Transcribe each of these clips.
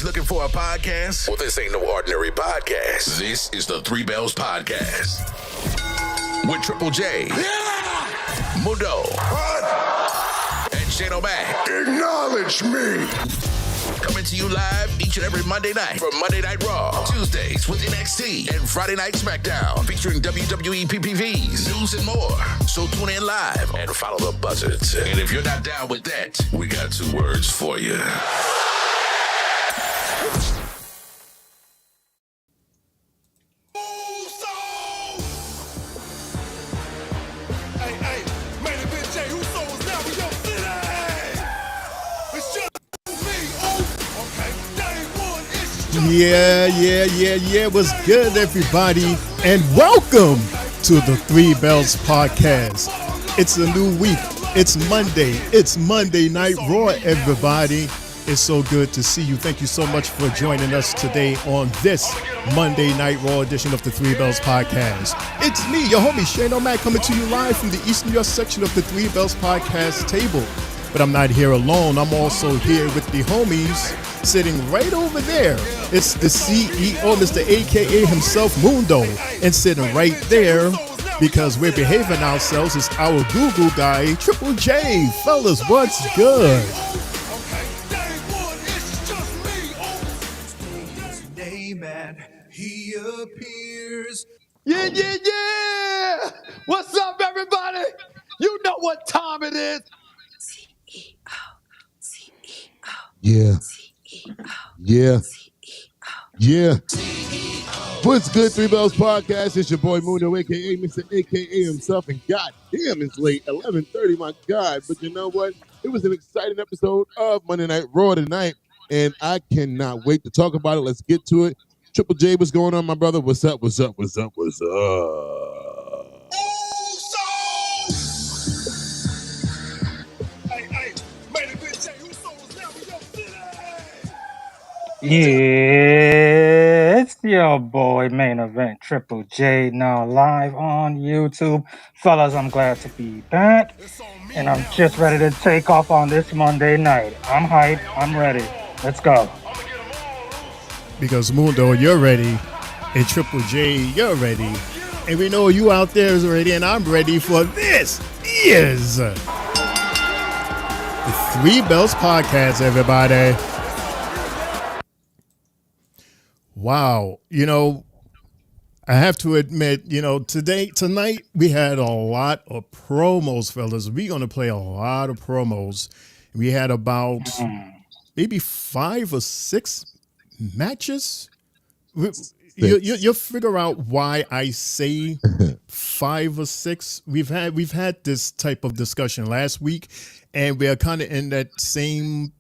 Looking for a podcast? Well, this ain't no ordinary podcast. This is the Three Bells Podcast with Triple J, Mundo, and Shane O'Mac. Acknowledge me. Coming to you live each and every Monday night from Monday Night Raw, Tuesdays with NXT, and Friday Night SmackDown, featuring WWE PPVs, news, and more. So tune in live and follow the buzzards. And if you're not down with that, we got two words for you. Yeah. What's good, everybody? And welcome to the Three Bells Podcast. It's a new week. It's Monday. It's Monday Night Raw, everybody. It's so good to see you. Thank you so much for joining us today on this Monday Night Raw edition of the Three Bells Podcast. It's me, your homie, Shane O'Mac, coming to you live from the East New York section of the Three Bells Podcast table. But I'm not here alone. I'm also here with the homies sitting right over there. It's the CEO, Mr. AKA himself, Mundo. And sitting right there, because we're behaving ourselves, is our Google guy, Triple J. Fellas, what's good? He appears. Yeah. What's up, everybody? You know what time it is. Yeah. What's good, Three Bells Podcast? It's your boy Mundo, aka Mr. AKA himself, and goddamn, it's late, 11:30. My God, but you know what? It was an exciting episode of Monday Night Raw tonight, and I cannot wait to talk about it. Let's get to it. Triple J, what's going on, my brother? What's up? Yeah, it's your boy Main Event Triple J, now live on YouTube. Fellas, I'm glad to be back, and I'm just ready to take off on this Monday night. I'm hyped. I'm ready. Let's go. Because Mundo, you're ready, and Triple J, you're ready, and we know you out there is ready, and I'm ready for this. Is the Three Bells Podcast, everybody. Wow, I have to admit, tonight we had a lot of promos, fellas. We're going to play a lot of promos. We had about maybe 5 or 6 matches. You'll figure out why I say 5 or 6. We've had this type of discussion last week, and we're kind of in that same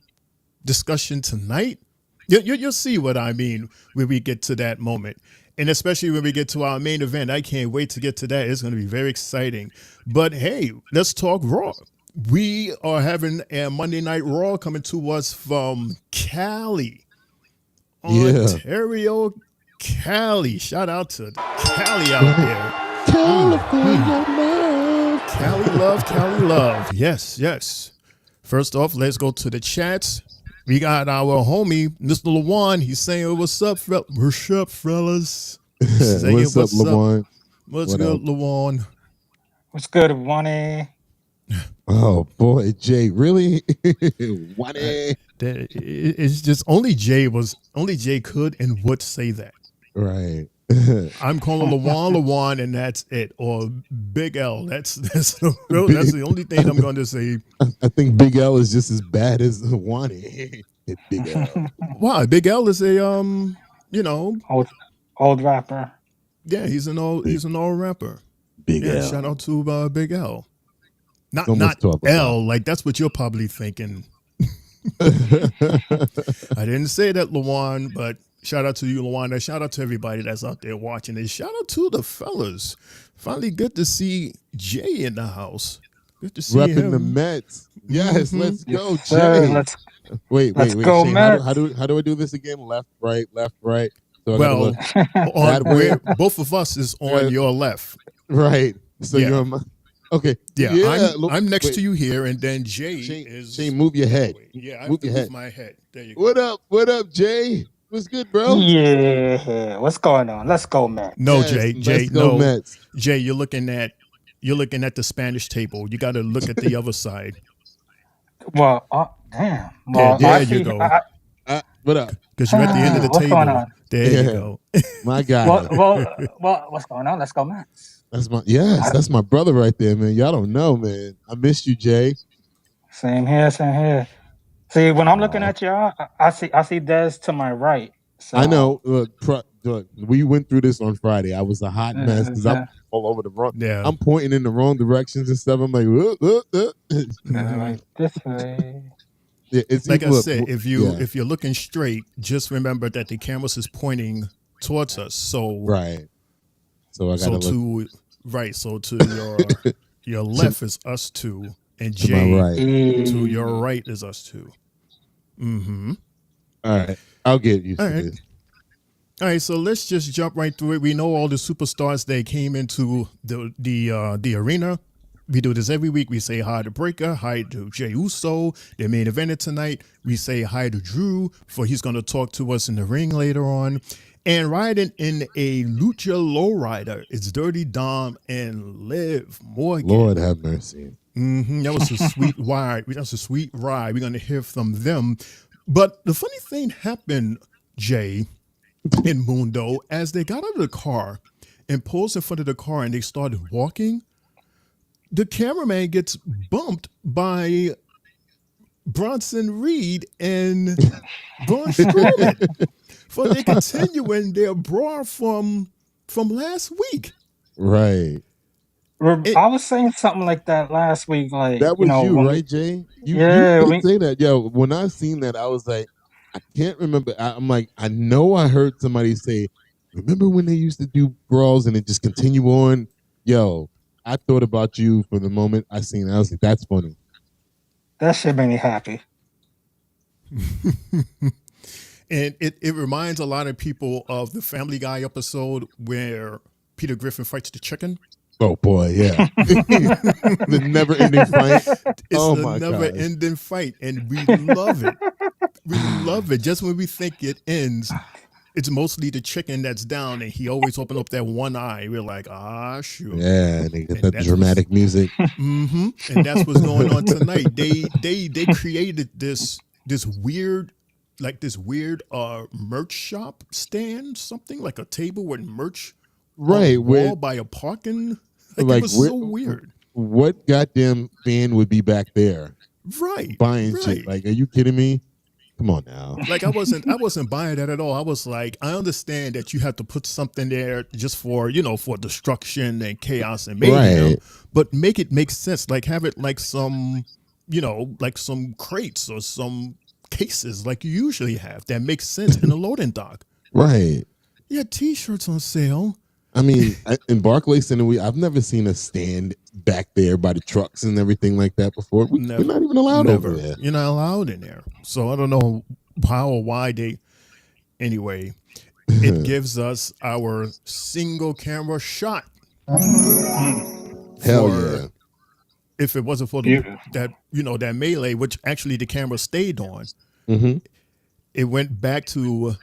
discussion tonight. You'll see what I mean when we get to that moment. And especially when we get to our main event. I can't wait to get to that. It's going to be very exciting. But hey, let's talk Raw. We are having a Monday Night Raw coming to us from Cali. Ontario, Cali. Shout out to Cali out there. California love. Cali love. Yes. First off, let's go to the chats. We got our homie, Mr. Lawan. He's saying, what's up, fellas? What's up, Lawan? Lawan? What's good, Lawan? What's good, Wani? Oh boy, Jay, really? What? It's just only Jay could and would say that. Right. I'm calling Lawan, and that's it. Or Big L. That's the only thing I'm going to say. I think Big L is just as bad as Wani. Big L. Why? Big L is a old rapper. Yeah, he's an old rapper. Big L. Shout out to Big L. Not L. Like that's what you're probably thinking. I didn't say that, Lawan, but shout out to you, Lawan. Shout out to everybody that's out there watching this. Shout out to the fellas. Finally, good to see Jay in the house. Good to see repping him. the Mets. Yes, let's go, Yes, Jay. sir. Wait. Go, Shane, Mets. how do I do this again? Left, right. So Well, that way. both of us is on your left. Right. So Yeah. you're on my. Okay. Yeah, I'm next to you here, and then Jay is. Shane, move your head. Yeah, I move have to your move head. my head. There you go. What up, Jay? What's good, bro? Yeah. What's going on? Let's go, Mets. No, Yes, Jay, let's go, no, Mets. Jay, you're looking at the Spanish table. You got to look at the other side. Well, damn. Well, there I you see, go. What up? Because you're at the end of the What's table. going on? There you go. My guy. well, what's going on? Let's go, Mets. That's my brother right there, man. Y'all don't know, man. I missed you, Jay. Same here. See, when I'm looking at y'all, I see Des to my right. So, I know. Look, we went through this on Friday. I was a hot mess because I'm all over the wrong. Yeah. I'm pointing in the wrong directions and stuff. I'm like, like this way. Yeah, it's like I said, if you're looking straight, just remember that the cameras is pointing towards us. So right. So I gotta look. So to your left is us two, and to Jay my right. to your right is us two. Mm-hmm. All right, I'll get used to this. All right, so let's just jump right through it. We know all the superstars that came into the arena. We do this every week. We say hi to Breaker, hi to Jey Uso, their main eventer tonight. We say hi to Drew, for he's going to talk to us in the ring later on. And riding in a Lucha Lowrider, it's Dirty Dom and Liv Morgan. Lord have mercy. That was a sweet ride. That's a sweet ride. We're going to hear from them. But the funny thing happened, Jay and Mundo, as they got out of the car and posed in front of the car and they started walking, the cameraman gets bumped by Bronson Reed and Braun Strowman for they continuing their brawl from last week. Right. I was saying something like that last week. Like that was you, right, Jay? You did say that. Yo, when I seen that, I was like, I can't remember. I'm like, I know I heard somebody say, remember when they used to do brawls and it just continue on? Yo, I thought about you for the moment I seen it. I was like, that's funny. That shit made me happy. And it reminds a lot of people of the Family Guy episode where Peter Griffin fights the chicken. Oh boy, yeah. The never-ending fight. It's never-ending fight, and we love it. We love it. Just when we think it ends, it's mostly the chicken that's down, and he always open up that one eye. We're like, shoot. Yeah, and they get that dramatic music. And that's what's going on tonight. They created this weird merch shop stand, something like a table with merch. Right, wall by a parking. It was so weird. What goddamn fan would be back there? Right. Buying shit. Like, are you kidding me? Come on now. Like I wasn't buying that at all. I was like, I understand that you have to put something there just for, for destruction and chaos and mayhem, but make it make sense. Like have it like some, like some crates or some cases like you usually have that makes sense in a loading dock. Right. Yeah, t-shirts on sale. I mean, in Barclays Center, I've never seen a stand back there by the trucks and everything like that before. We're not even allowed over there. You're not allowed in there. So I don't know how or why they. Anyway, it gives us our single camera shot. Hell yeah! If it wasn't for that melee, which actually the camera stayed on, it went back to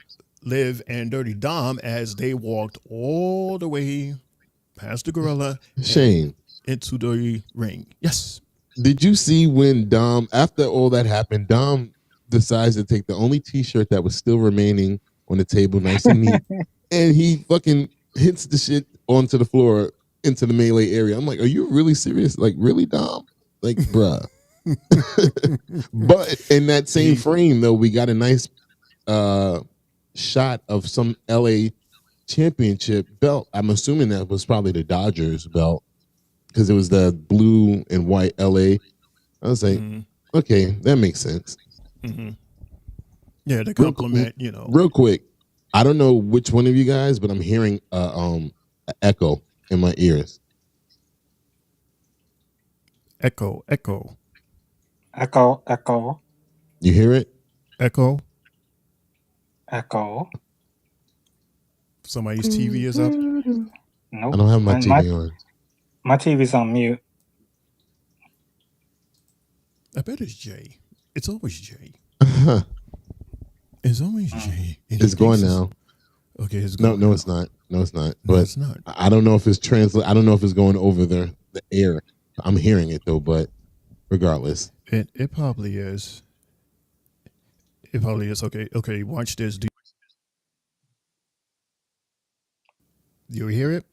Liv and Dirty Dom as they walked all the way past the gorilla Shane into the ring. Yes. Did you see when Dom, after all that happened, Dom decides to take the only T-shirt that was still remaining on the table, nice and neat, and he fucking hits the shit onto the floor into the melee area. I'm like, are you really serious? Like, really, Dom? Like, bruh. But in that same frame, though, we got a nice shot of some LA championship belt. I'm assuming that was probably the Dodgers belt because it was the blue and white LA. I was like, okay, that makes sense. Yeah, the compliment, Real quick, I don't know which one of you guys, but I'm hearing an echo in my ears. Echo. You hear it? Echo. Somebody's TV is up. Nope. I don't have my TV on. My TV's on mute. I bet it's Jay. It's always Jay. It's always Jay. It's going now. Okay, it's going. No, it's not. No, it's not. No, but it's not. I don't know if it's I don't know if it's going over the air. I'm hearing it though, but regardless, it probably is. It probably is. Okay. Watch this. Do you hear it?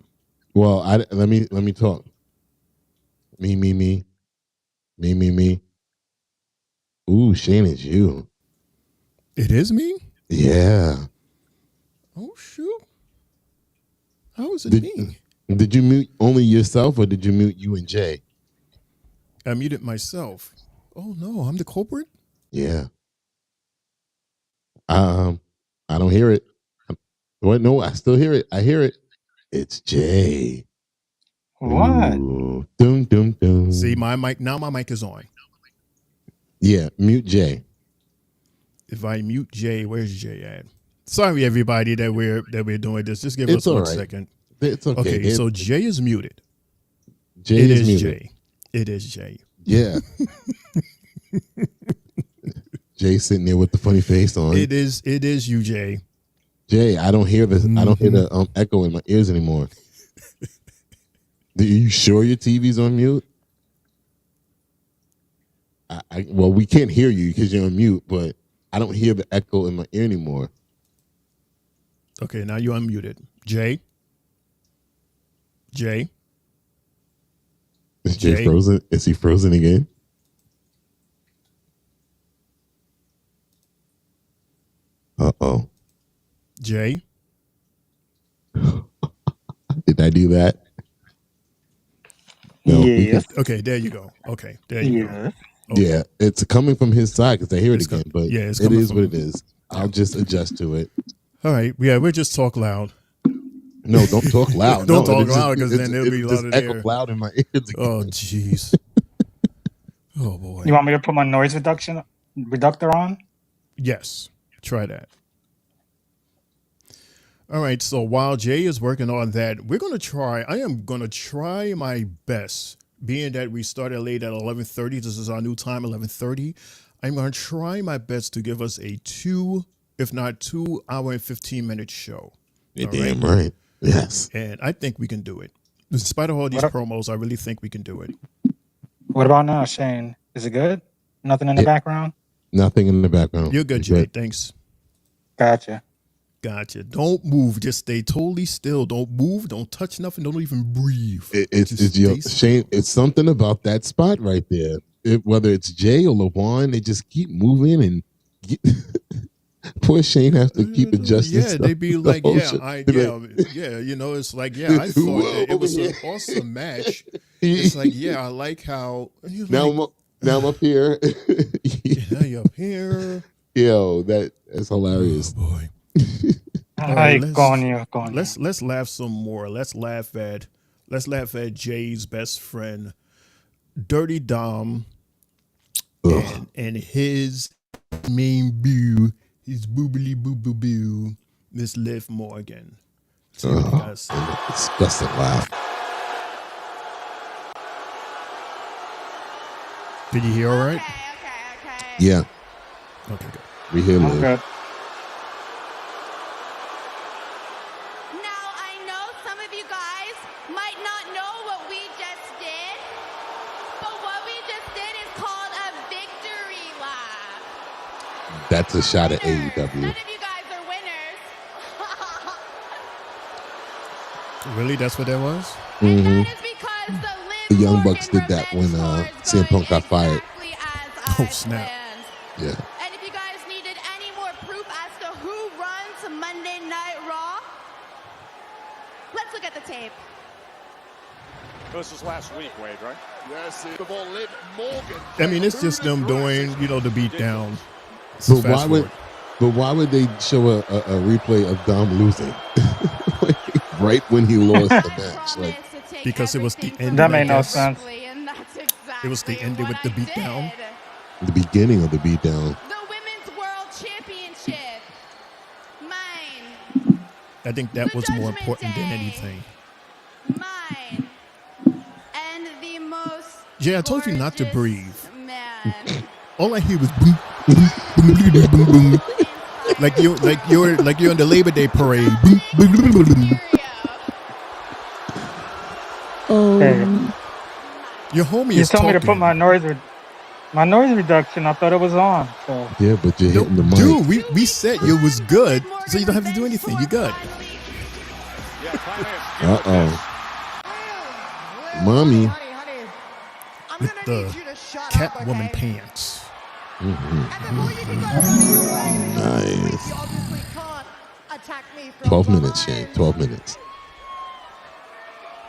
Well, let me talk. Me. Ooh, Shane, it's you. It is me? Yeah. Oh shoot! How is it me? Did you mute only yourself, or did you mute you and Jay? I muted myself. Oh no, I'm the culprit. Yeah. I don't hear it. What? No, I still hear it. I hear it. It's Jay. What? Ooh. Dum, dum, dum. See, my mic is on. Yeah, mute Jay. If I mute Jay, where's Jay at? Sorry, everybody, that we're doing this. Just give us 1 second. It's okay. Okay, so Jay is muted. Jay is muted. Jay. It is Jay. Yeah. Jay sitting there with the funny face on. It is you, Jay. Jay, I don't hear this. I don't hear the echo in my ears anymore. Are you sure your TV's on mute? Well, we can't hear you because you're on mute, but I don't hear the echo in my ear anymore. Okay, now you're unmuted. Jay? Is Jay frozen? Is he frozen again? Uh-oh. Jay? Did I do that? No, yes. Okay, there you go. Okay, there you go. Okay. Yeah, it's coming from his side because I hear it again, but it is what it is. I'll just adjust to it. All right, yeah, we'll just talk loud. No, don't talk loud. Don't talk loud because then it'll be loud in echo there. loud in my ears again. Oh, jeez. Oh, boy. You want me to put my noise reductor on? Yes, try that. All right, so while Jay is working on that, I am going to try my best, being that we started late at 11:30. This is our new time, 11:30. I'm going to try my best to give us a 2 hour and 15-minute show. You're damn right. Yes. And I think we can do it. In spite of all these promos, I really think we can do it. What about now, Shane? Is it good? Nothing in the background? Nothing in the background. You're good, Jay. Thanks. Gotcha. Don't move. Just stay totally still. Don't move. Don't touch nothing. Don't even breathe. Shane, it's something about that spot right there. Whether it's Jay or LaJuan, they just keep moving and poor Shane has to keep adjusting. Yeah, they be like, it's like, I thought that it was an awesome match. It's like, I like how now I'm up here. Now you're up here. Yo, that's hilarious. Oh, boy. Let's laugh some more. Let's laugh at Jay's best friend, Dirty Dom, and his main boo, his boobily boo boo boo, Miss Liv Morgan. Disgusting laugh. Did you hear all right? Okay. Yeah. Okay, good. We hear Liv. Okay. Now, I know some of you guys might not know what we just did, but what we just That's a shot at Winners. AEW. None of you guys are winners. Really? That's what that was? And that is because The Young Bucks did that when CM Punk got fired. Oh, snap. Yeah. And if you guys needed any more proof as to who runs Monday Night Raw, let's look at the tape. This was last week, Wade, right? Yes, of all, Liv Morgan. I mean, it's just them doing, the beat down. But why would they show a replay of Dom losing right when he lost the match? Like, because it was the end. That made no sense. It was the ending with the beat down. the beginning of the beatdown. The Women's World Championship. Mine. I think that was more important than anything. Mine. And the most. Yeah, I told you not to gorgeous breathe. Man. All I hear was boom, boom, boom, boom, boom, boom. Like you're in the Labor Day parade. Boom, boom, boom, boom, boom. Hey, Your homie you is told talking. me to put my noise reduction. I thought it was on. So Yeah, but you're hitting the mic. Dude, we said you was good, so you don't have to do anything. You're good. Mommy. With the Catwoman pants. Nice. 12 minutes, Shane. 12 minutes.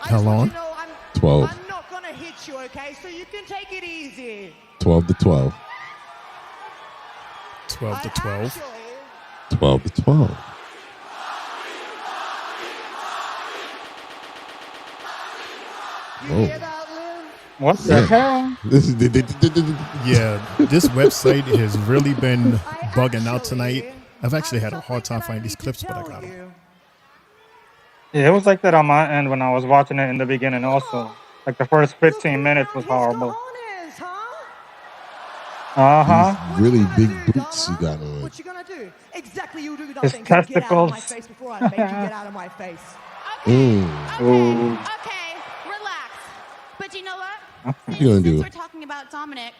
How long? 12. I'm not going to hit you, okay? So you can take it easy. 12 to 12. 12 to 12. 12 to 12. Oh. what the hell? Yeah, this website has really been bugging out tonight. I've actually had a hard time finding these clips, but I got them. Yeah, it was like that on my end when I was watching it in the beginning also. Like the first 15 minutes was horrible. Uh-huh. These really big boots you got on. What you gonna do? Exactly, you do His nothing. Get out of my testicles. face before I make you get out of my face. Okay, Ooh. okay, relax. But you know what? What you gonna do? Since we're talking about Dominic,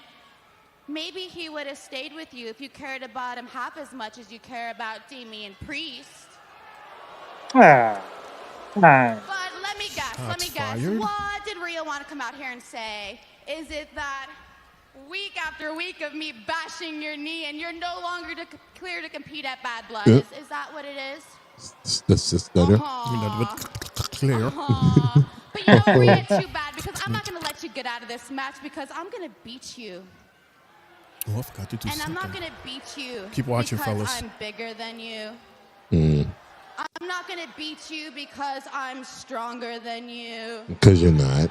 maybe he would have stayed with you if you cared about him half as much as you care about Damian Priest. Ah. Nice. But let me guess, Shots fired. What did Rio want to come out here and say? Is it that week after week of me bashing your knee and you're no longer clear to compete at Bad Blood? Yep. Is that what it is? That's just better. Clear. But you know what, Rhea, too bad, because I'm not going to let you get out of this match because I'm going to beat you. Oh, I forgot to do And I'm not something. going to beat you Keep watching, because fellas. I'm bigger than you. Mm, I'm not going to beat you because I'm stronger than you. because you're not.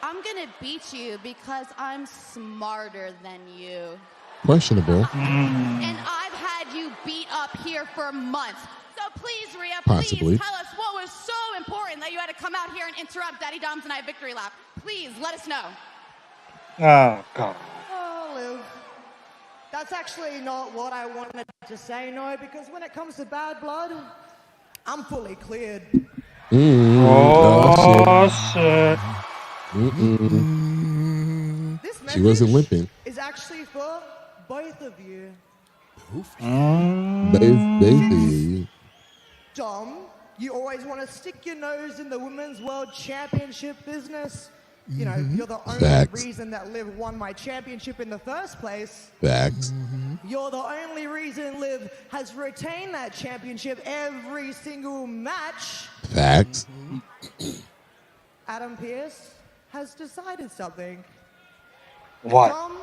I'm going to beat you because I'm smarter than you. Questionable. And I've had you beat up here for months. So please, Rhea, Possibly. please tell us what was so important that you had to come out here and interrupt Daddy Dom's and I victory lap. Please, let us know. Oh, God. Oh, Liv. That's actually not what I wanted to say, no, because when it comes to Bad Blood, I'm fully cleared. Oh, shit. This She wasn't message limping. is actually for both of you. Basically. Dom, you always want to stick your nose in the Women's World Championship business. You know, you're the only Facts. reason that Liv won my championship in the first place. Facts. You're the only reason Liv has retained that championship every single match. Facts. Adam Pearce has decided something. What? Dom,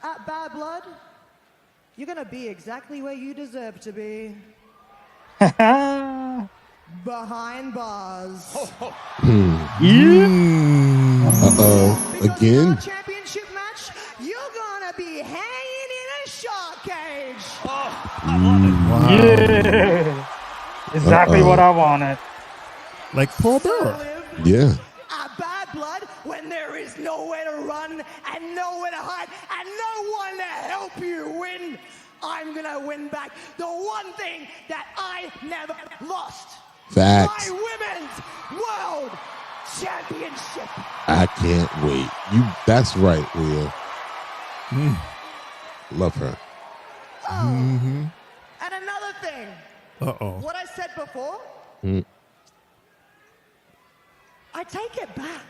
at Bad Blood, you're going to be exactly where you deserve to be. Behind bars. Uh-oh. Because Again? in our championship match, you're gonna be hanging in a shark cage. Yeah. Exactly what I wanted. Like Paul So, Bearer. Liv, Yeah. at Bad Blood, when there is nowhere to run and nowhere to hide and no one to help you win, I'm gonna win back the one thing that I never lost. Facts. My Women's World Championship. I can't wait. That's right, Will. Love her. And another thing. Uh-oh. What I said before, I take it back.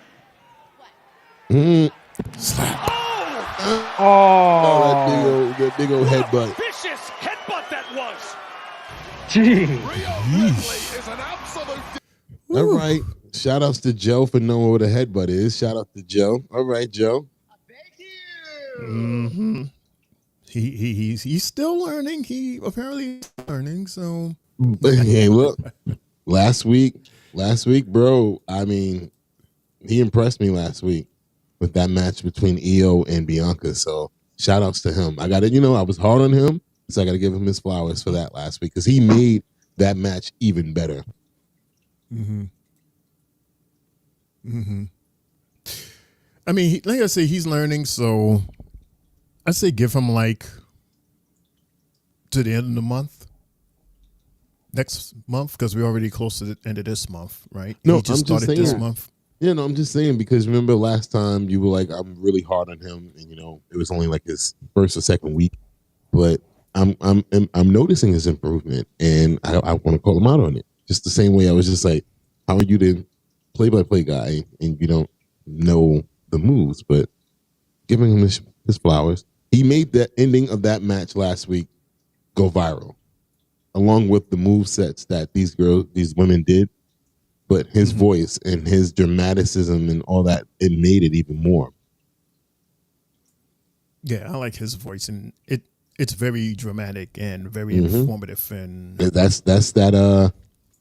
Oh, that big old headbutt. Vicious headbutt that was. Jeez. Is an absolute. All right. Shout outs to Joe for knowing what a headbutt is. Shout out to Joe. All right, Joe. Thank you. Mm-hmm. He's still learning. He apparently is learning. So Hey, look. Last week, bro. I mean, he impressed me last week with that match between Io and Bianca. So shout outs to him. I got it. I was hard on him, so I got to give him his flowers for that last week because he made that match even better. I mean, like I say, he's learning. So I say give him like to the end of the month. Next month, because we're already close to the end of this month, right? No, he just I'm just started this saying. month. Yeah, no, I'm just saying because remember last time you were like, I'm really hard on him, and it was only like his first or second week, but I'm noticing his improvement, and I want to call him out on it. Just the same way I was just like, how are you the play-by-play guy and you don't know the moves? But giving him his flowers, he made that ending of that match last week go viral, along with the move sets that these women did. But his voice and his dramaticism and all that, it made it even more. Yeah, I like his voice, and it's very dramatic and very informative. And That's that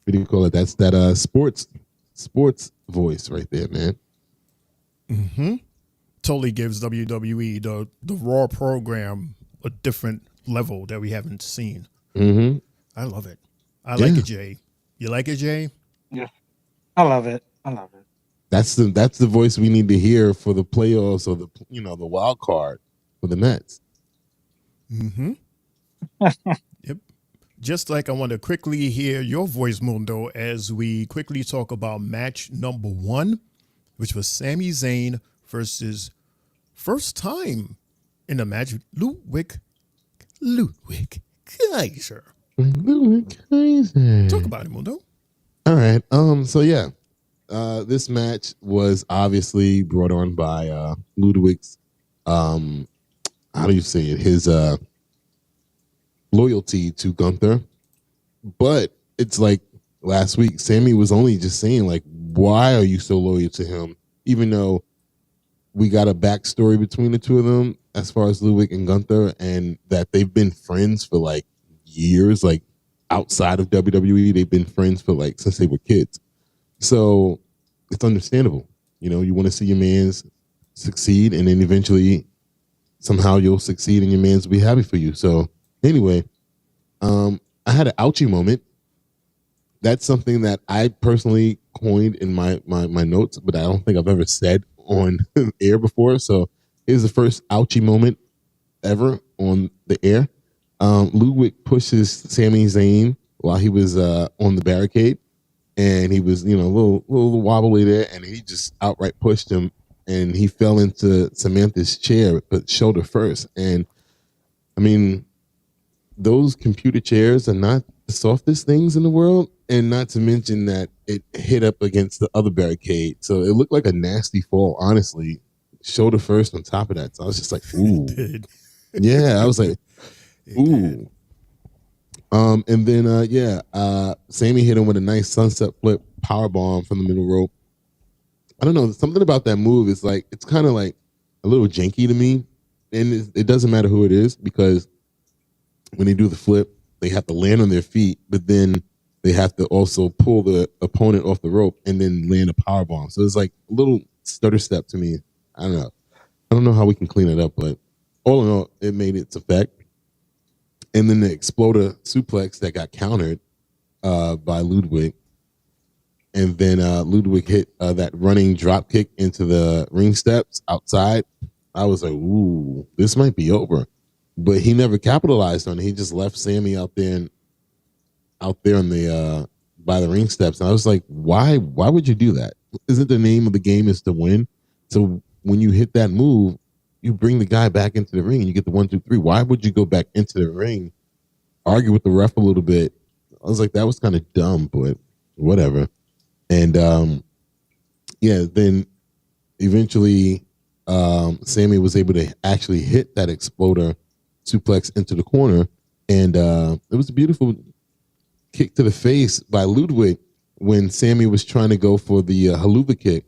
what do you call it? That's that sports voice right there, man. totally gives WWE the Raw program a different level that we haven't seen. I love it. I like it, Jay. You like it, Jay? Yeah. I love it. That's the voice we need to hear for the playoffs or the wild card for the Mets. Yep. Just like I want to quickly hear your voice, Mundo, as we quickly talk about match number 1, which was Sami Zayn versus first time in the match, Ludwig Kaiser. Ludwig Kaiser. Talk about it, Mundo. All right. So yeah, this match was obviously brought on by Ludwig's. How do you say it? His loyalty to Gunther. But it's like last week, Sami was only just saying like, why are you so loyal to him? Even though we got a backstory between the two of them as far as Ludwig and Gunther, and that they've been friends for like years, like outside of WWE, they've been friends for like since they were kids. So it's understandable. You want to see your man's succeed, and then eventually somehow you'll succeed and your man's will be happy for you. So anyway, I had an ouchie moment. That's something that I personally coined in my notes, but I don't think I've ever said on air before. So here's the first ouchie moment ever on the air. Ludwig pushes Sami Zayn while he was on the barricade, and he was, a little wobbly there, and he just outright pushed him, and he fell into Samantha's chair, but shoulder first. And I mean, those computer chairs are not the softest things in the world, and not to mention that it hit up against the other barricade, so it looked like a nasty fall, honestly, shoulder first on top of that. So I was just like, ooh. Yeah, I was like, ooh. And then Sami hit him with a nice sunset flip power bomb from the middle rope. I don't know, something about that move is like, it's kind of like a little janky to me, and it doesn't matter who it is, because when they do the flip, they have to land on their feet, but then they have to also pull the opponent off the rope and then land a power bomb. So it's like a little stutter step to me. I don't know how we can clean it up, but all in all, it made its effect. And then the exploder suplex that got countered by Ludwig. And then Ludwig hit that running drop kick into the ring steps outside. I was like, ooh, this might be over. But he never capitalized on it. He just left Sami out there on the by the ring steps. And I was like, why would you do that? Isn't the name of the game is to win? So when you hit that move, you bring the guy back into the ring and you get the 1, 2, 3. Why would you go back into the ring, argue with the ref a little bit? I was like, that was kind of dumb, but whatever. And then eventually Sami was able to actually hit that exploder suplex into the corner, and it was a beautiful kick to the face by Ludwig when Sami was trying to go for the haluva kick.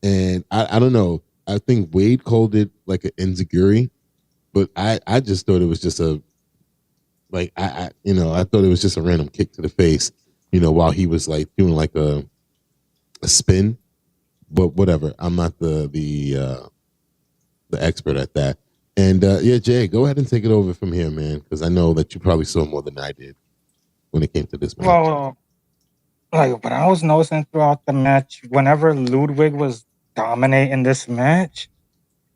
And I don't know. I think Wade called it like an enziguri, but I just thought it was just I thought it was just a random kick to the face, while he was like doing like a spin. But whatever. I'm not the expert at that. And Jay, go ahead and take it over from here, man, because I know that you probably saw more than I did when it came to this match. Well, like what I was noticing throughout the match, whenever Ludwig was dominating this match,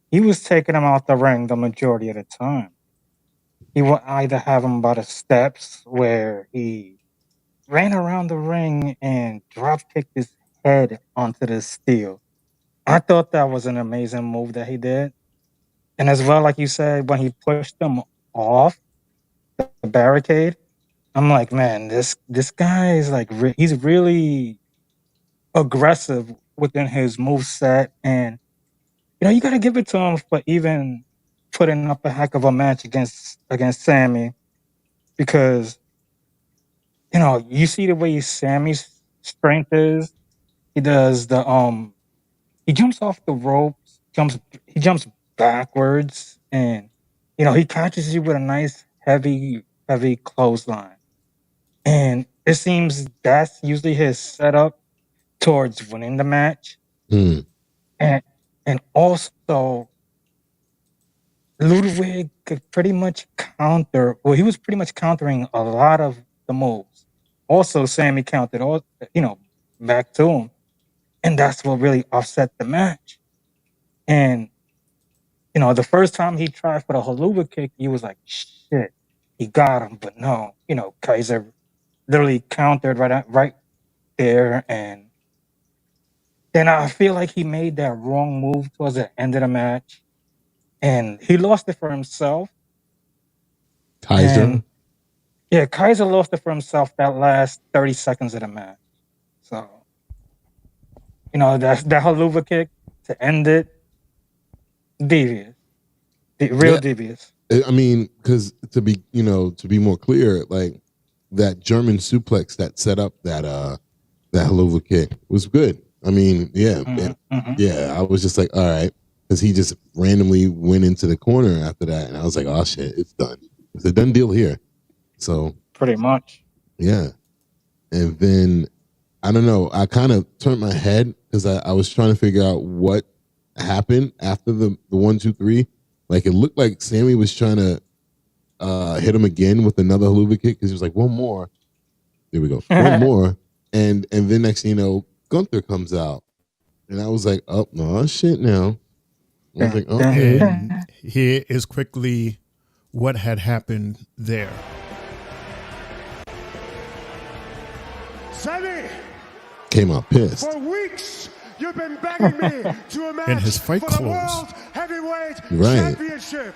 he was taking him out the ring the majority of the time. He would either have him by the steps where he ran around the ring and drop kicked his head onto the steel. I thought that was an amazing move that he did. And as well, like you said, when he pushed him off the barricade, I'm like, man, this guy is like, he's really aggressive within his moveset. And, you got to give it to him for even putting up a heck of a match against Sami, because, you see the way Sami's strength is. He does he jumps off the ropes, he jumps backwards, and, he catches you with a nice heavy clothesline. And it seems that's usually his setup towards winning the match. And also, Ludwig could pretty much he was pretty much countering a lot of the moves. Also, Sami counted back to him. And that's what really offset the match. And, the first time he tried for the haluva kick, he was like, shit, he got him. But no, Kaiser literally countered right there. And then I feel like he made that wrong move towards the end of the match. And he lost it for himself. Kaiser? Kaiser lost it for himself that last 30 seconds of the match. So, that haluva kick to end it, devious. Devious. I mean, because to be more clear, like that German suplex that set up that haluva kick was good. I mean, I was just like, all right, because he just randomly went into the corner after that, and I was like, oh shit, it's done. It's a done deal here. So pretty much, yeah. And then I don't know. I kind of turned my head because I was trying to figure out what happened after the 1, 2, 3. Like it looked like Sami was trying to hit him again with another haluva kick because he was like, one more. There we go. One more. And then next thing you know, Gunther comes out. And I was like, oh, no, shit now. I was like, okay. And here is quickly what had happened there. Sami! Came out pissed. For weeks, you've been begging me to a match And his fight for clothes. the World Heavyweight Right. Championship.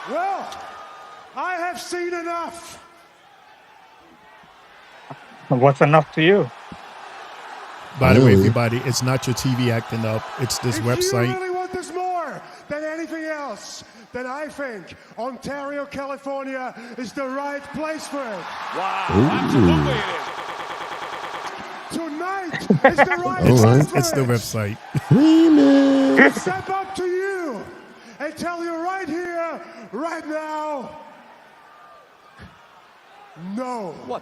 Well, I have seen enough. What's enough to you? By the way, everybody, it's not your TV acting up. It's this If website. you really want this more than anything else, then I think Ontario, California is the right place for it. Wow, absolutely it is. Tonight is the right All place right. for It's the it. website. Remix. Step up to you and tell you right here, right now, no. What?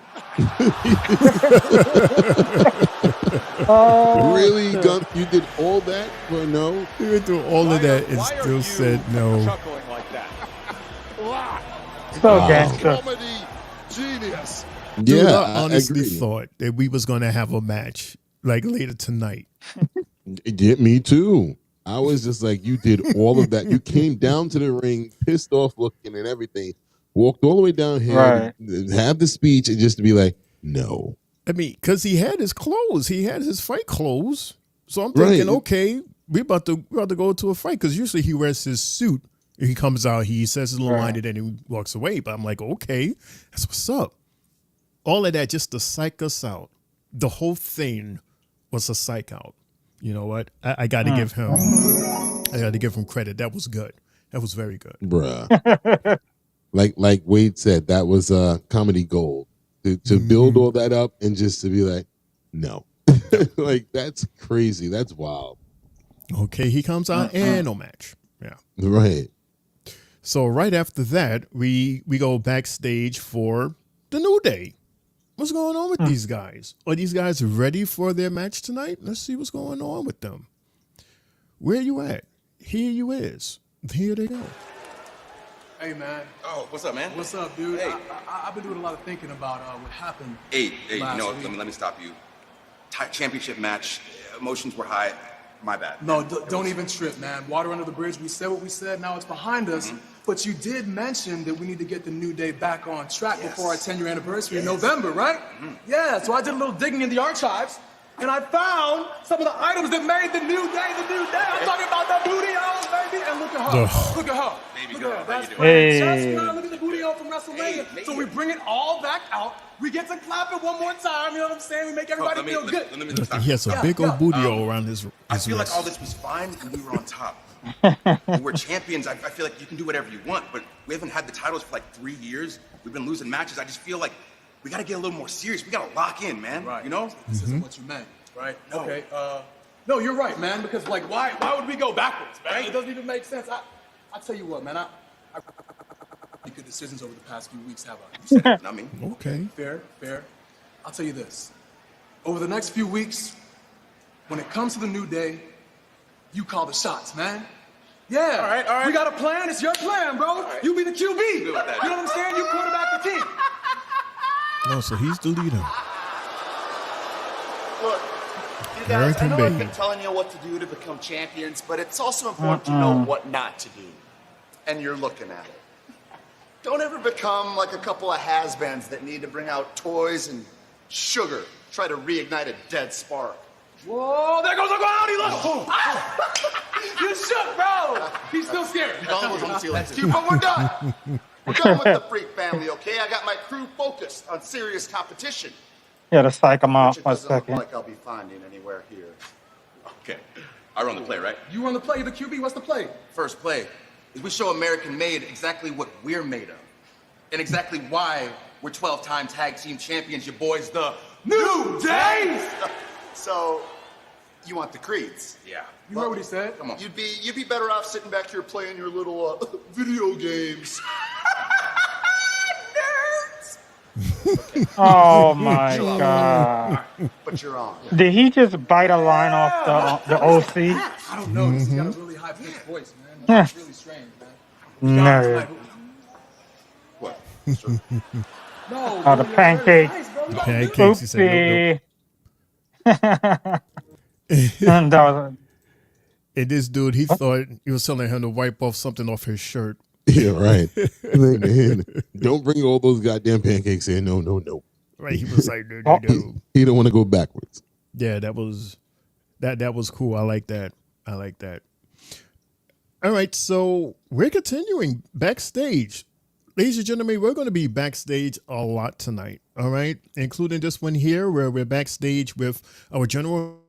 Really, Gump? You did all that for no? We went through all of that and still said no. Chuckling like that. So Wow. gangster. Comedy genius. Dude, Yeah, I honestly agree. thought that we was going to have a match like later tonight. Get me too. I was just like, you did all of that. You came down to the ring, pissed off looking and everything, walked all the way down here, Right. have the speech, and just to be like, no. I mean, because he had his clothes. He had his fight clothes. So I'm thinking, Right. okay, we're about to go into a fight because usually he wears his suit. He comes out, he says his little line, and then he walks away. But I'm like, okay, that's what's up. All of that just to psych us out. The whole thing was a psych out. You know what? I got to give him. I got to give him credit. That was good. That was very good, bruh. like Wade said, that was comedy gold. To build all that up and just to be like, no, like that's crazy. That's wild. Okay, he comes out and no match. Yeah, right. So right after that, we go backstage for the New Day. What's going on with these guys? Are these guys ready for their match tonight? Let's see what's going on with them. Where you at? Here you is. Here they go. Hey, man. Oh, what's up, man? What's up, dude? Hey. I've been doing a lot of thinking about what happened. Hey, you last know, week. let me stop you. Championship match, emotions were high. My bad. No, don't even trip, man. Water under the bridge. We said what we said. Now it's behind us. But you did mention that we need to get the New Day back on track before our 10-year anniversary in November, right? Yeah, so I did a little digging in the archives, and I found some of the items that made the New Day the New Day. I'm talking about the booty holes, baby, and look at her. Look at her. Baby Look girl, at her. how That's you right. doing? Just look at the booty hole from WrestleMania. So we bring it all back out. We get to clap it one more time. You know what I'm saying? We make everybody feel good. Let me stop. He has a big old booty hole around his I feel wrist. like all this was fine and we were on top. We're champions. I feel like you can do whatever you want, but we haven't had the titles for like 3 years. We've been losing matches. I just feel like we got to get a little more serious. We got to lock in, man. Right. You know? This isn't what you meant, right? No. Okay. No, you're right, man. Because like, why would we go backwards, man? It doesn't even make sense. I tell you what, man. I made good decisions over the past few weeks, have I? You said it, not me. Okay. Fair. I'll tell you this. Over the next few weeks, when it comes to the New Day, you call the shots, man. Yeah. All right. We got a plan. It's your plan, bro. Right. You be the QB. Good with that. You know what I'm saying? You quarterback the team. Oh, so he's the leader. Look, you guys, I American know I've been baby. telling you what to do to become champions, but it's also important to know what not to do. And you're looking at it. Don't ever become like a couple of has-beens that need to bring out toys and sugar, try to reignite a dead spark. Whoa, there goes Uncle Howdy, look! You shook, bro! He's still scared. That's cute, but we're done. We're done with the Freak family, okay? I got my crew focused on serious competition. Yeah, to psych him out Which it for a doesn't look second. like I'll be finding anywhere here. Okay. I run the play, right? You run the play, the QB, what's the play? First play is we show American made exactly what we're made of. And exactly why we're 12-time tag team champions, your boys, the New Day! So, you want the creeds? Yeah. You heard what he said? Come on. You'd be better off sitting back here playing your little video games. Nerds! Oh my god. But you're on. Did he just bite a line off the OC? I don't know. He's got a really high-pitched voice, man. It's really strange, man. Nerd. What? No. Oh, the pancake. Pancakes. He said, Oopsie. And that was and this dude, he thought he was telling him to wipe off something off his shirt. Yeah, right. Like, man, don't bring all those goddamn pancakes in. No. Right? He was like, no. He don't want to go backwards. Yeah, that was cool. I like that. All right, so we're continuing backstage. Ladies and gentlemen, we're going to be backstage a lot tonight, all right? Including this one here where we're backstage with our general.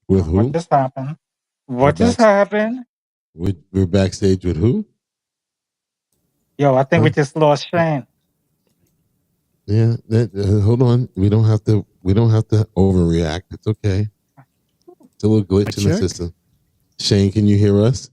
With who? What just happened? What just happened? We're backstage with who? Yo, I think we just lost Shane. Yeah, hold on. We don't have to overreact. It's okay. It's a little glitch in the system. Shane, can you hear us?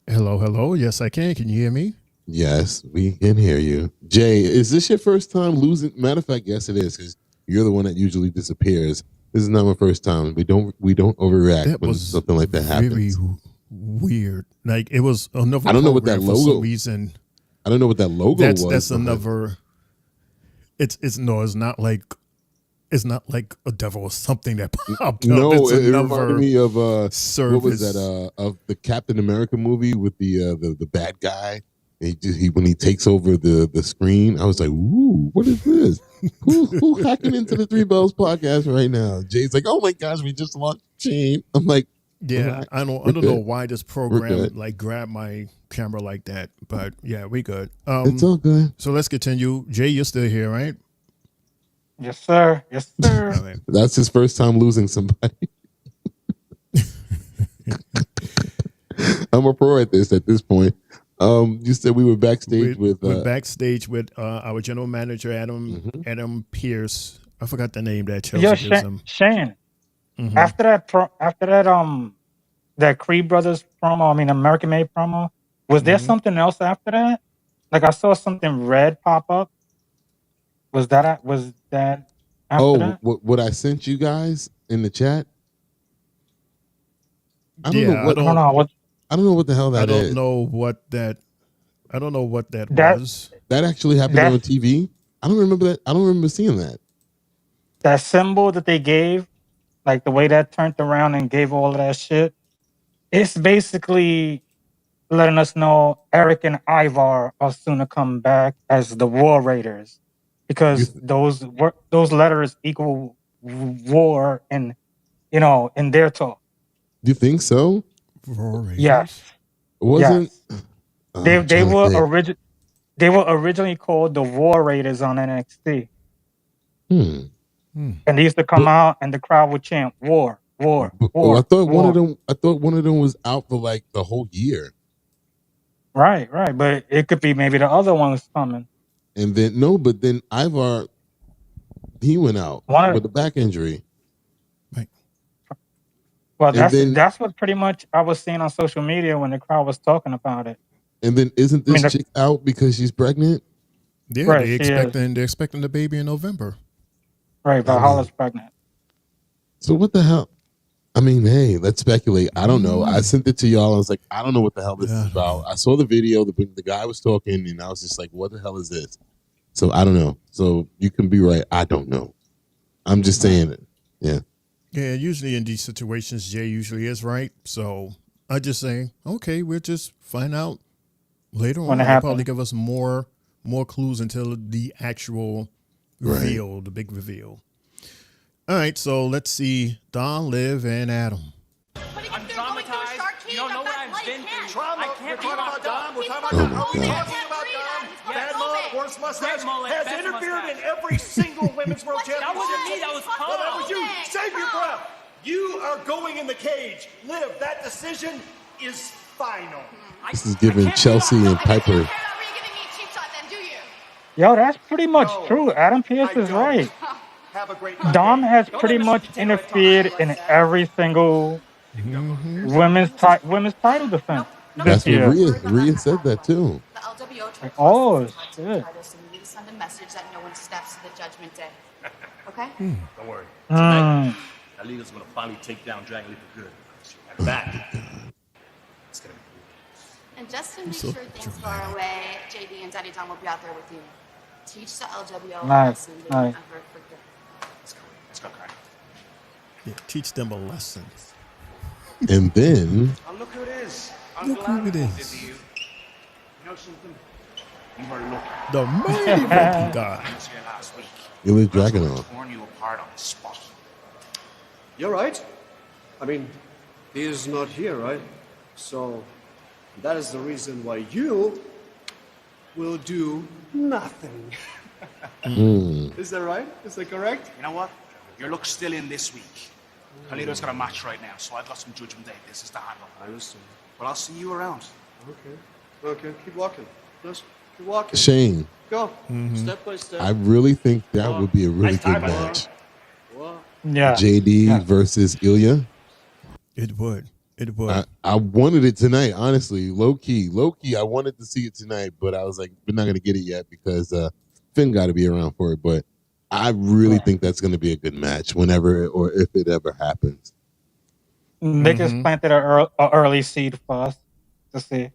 Hello. Yes, I can. Can you hear me? Yes, we can hear you. Jay, is this your first time losing? Matter of fact, yes, it is, because you're the one that usually disappears. This is not my first time. We don't overreact when something like that happens. Very weird. Like it was another. I don't know what that for logo. some reason. I don't know what that logo was. That's another. It's not like a devil or something that popped up. No, It's it another reminded me of service. what was that? Of the Captain America movie with the bad guy When he takes over the screen, I was like, "Ooh, what is this? Who hacking into the Three Bells podcast right now?" Jay's like, "Oh my gosh, we just launched Chain." I'm like, Yeah, right, I don't good. know why this program good. like grabbed my camera like that, but yeah, we good. It's all good. So let's continue. Jay, you're still here, right? Yes, sir. Yes, sir. All right. That's his first time losing somebody. I'm a pro at this point. You said we were backstage with backstage with our general manager Adam Pierce. I forgot the name that Chelsea Yo, gives him. Shane. Mhm. After that Creed Brothers promo, I mean American Made promo, was there something else after that? Like I saw something red pop up. Was that after that? What I sent you guys in the chat? I don't know what the hell that is. I don't know what that was. That actually happened on TV. I don't remember that. I don't remember seeing that. That symbol that they gave, like the way that turned around and gave all of that shit, it's basically letting us know Eric and Ivar are soon to come back as the War Raiders, because those letters equal war, and in their talk. Do you think so? Yes. Wasn't they were originally called the War Raiders on NXT. And they used to come out and the crowd would chant war, war, war. I thought war. one of them was out for like the whole year. Right. But it could be maybe the other one was coming. And then Ivar, he went out with a back injury. Right. Well, that's what pretty much I was seeing on social media when the crowd was talking about it. And then isn't this chick out because she's pregnant? Yeah, right, they're expecting the baby in November. Right, Valhalla's pregnant. So what the hell? I mean, hey, let's speculate. I don't know. I sent it to y'all. I was like, I don't know what the hell this is about. I saw the video. The guy was talking, and I was just like, what the hell is this? So I don't know. So you can be right. I don't know. I'm just saying it. Yeah. Yeah, usually in these situations, Jay usually is right. So I just say, okay, we'll just find out later on. They'll probably give us more clues until the actual reveal, the big reveal. All right, so let's see Don, Liv, and Adam. I'm traumatized. You don't know what I've been through. Trauma. I can't We're be talking about locked up. Dom. We're talking about Dom. Oh my God. Bad mullet, worst mustache, mullet, has best interfered mustache. in every single women's world championship. That wasn't me. That was Paul. Well, that was you. Save your breath. You are going in the cage. Liv, that decision is final. This is giving Chelsea and Piper. Yo, that's pretty much true. Adam Pierce is right. Have a great Dom has pretty much interfered in every single women's title defense. That's what Rhea said that too. The LWO Oh, shit. to send a message that no one steps to the judgment day. Okay? Don't worry. Tonight, Alina's gonna finally take down Dragon Lee for good. And back. It's gonna be cool. And just to make sure things go our way, JD and Daddy Don will be out there with you. Teach the LWO Nice. lesson they never forget. Let's go, Kai. Yeah, teach them a lesson. And then Oh, look who it is. Look who it is. You know something? You are looking. The mighty Viking God. I was here last week. Ilya Dragunov. Torn you apart on the spot. You're right. I mean, he is not here, right? So that is the reason why you will do nothing. Is that right? Is that correct? You know what? Your look's still in this week. Carlito's got a match right now, so I've got some judgment day. This is the handle. I understand. But I'll see you around. Okay. Keep walking. Just keep walking. Shane, Go. Step by step. I really think that would be a really good match. What? Yeah. JD versus Ilya. It would. It would. I wanted it tonight, honestly. Low key, I wanted to see it tonight, but I was like, we're not going to get it yet because Finn got to be around for it. But I really think that's going to be a good match whenever or if it ever happens. They just planted an early seed for us to see.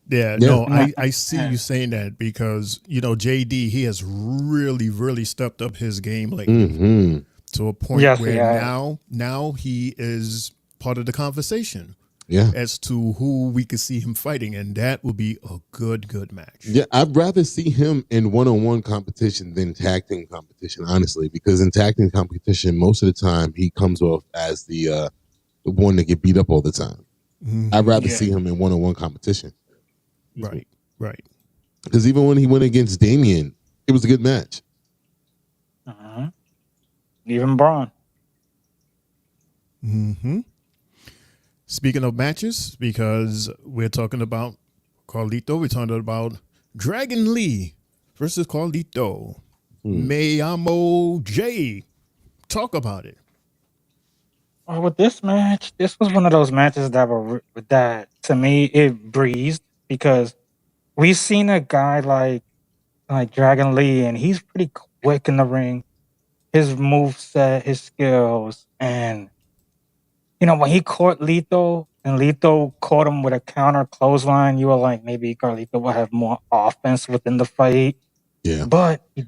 Yeah, no, I see you saying that because, JD, he has really, really stepped up his game lately to a point where now he is part of the conversation. as to who we could see him fighting, and that would be a good match. Yeah, I'd rather see him in one-on-one competition than tag team competition, honestly, because in tag team competition, most of the time he comes off as the one that get beat up all the time. I'd rather see him in one-on-one competition. Right. Because even when he went against Damian, it was a good match. Even Bron. Speaking of matches, because we're talking about Carlito, we're talking about Dragon Lee versus Carlito. Me llamo Jay. Talk about it. Well, with this match, this was one of those matches that to me it breezed, because we've seen a guy like Dragon Lee, and he's pretty quick in the ring. His moveset, his skills, and when he caught Lito and Lito caught him with a counter clothesline, you were like, maybe Carlito will have more offense within the fight. Yeah, but he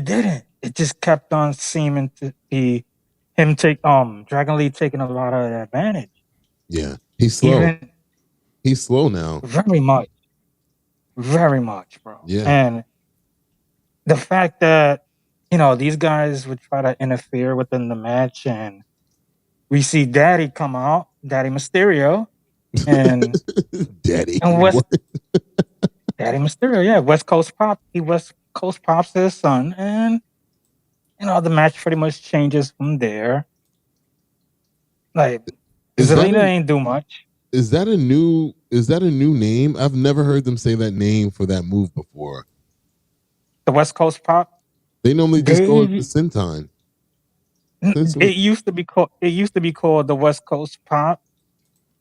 didn't. It just kept on seeming to be him Dragon Lee taking a lot of advantage. Yeah, he's slow. He's slow now. Very much, bro. Yeah, and the fact that these guys would try to interfere within the match, and we see Daddy come out, Daddy Mysterio, and Daddy Mysterio, yeah, West Coast Pop. He West Coast Pops his son, and the match pretty much changes from there. Like, Zelina ain't do much. Is that a new name? I've never heard them say that name for that move before. The West Coast Pop. They normally just go with the Senton. It used to be called the West Coast Pop,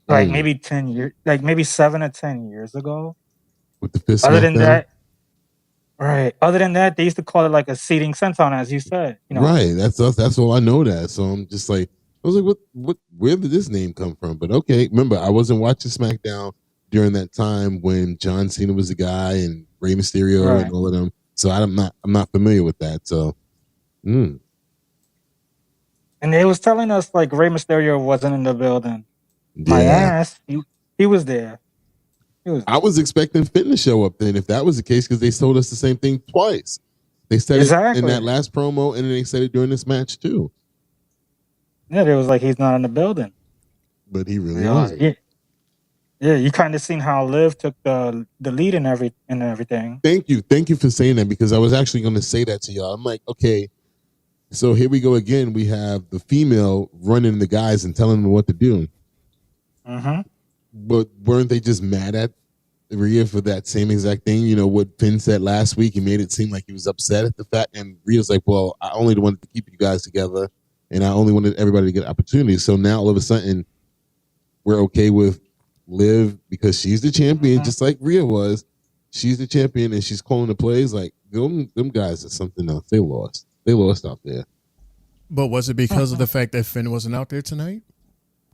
maybe 10 years, maybe 7 or 10 years ago. With the fist. Other than that, they used to call it like a seating senton, as you said. Right. That's all I know that. So I'm just like, I was like, what? Where did this name come from? But okay, remember, I wasn't watching SmackDown during that time when John Cena was the guy and Rey Mysterio and all of them. So I'm not familiar with that. So, And they was telling us like Rey Mysterio wasn't in the building. My ass, he was there. I was expecting Finn to show up then if that was the case, because they told us the same thing twice. They said it in that last promo, and then they said it during this match too. Yeah, it was like he's not in the building. But he really was. Yeah, you kind of seen how Liv took the lead and everything. Thank you for saying that, because I was actually going to say that to y'all. I'm like, okay, so here we go again. We have the female running the guys and telling them what to do. But weren't they just mad at Rhea for that same exact thing? What Finn said last week, he made it seem like he was upset at the fact, and Rhea's like, well, I only wanted to keep you guys together, and I only wanted everybody to get opportunities. So now all of a sudden, we're okay with Liv because she's the champion, just like Rhea was. She's the champion, and she's calling the plays. Like, them guys are something else. They lost out there. But was it because of the fact that Finn wasn't out there tonight?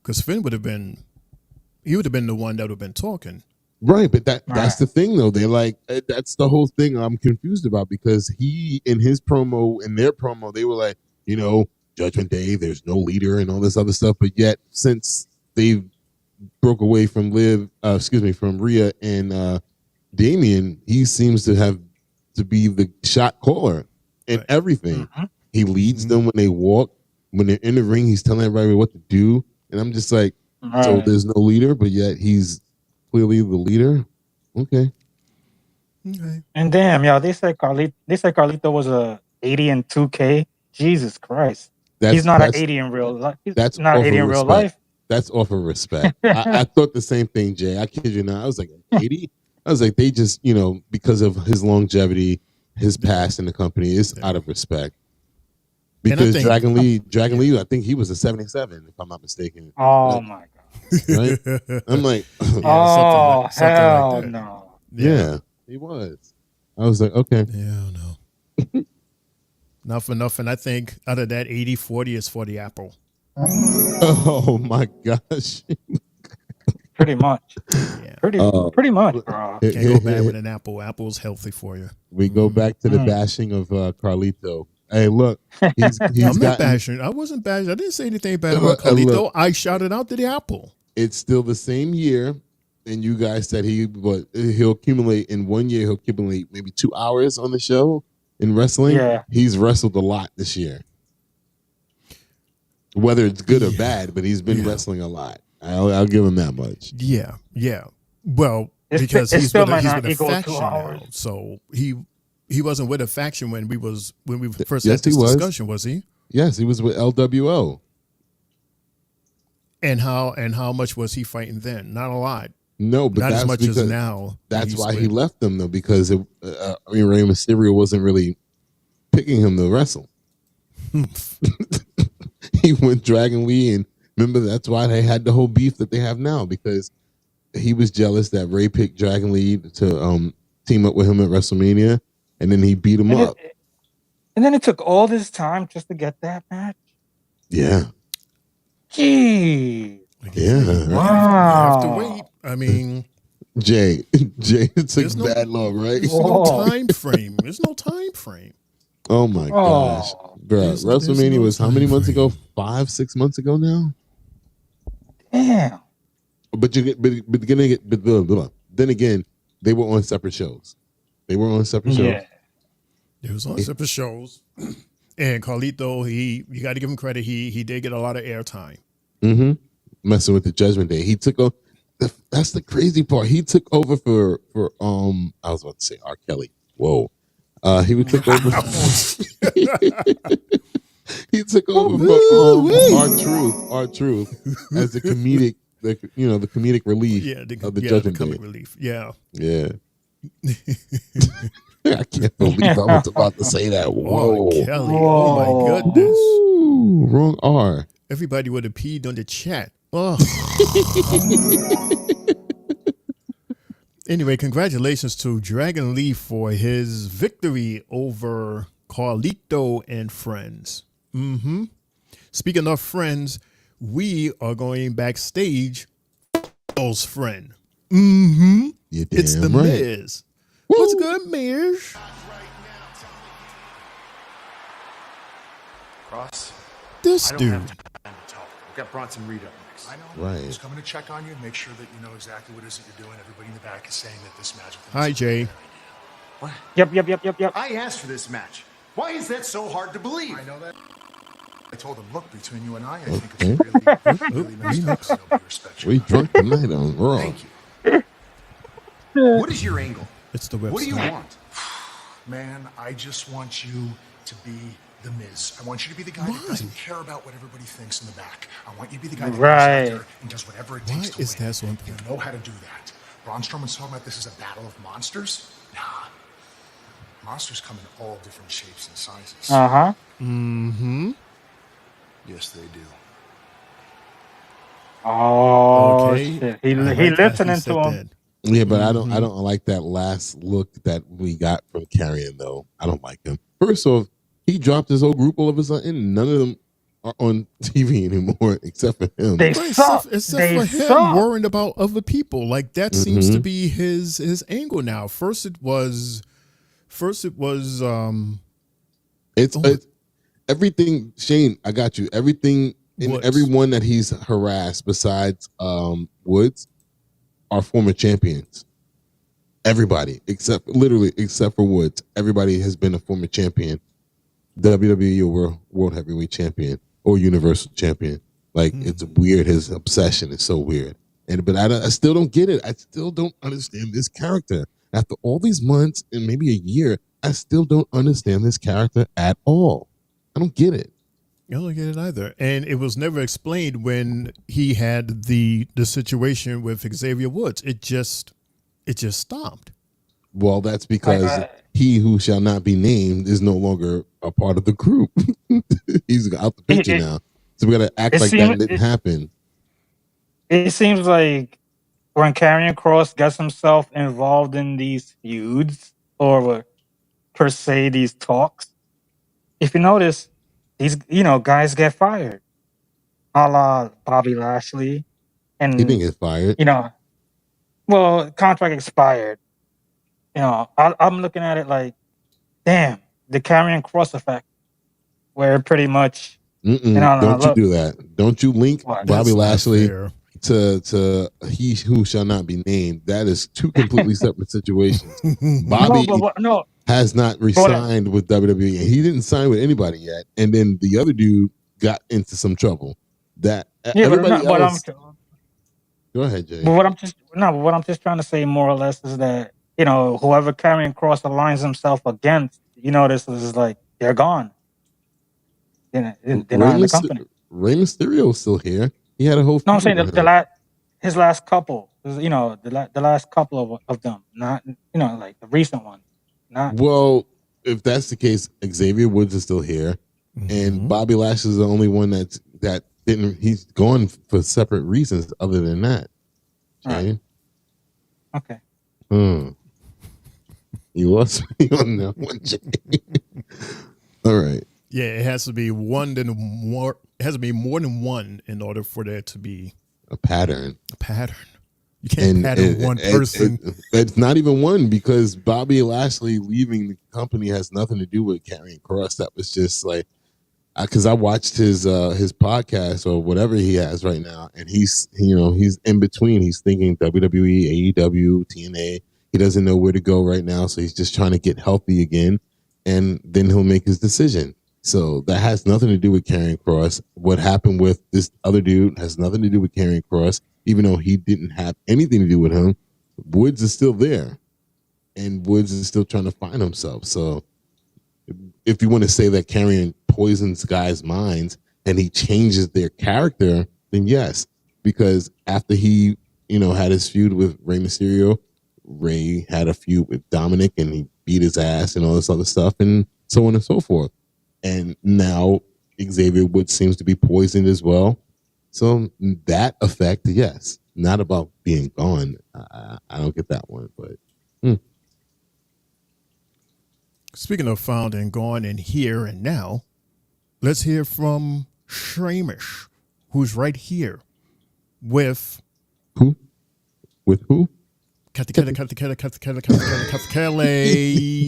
Because Finn would have been the one that would have been talking. Right, but that's the thing, though. They're like, that's the whole thing I'm confused about, because he, in their promo, they were like, Judgment Day, there's no leader and all this other stuff. But yet, since they broke away from from Rhea and Damian, he seems to be the shot caller in everything. He leads them when they walk. When they're in the ring, he's telling everybody what to do. And I'm just like, so there's no leader, but yet he's clearly the leader. Okay. And damn, y'all, they said Carlito was a 80 in 2K. Jesus Christ. He's not an 80 in real life. He's not 80 in real life. That's off of respect. I thought the same thing, Jay. I kid you not. I was like, 80? I was like, they just, because of his longevity, his past in the company, is out of respect. Because Dragon Lee, I think he was a 77, if I'm not mistaken. Oh, my God. Right? I'm like, hell like no. Yeah, he was. I was like, okay. Yeah, no. Not for nothing. I think out of that 80-40 is for the Apple. Oh, my gosh. Pretty much. Yeah. Pretty much, bro. Can't go bad with an Apple. Apple's healthy for you. We go back to the bashing of Carlito. Hey, look, he's I'm not bashing. I wasn't bashing. I didn't say anything bad about Carlito. I shouted out to the Apple. it's still the same year, and you guys said he'll accumulate in 1 year. He'll accumulate maybe 2 hours on the show in wrestling. Yeah. He's wrestled a lot this year, whether it's good or bad. But he's been wrestling a lot. I'll give him that much. Yeah. Well, because he's with a faction now, so he wasn't with a faction when we first had this discussion, was he? Yes, he was with LWO. And how much was he fighting then? Not a lot. No, but not that's as much because, as now. That's why he left them though, because Rey Mysterio wasn't really picking him to wrestle. He went Dragon Lee, and remember that's why they had the whole beef that they have now, because he was jealous that Ray picked Dragon Lee to team up with him at WrestleMania, and then he beat him up. And then it took all this time just to get that match. Yeah. Gee. Yeah. Wow. You have to wait. I mean, Jay, it took bad long, right? There's no time frame. There's no time frame. Oh my gosh, bro! WrestleMania was how many months ago? 5-6 months ago now. Damn. But then again, they were on separate shows. They were on separate shows. It was on separate shows. And Carlito, you got to give him credit. He did get a lot of airtime. Mm-hmm. Messing with the Judgment Day. He took over. That's the crazy part. He took over for I was about to say R. Kelly. Whoa. He would take over. He took over for R-Truth as the comedic, the comedic relief of the Judgment Day. Relief. Yeah. Yeah. I can't believe I was about to say that. Whoa. Kelly. Oh my goodness. Ooh, wrong R. Everybody would have peed on the chat. Oh. Anyway, congratulations to Dragon Lee for his victory over Carlito and friends. Speaking of friends, we are going backstage. Those friend. It's the Miz. What's good, Miz? Cross. This I don't dude. have time to talk. We've got Bronson Reed up next. I know. Right. Just coming to check on you, make sure that you know exactly what it is that you're doing. Everybody in the back is saying that this match. Hi, Jay. What? Yep. I asked for this match. Why is that so hard to believe? I know that. I told him, look, between you and I think it's really nice. Nobody respects you. We drunk tonight on Raw. Thank you. What is your angle? It's the website. What do you want? Man, I just want you to be the Miz. I want you to be the guy that doesn't care about what everybody thinks in the back. I want you to be the guy that goes out there and does whatever it takes to win. That so you know how to do that. Braun Strowman's talking about this as a battle of monsters. Nah. Monsters come in all different shapes and sizes. Yes, they do. Oh, Okay. shit. He listening to him. Yeah, but I don't like that last look that we got from Karrion though. I don't like him. First off, he dropped his whole group all of a sudden. None of them are on TV anymore except for him. They suck. Except for him worrying about other people. Like that seems to be his angle now. First it was it's everything. Shane, I got you. Everything and everyone that he's harassed besides Woods are former champions. Everybody except for Woods. Everybody has been a former champion. WWE or World Heavyweight Champion or Universal Champion. Like it's weird. His obsession is so weird. But I still don't get it. I still don't understand this character. After all these months and maybe a year, I still don't understand this character at all. I don't get it. I don't get it either. And it was never explained when he had the situation with Xavier Woods. It just stopped. Well, that's because he who shall not be named is no longer a part of the group. He's out the picture now. So we got to act like that didn't happen. It seems like when Karrion Kross gets himself involved in these feuds or per se these talks, if you notice, these guys get fired, a la Bobby Lashley, and He didn't get fired. Well, contract expired. I'm looking at it like, damn, the Karrion Kross effect, where pretty much. Don't you do that? Don't you link Bobby Lashley to he who shall not be named, that is two completely separate situations. Bobby has not re-signed with WWE, and he didn't sign with anybody yet. And then the other dude got into some trouble. That everybody else. Go ahead, Jay. But what I'm just trying to say more or less is that, whoever Karrion Kross aligns himself against, this is like they're gone. They're not in the company. Rey Mysterio's still here. He had a whole. No, I'm saying his last couple. The last couple of them, not like the recent one. Not well. If that's the case, Xavier Woods is still here, and Bobby Lashley is the only one that didn't. He's gone for separate reasons. Other than that, right. Okay. You lost me on that one, Jay. All right. Yeah, it has to be more. It has to be more than one in order for there to be a pattern. You can't pattern one person. It's not even one, because Bobby Lashley leaving the company has nothing to do with Karrion Kross. That was just like, because I watched his podcast or whatever he has right now, and he's in between. He's thinking WWE, AEW, TNA. He doesn't know where to go right now, so he's just trying to get healthy again, and then he'll make his decision. So that has nothing to do with Karrion Kross. What happened with this other dude has nothing to do with Karrion Kross, even though he didn't have anything to do with him. Woods is still there, and Woods is still trying to find himself. So if you want to say that Karrion poisons guys' minds and he changes their character, then yes, because after he, had his feud with Rey Mysterio, Rey had a feud with Dominic and he beat his ass and all this other stuff and so on and so forth. And now Xavier Woods seems to be poisoned as well. So that effect, yes, not about being gone. I don't get that one, but. Speaking of found and gone and here and now, let's hear from Sheamus, who's right here with who? With who? Kelly.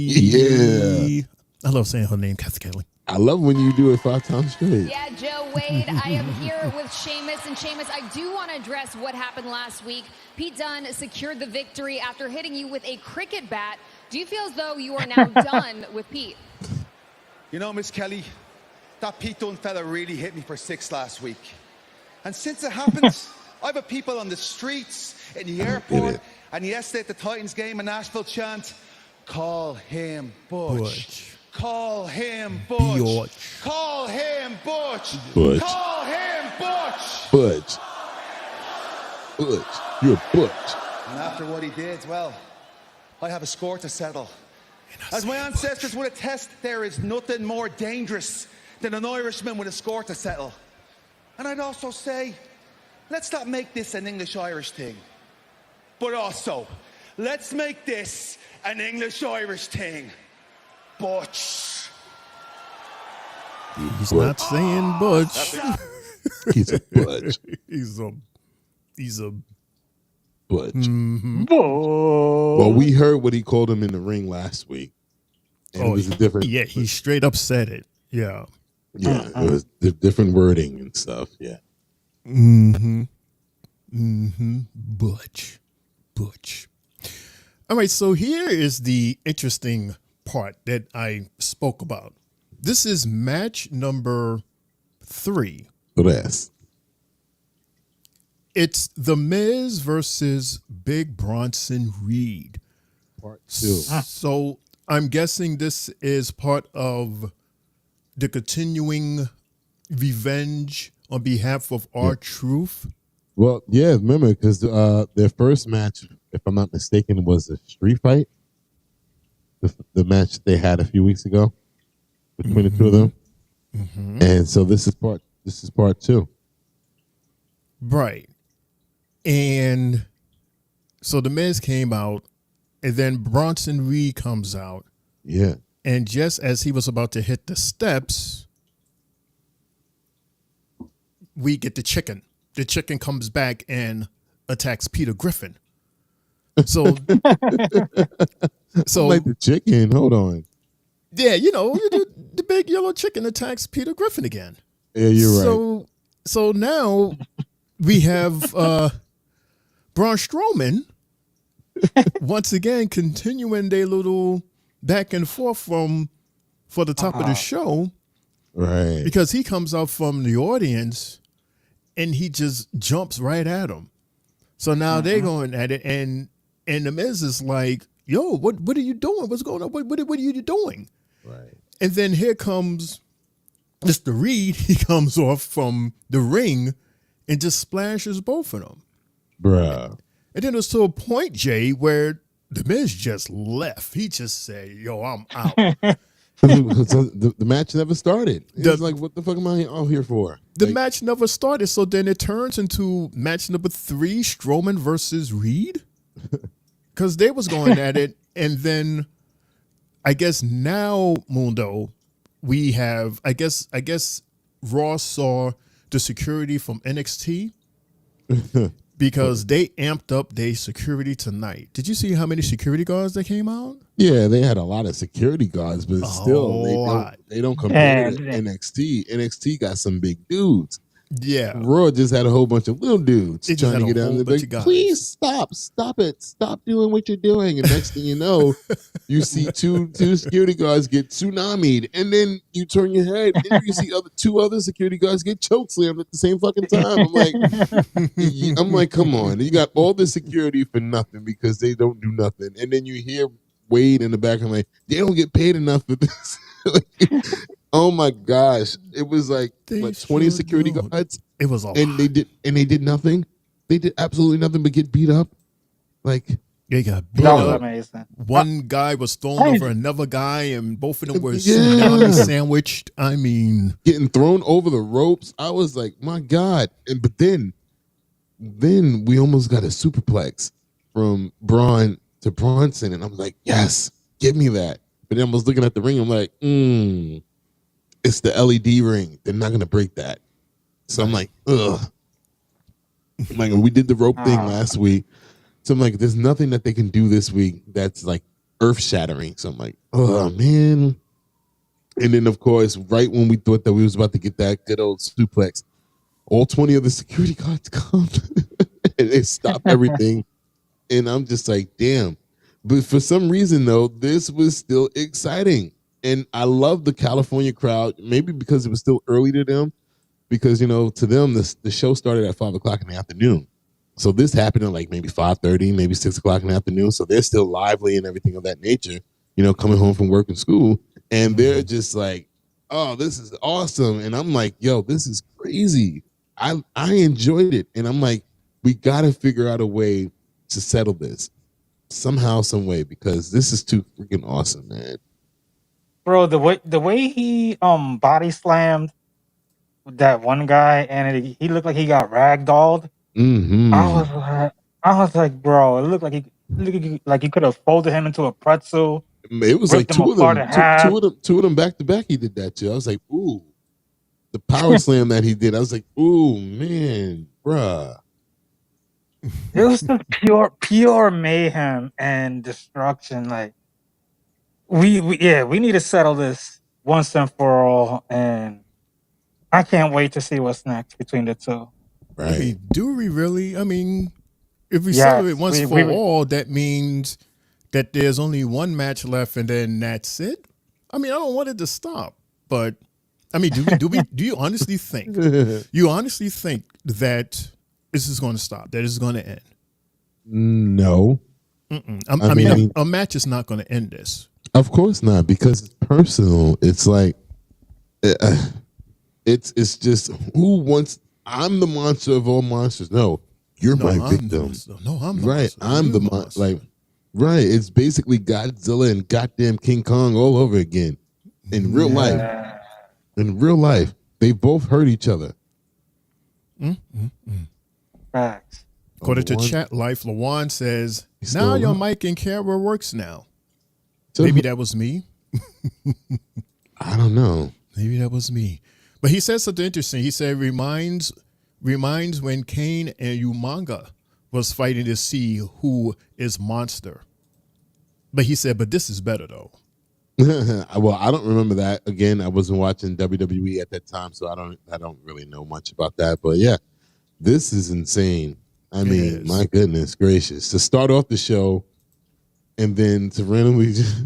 Yeah. I love saying her name, Kelly. I love when you do it 5 times straight. Yeah, Joe Wade, I am here with Sheamus. And Sheamus, I do want to address what happened last week. Pete Dunne secured the victory after hitting you with a cricket bat. Do you feel as though you are now done with Pete? Miss Kelly, that Pete Dunne fella really hit me for 6 last week. And since it happened, I've had people on the streets, in the airport, and yesterday at the Titans game in Nashville chant, "Call him Butch. Call him Butch. Call him Butch. Butch. Call him Butch. Butch. Butch. You're a Butch." And after what he did, well, I have a score to settle. As my ancestors would attest, there is nothing more dangerous than an Irishman with a score to settle. And I'd also say, let's not make this an English-Irish thing. But also, let's make this an English-Irish thing. Butch. He's not saying Butch. He's a Butch. He's a Butch. Mm-hmm. Well, we heard what he called him in the ring last week. And it was a different. Yeah, he straight up said it. Yeah. Yeah, it was different wording and stuff. Yeah. Butch. All right, so here is the interesting part that I spoke about. This is match number 3. Yes. It's The Miz versus Big Bronson Reed. Part 2. So I'm guessing this is part of the continuing revenge on behalf of R-Truth. Well, yeah, remember, because their first match, if I'm not mistaken, was a street fight. The match they had a few weeks ago between the two of them. And so this is part 2. Right. And so the Miz came out, and then Bronson Reed comes out. Yeah. And just as he was about to hit the steps, we get the chicken. The chicken comes back and attacks Peter Griffin. So like the chicken. Hold on. Yeah, the big yellow chicken attacks Peter Griffin again. Yeah, you're right. So now we have Braun Strowman once again continuing their little back and forth for the top of the show. Right. Because he comes out from the audience and he just jumps right at him. So now they're going at it, and the Miz is like, yo, what are you doing? What's going on? What are you doing? Right. And then here comes Mr. Reed. He comes off from the ring and just splashes both of them. Bruh. And then it was to a point, Jay, where the Miz just left. He just said, yo, I'm out. the match never started. It's like, what the fuck am I out here for? The match never started, so then it turns into match number 3, Strowman versus Reed. Because they was going at it, and then I guess now, Mundo, we have, I guess Raw saw the security from NXT because they amped up their security tonight. Did you see how many security guards that came out? Yeah, they had a lot of security guards, but still, they don't compare to NXT. NXT got some big dudes. Yeah. Raw just had a whole bunch of little dudes It trying to just get had a out whole of bunch the of guys. Please stop it. Stop doing what you're doing. And next thing you know, you see two security guards get tsunami'd, and then you turn your head and you see two other security guards get chokeslammed at the same fucking time. I'm like, come on. You got all the security for nothing because they don't do nothing. And then you hear Wade in the back, I'm like, they don't get paid enough for this. Oh my gosh! It was like 20 security guards. It was all, and they did nothing. They did absolutely nothing but get beat up. Like they got beat up. Amazing. One guy was thrown over another guy, and both of them were tsunami sandwiched. I mean, getting thrown over the ropes. I was like, my God! But then we almost got a superplex from Braun to Bronson, and I'm like, yes, give me that. But then I was looking at the ring. I'm like, it's the LED ring. They're not gonna break that. So I'm like, ugh. Like we did the rope thing last week. So I'm like, there's nothing that they can do this week that's like earth shattering. So I'm like, oh man. And then of course, right when we thought that we was about to get that good old suplex, all 20 of the security guards come and they stop everything. And I'm just like, damn. But for some reason though, this was still exciting. And I love the California crowd, maybe because it was still early to them, because, you know, to them, the show started at 5 o'clock in the afternoon. So this happened at like maybe 5:30, maybe 6 o'clock in the afternoon. So they're still lively and everything of that nature, you know, coming home from work and school. And they're just like, oh, this is awesome. And I'm like, yo, this is crazy. I enjoyed it. And I'm like, we got to figure out a way to settle this somehow, some way, because this is too freaking awesome, man. Bro, the way he body slammed that one guy and he looked like he got ragdolled. Mm-hmm. I was like, bro, it looked like he could have folded him into a pretzel. It was like two of them back to back. He did that too. I was like, ooh, the power slam that he did. I was like, ooh, man, bruh. It was just pure mayhem and destruction. Like we need to settle this once and for all, and I can't wait to see what's next between the two. Right? I mean, do we really? I mean, if we settle it once for all, that means that there's only one match left, and then that's it. I mean, I don't want it to stop, but I mean, do you honestly think? You honestly think that this is going to stop? That it's going to end? No. I mean, a match is not going to end this. Of course not, because it's personal. It's like, it's just who wants. I'm the monster of all monsters. No, you're my victim. I'm the right. monster. I'm the monster. Like, right. It's basically Godzilla and goddamn King Kong all over again. In real life, they both hurt each other. Facts. According to Chat Life, Lawan says, now your mic and camera works now. So, maybe that was me. I don't know. Maybe that was me. But he said something interesting. He said, reminds when Kane and Umaga was fighting to see who is monster. But he said, but this is better, though. Well, I don't remember that. Again, I wasn't watching WWE at that time, so I don't really know much about that. But yeah, This is insane. I mean, my goodness gracious. To start off the show and then to randomly just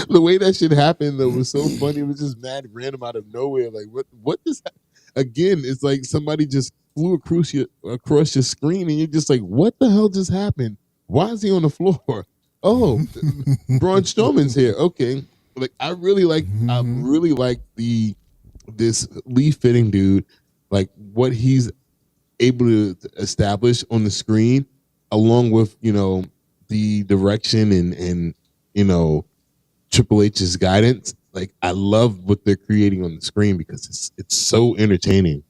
the way that shit happened though was so funny. It was just mad random out of nowhere. Like what just again, it's like somebody just flew across your screen and you're just like, what the hell just happened? Why is he on the floor? Oh, Braun Strowman's here. Okay. Like I really like this Lee Fitting dude, like what he's able to establish on the screen, along with, the direction and Triple H's guidance. Like I love what they're creating on the screen because it's so entertaining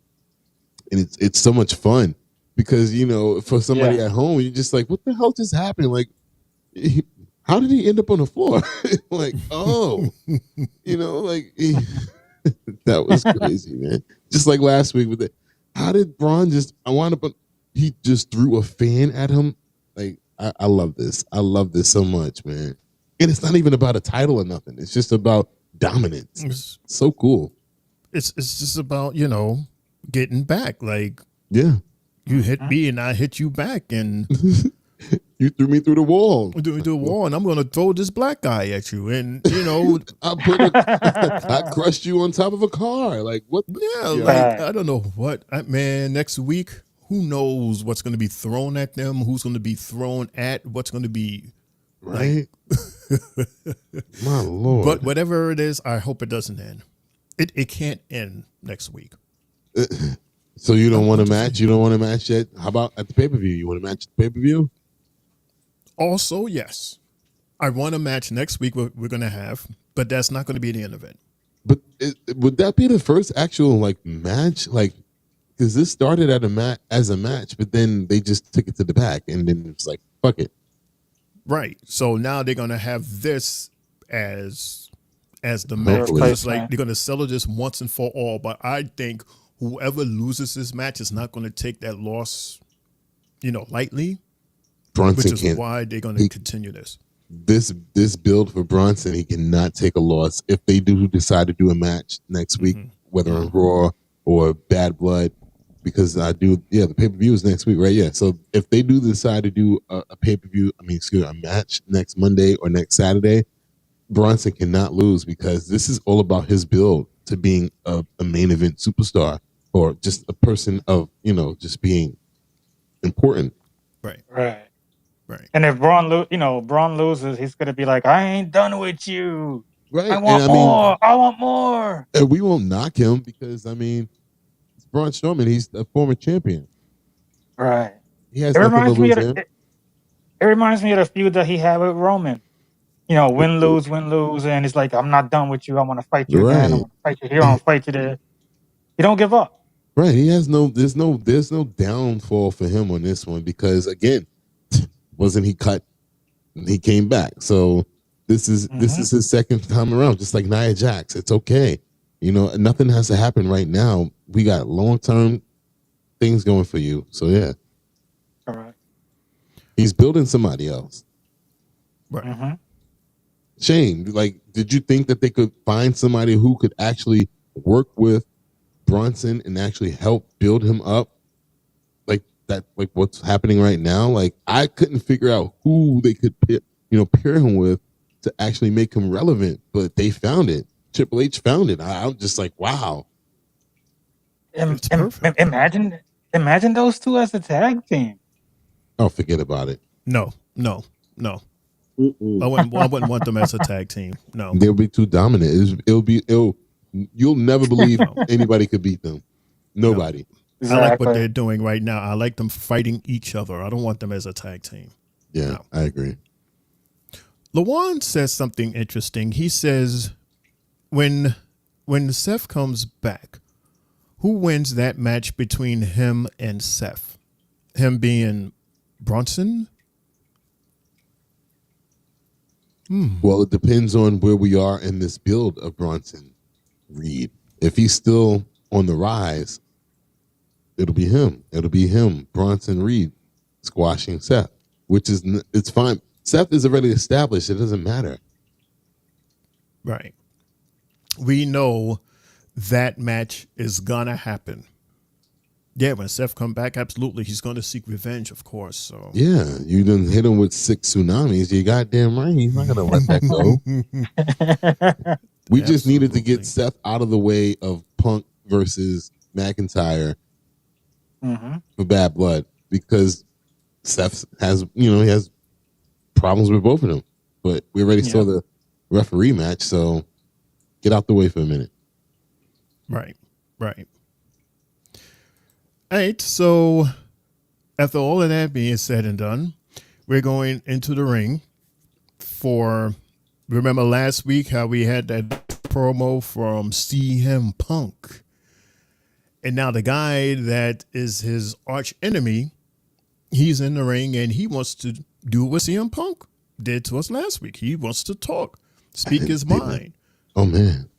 and it's so much fun because for somebody at home you're just like, what the hell just happened? Like how did he end up on the floor? Like, oh, that was crazy, man. Just like last week with it. How did Bron he just threw a fan at him? Like, I love this. I love this so much, man. And it's not even about a title or nothing. It's just about dominance. It's so cool. It's just about, getting back. Like, yeah, you hit me and I hit you back, and you threw me through the wall. Through the wall, and I'm going to throw this black guy at you. And, I crushed you on top of a car. Like, what? I don't know what. Man, next week, who knows what's going to be thrown at them, who's going to be thrown at, what's going to be. Right? My Lord. But whatever it is, I hope it doesn't end. It can't end next week. So you don't want a match? You don't want a match yet? How about at the pay-per-view? You want a match at the pay-per-view? Also, yes. I want a match next week we're going to have, but that's not going to be the end of it. But would that be the first actual match? Like, because this started as a match, but then they just took it to the back, and then it's like, fuck it. Right. So now they're going to have this as the match. It's like they're going to settle this once and for all. But I think whoever loses this match is not going to take that loss, lightly. Bronson which is why they're going to continue this. This build for Bronson, he cannot take a loss. If they do decide to do a match next week, whether on Raw or Bad Blood, because the pay-per-view is next week, right? Yeah. So if they do decide to do a pay-per-view, a match next Monday or next Saturday, Bronson cannot lose because this is all about his build to being a main event superstar or just a person of, just being important. Right. And if Braun loses, he's gonna be like, "I ain't done with you. Right. I want more. I want more." And we won't knock him because it's Braun Strowman. He's a former champion. Right. He has nothing to lose. It reminds me of the feud that he had with Roman. Win lose, and he's like, "I'm not done with you. I want to fight you again. I want to fight you here. I want to fight you there." He don't give up. Right. He has there's no downfall for him on this one because again, wasn't he cut? He came back. So this is his second time around, just like Nia Jax. It's okay. Nothing has to happen right now. We got long-term things going for you. So yeah. All right. He's building somebody else. Right. Shane, did you think that they could find somebody who could actually work with Bronson and actually help build him up? Like what's happening right now? Like I couldn't figure out who they could pair him with to actually make him relevant, but they found it. Triple H found it. I'm just like, wow. Imagine those two as a tag team. Oh, forget about it. No. I wouldn't want them as a tag team. No, they'll be too dominant. You'll never believe anybody could beat them. Nobody. No. Exactly. I like what they're doing right now. I like them fighting each other. I don't want them as a tag team. Yeah, no. I agree. Lawan says something interesting. He says, when Seth comes back, who wins that match between him and Seth? Him being Bronson? Well, it depends on where we are in this build of Bronson Reed. If he's still on the rise, it'll be him. It'll be him, Bronson Reed, squashing Seth, it's fine. Seth is already established. It doesn't matter. Right. We know that match is gonna happen. Yeah, when Seth come back, absolutely, he's gonna seek revenge, of course. So Yeah, you done hit him with 6 tsunamis. You goddamn right. He's not gonna let that go. We just needed to get Seth out of the way of Punk versus McIntyre for Bad Blood, because Seth has, he has problems with both of them. But we already saw the referee match, so get out the way for a minute. Right. All right, so after all of that being said and done, we're going into the ring for, remember last week how we had that promo from CM Punk? And now the guy that is his arch enemy, he's in the ring and he wants to do what CM Punk did to us last week. He wants to talk, speak his mind. Oh, man.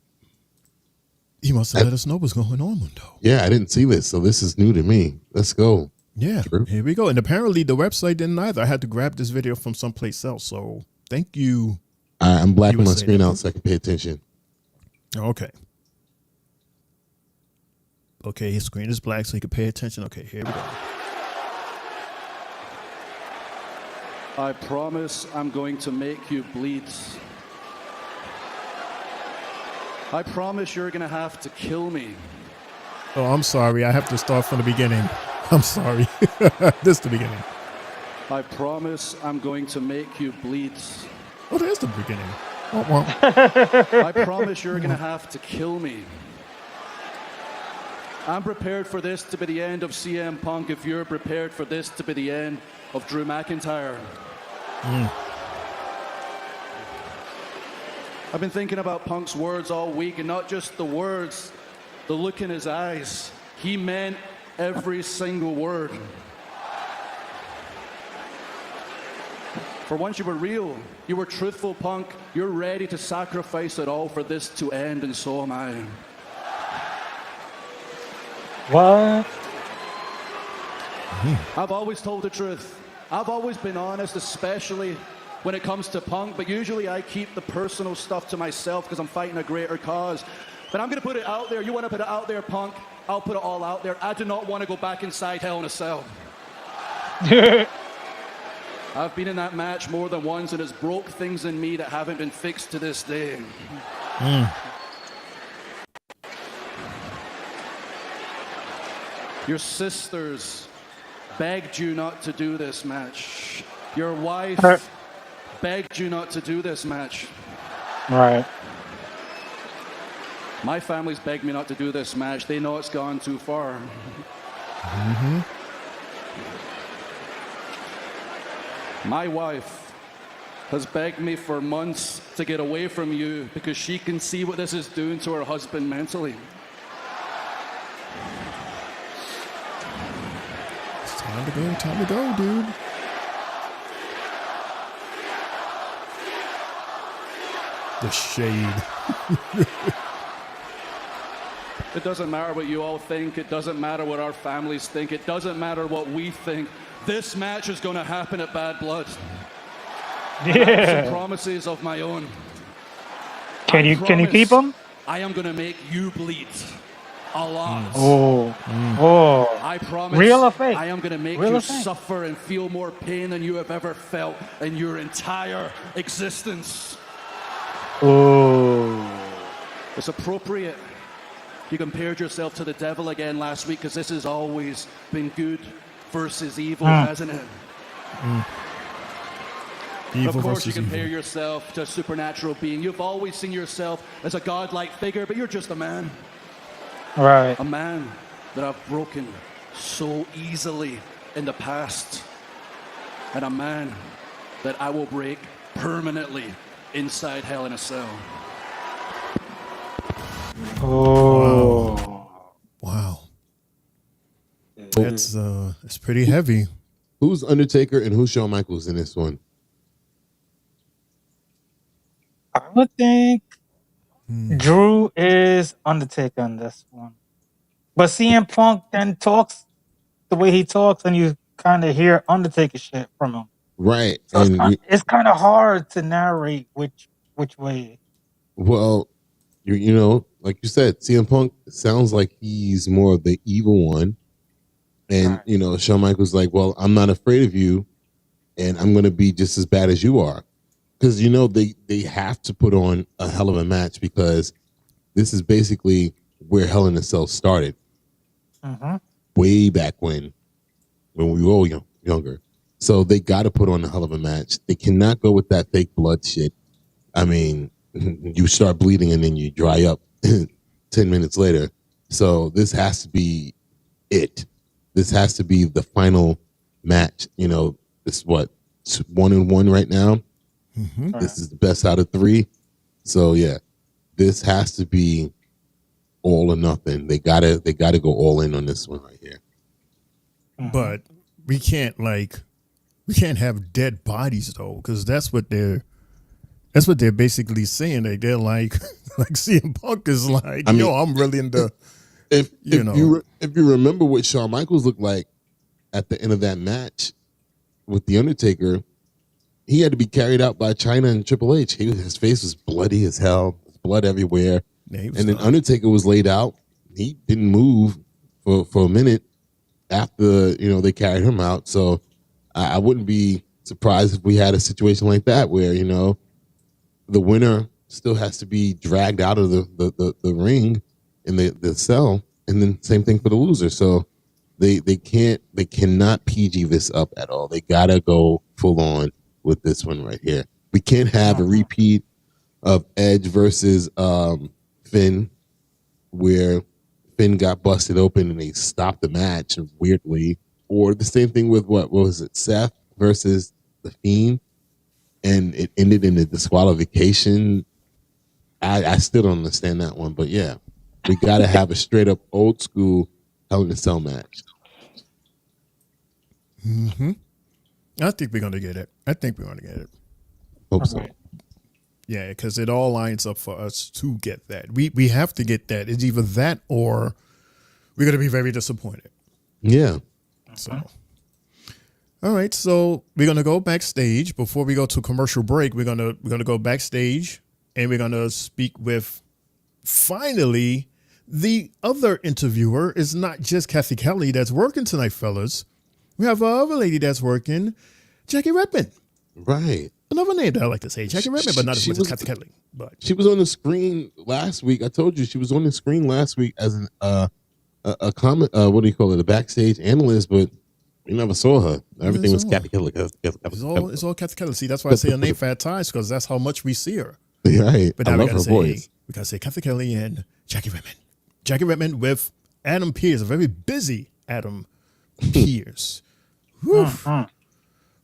He wants to let us know what's going on, Mundo. Yeah, I didn't see this, so this is new to me. Let's go. Yeah, here we go. And apparently the website didn't either. I had to grab this video from someplace else. So thank you. I'm blacking my screen out so I can pay attention. Okay. Okay, his screen is black so he can pay attention. Okay, here we go. I promise I'm going to make you bleed. I promise you're going to have to kill me. Oh, I'm sorry. I have to start from the beginning. I'm sorry. This is the beginning. I promise I'm going to make you bleed. Oh, there's the beginning. I promise you're going to have to kill me. I'm prepared for this to be the end of CM Punk if you're prepared for this to be the end of Drew McIntyre. I've been thinking about Punk's words all week, and not just the words, the look in his eyes. He meant every single word. For once you were real, you were truthful, Punk. You're ready to sacrifice it all for this to end, and so am I. What? I've always told the truth. I've always been honest, especially when it comes to Punk, but usually I keep the personal stuff to myself because I'm fighting a greater cause. But I'm going to put it out there. You want to put it out there, Punk? I'll put it all out there. I do not want to go back inside Hell in a Cell. I've been in that match more than once, and it's broke things in me that haven't been fixed to this day. Your sisters begged you not to do this match. Your wife begged you not to do this match. Right. My family's begged me not to do this match. They know it's gone too far. My wife has begged me for months to get away from you because she can see what this is doing to her husband mentally. It's time to go, dude. The shade. It doesn't matter what you all think. It doesn't matter what our families think. It doesn't matter what we think. This match is going to happen at Bad Blood. I have some promises of my own. Can you keep them? I am going to make you bleed a lot. I promise. Real or fake? I am going to make you suffer and feel more pain than you have ever felt in your entire existence. It's appropriate. You compared yourself to the devil again last week because this has always been good versus evil, hasn't it? Evil of course, you versus compare evil. yourself to a supernatural being. You've always seen yourself as a godlike figure, but you're just a man. Right. A man that I've broken so easily in the past. And a man that I will break permanently inside Hell in a Cell. Wow. That's it's pretty heavy. Who's Undertaker and who's Shawn Michaels in this one? I would think Drew is Undertaker in this one. But CM Punk then talks the way he talks, and you kind of hear Undertaker shit from him. Right. So it's kind of hard to narrate which way. Well, you know, like you said, CM Punk sounds like he's more of the evil one. And, you know, Shawn Michaels like, well, I'm not afraid of you, and I'm going to be just as bad as you are. Because, you know, they have to put on a hell of a match because this is basically where Hell in a Cell started. Way back when we were all younger. So they got to put on a hell of a match. They cannot go with that fake blood shit. I mean, you start bleeding and then you dry up 10 minutes later. So this has to be it. This has to be the final match. You know, it's what, 1-1 right now. This is the best out of 3. So yeah, this has to be all or nothing. They gotta go all in on this one right here. But we can't have dead bodies though, because that's what they're basically saying. They're like CM Punk is like, I'm really into. If you remember what Shawn Michaels looked like at the end of that match with the Undertaker, he had to be carried out by China and Triple H. His face was bloody as hell, blood everywhere. And then Undertaker was laid out. He didn't move for a minute after, you know, they carried him out. So I wouldn't be surprised if we had a situation like that where, you know, the winner still has to be dragged out of the ring in the cell, and then same thing for the loser. So they cannot PG this up at all. They gotta go full on with this one right here. We can't have a repeat of Edge versus Finn, where Finn got busted open and they stopped the match weirdly, or the same thing with what was it, Seth versus The Fiend, and it ended in a disqualification. I still don't understand that one, but yeah, we got to have a straight up old school Hell in a Cell match. I think we're gonna get it. Hope so. Yeah, because it all lines up for us to get that. We have to get that. It's either that or we're going to be very disappointed. Yeah. So, all right. So we're going to go backstage. Before we go to commercial break, we're going to go backstage and we're going to speak with, finally, the other interviewer. Is not just Kathy Kelly that's working tonight, fellas. We have another lady that's working, Jackie Redmond. Right. Another name that I like to say, Jackie Redmond, but not as much as Kathy Kelly. But she was on the screen last week. I told you she was on the screen last week as a comment. What do you call it? A backstage analyst, but we never saw her. Everything was Kathy Kelly. It's all Kathy Kelly. See, that's why I say her name for at times, because that's how much we see her. Right. But now we gotta say Kathy Kelly and Jackie Redmond. Jackie Redmond with Adam Pearce, a very busy Adam Pearce.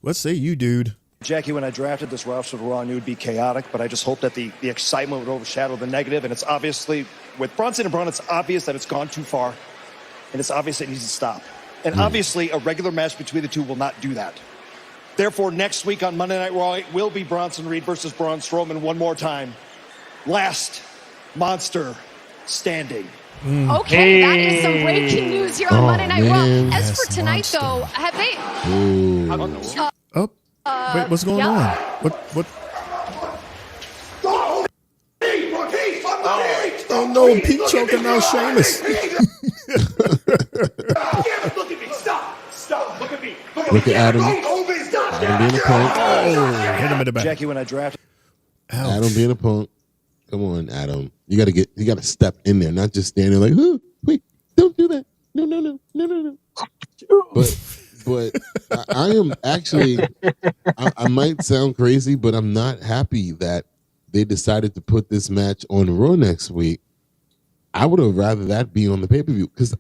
What say you, dude? Jackie, when I drafted this roster to Raw, I knew it would be chaotic, but I just hope that the excitement would overshadow the negative. And it's obviously, with Bronson and Braun, it's obvious that it's gone too far. And it's obvious that it needs to stop. And obviously, a regular match between the two will not do that. Therefore, next week on Monday Night Raw, it will be Bronson Reed versus Braun Strowman one more time. Last monster standing. Okay, that is some breaking news here on Monday Night Raw. As for tonight, though, have they... Wait, what's going on? What? Oh no, Pete choking out Sheamus. Look at me. Stop. Look at me. Look at Adam. Adam being a punk. Oh, hit him in the back. Jackie, when I drafted... Adam being a punk. Come on, Adam. You gotta step in there, not just stand there like, oh, wait, don't do that. No. But I am actually, I might sound crazy, but I'm not happy that they decided to put this match on Raw next week. I would have rather that be on the pay-per-view, because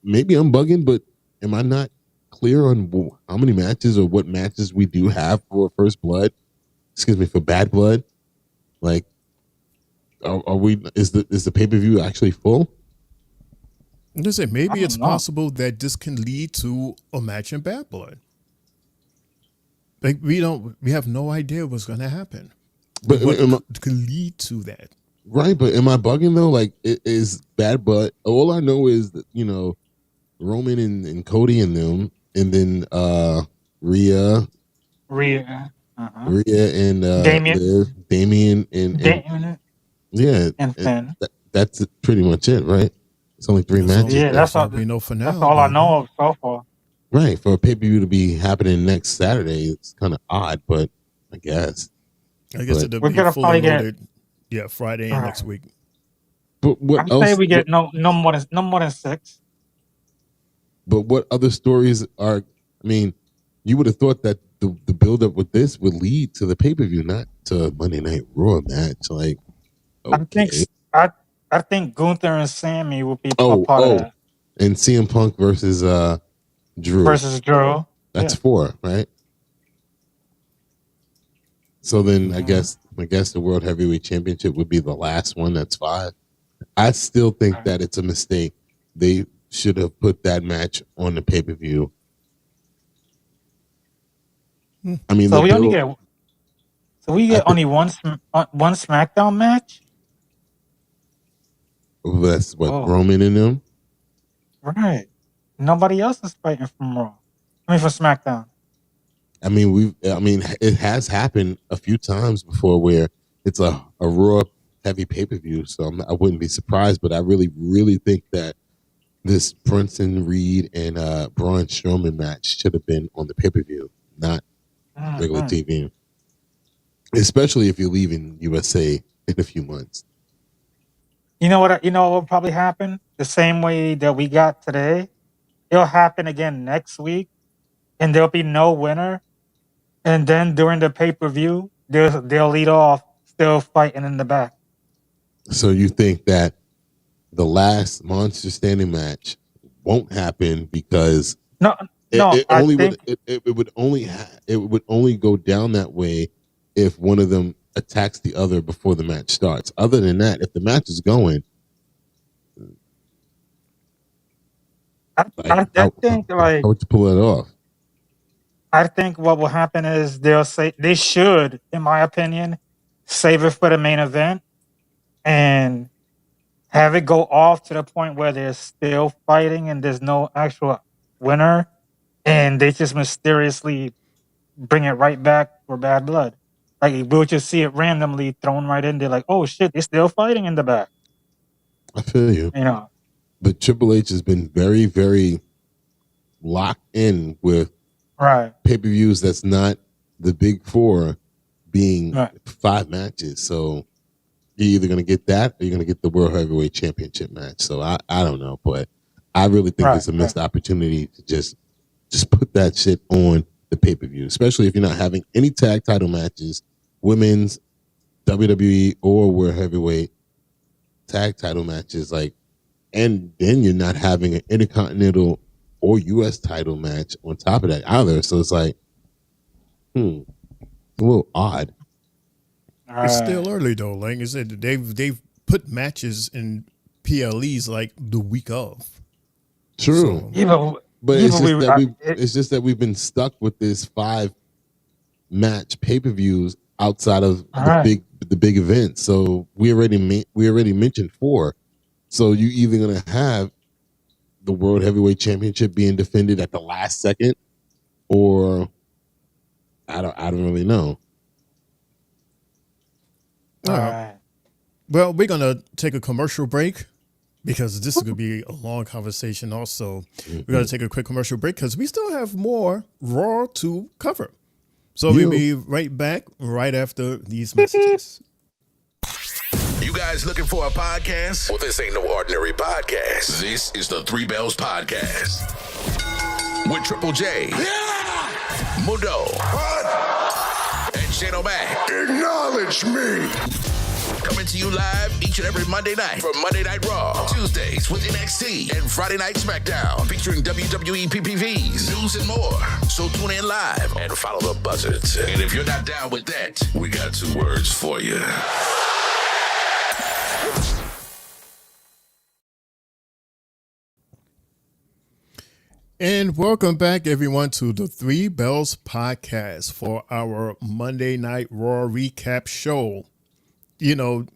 maybe I'm bugging, but am I not clear on how many matches or what matches we do have for First Blood? Excuse me, for Bad Blood? Like, are we? Is the pay-per-view actually full? I'm just saying, maybe it's possible that this can lead to a match in Bad Blood. Like we have no idea what's going to happen. But what could lead to that? Right, but am I bugging though? Like, it is Bad Blood. All I know is that, you know, Roman and Cody and them, and then Rhea and Damian. Damian and Yeah, and Finn. That's pretty much it, right? It's only 3 matches. Yeah, that's all. We know for now. That's all I know of so far. Right, for a pay-per-view to be happening next Saturday, it's kind of odd, but I guess. It'll We're be gonna fully probably get. loaded. Yeah, Friday and next week. But what I'd else? say we get no more than 6. But what other stories are? I mean, you would have thought that the build-up with this would lead to the pay-per-view, not to a Monday Night Raw match. Like, okay. I think Gunther and Sami will be a part of that. And CM Punk versus Drew. That's 4, right? So then I guess the World Heavyweight Championship would be the last one. That's 5. I still think that it's a mistake. They should have put that match on the pay-per-view. I mean, so we get only one SmackDown match. That's what Roman and them. Right. Nobody else is fighting from Raw. I mean, for SmackDown. I mean, it has happened a few times before where it's a Raw heavy pay-per-view. So I wouldn't be surprised, but I really, really think that this Brunson Reed and Braun Strowman match should have been on the pay-per-view, not regular TV. Especially if you're leaving USA in a few months. You know what will probably happen? The same way that we got today, it'll happen again next week, and there'll be no winner. And then during the pay-per-view, they'll lead off still fighting in the back. So you think that the last Monster Standing match won't happen because it would only go down that way if one of them attacks the other before the match starts. Other than that, if the match is going, I think how would you pull it off? I think what will happen is they should, in my opinion, save it for the main event and have it go off to the point where they're still fighting and there's no actual winner, and they just mysteriously bring it right back for Bad Blood. Like, we'll just see it randomly thrown right in there, like, oh shit, they're still fighting in the back. I feel you. You know. But Triple H has been very, very locked in with pay-per-views that's not the big 4 being 5 matches. So you're either going to get that or you're going to get the World Heavyweight Championship match. So I don't know, but I really think it's a missed opportunity to just put that shit on the pay-per-view, especially if you're not having any tag title matches, women's, WWE, or World Heavyweight tag title matches, and then you're not having an Intercontinental or U.S. title match on top of that either. So it's like, a little odd. It's still early though. Like I said, they've put matches in PLEs like the week of. True. So, but it's just that we've been stuck with this 5 match pay-per-views outside of the big events. So we already mentioned 4. So you either gonna have the World Heavyweight Championship being defended at the last second, or I don't really know. All right. Well, we're gonna take a commercial break because this is gonna be a long conversation. Also, we're gonna take a quick commercial break because we still have more Raw to cover. So we'll be right back right after these messages. You guys looking for a podcast? Well, this ain't no ordinary podcast. This is the Three Bells Podcast. With Triple J, Mundo, and Shane O'Mac. Acknowledge me. Coming to you live each and every Monday night from Monday Night Raw, Tuesdays with NXT, and Friday Night SmackDown, featuring WWE PPVs, news, and more. So tune in live and follow the buzzards. And if you're not down with that, we got 2 words for you. And welcome back, everyone, to the Three Bells Podcast for our Monday Night Raw recap show. You know,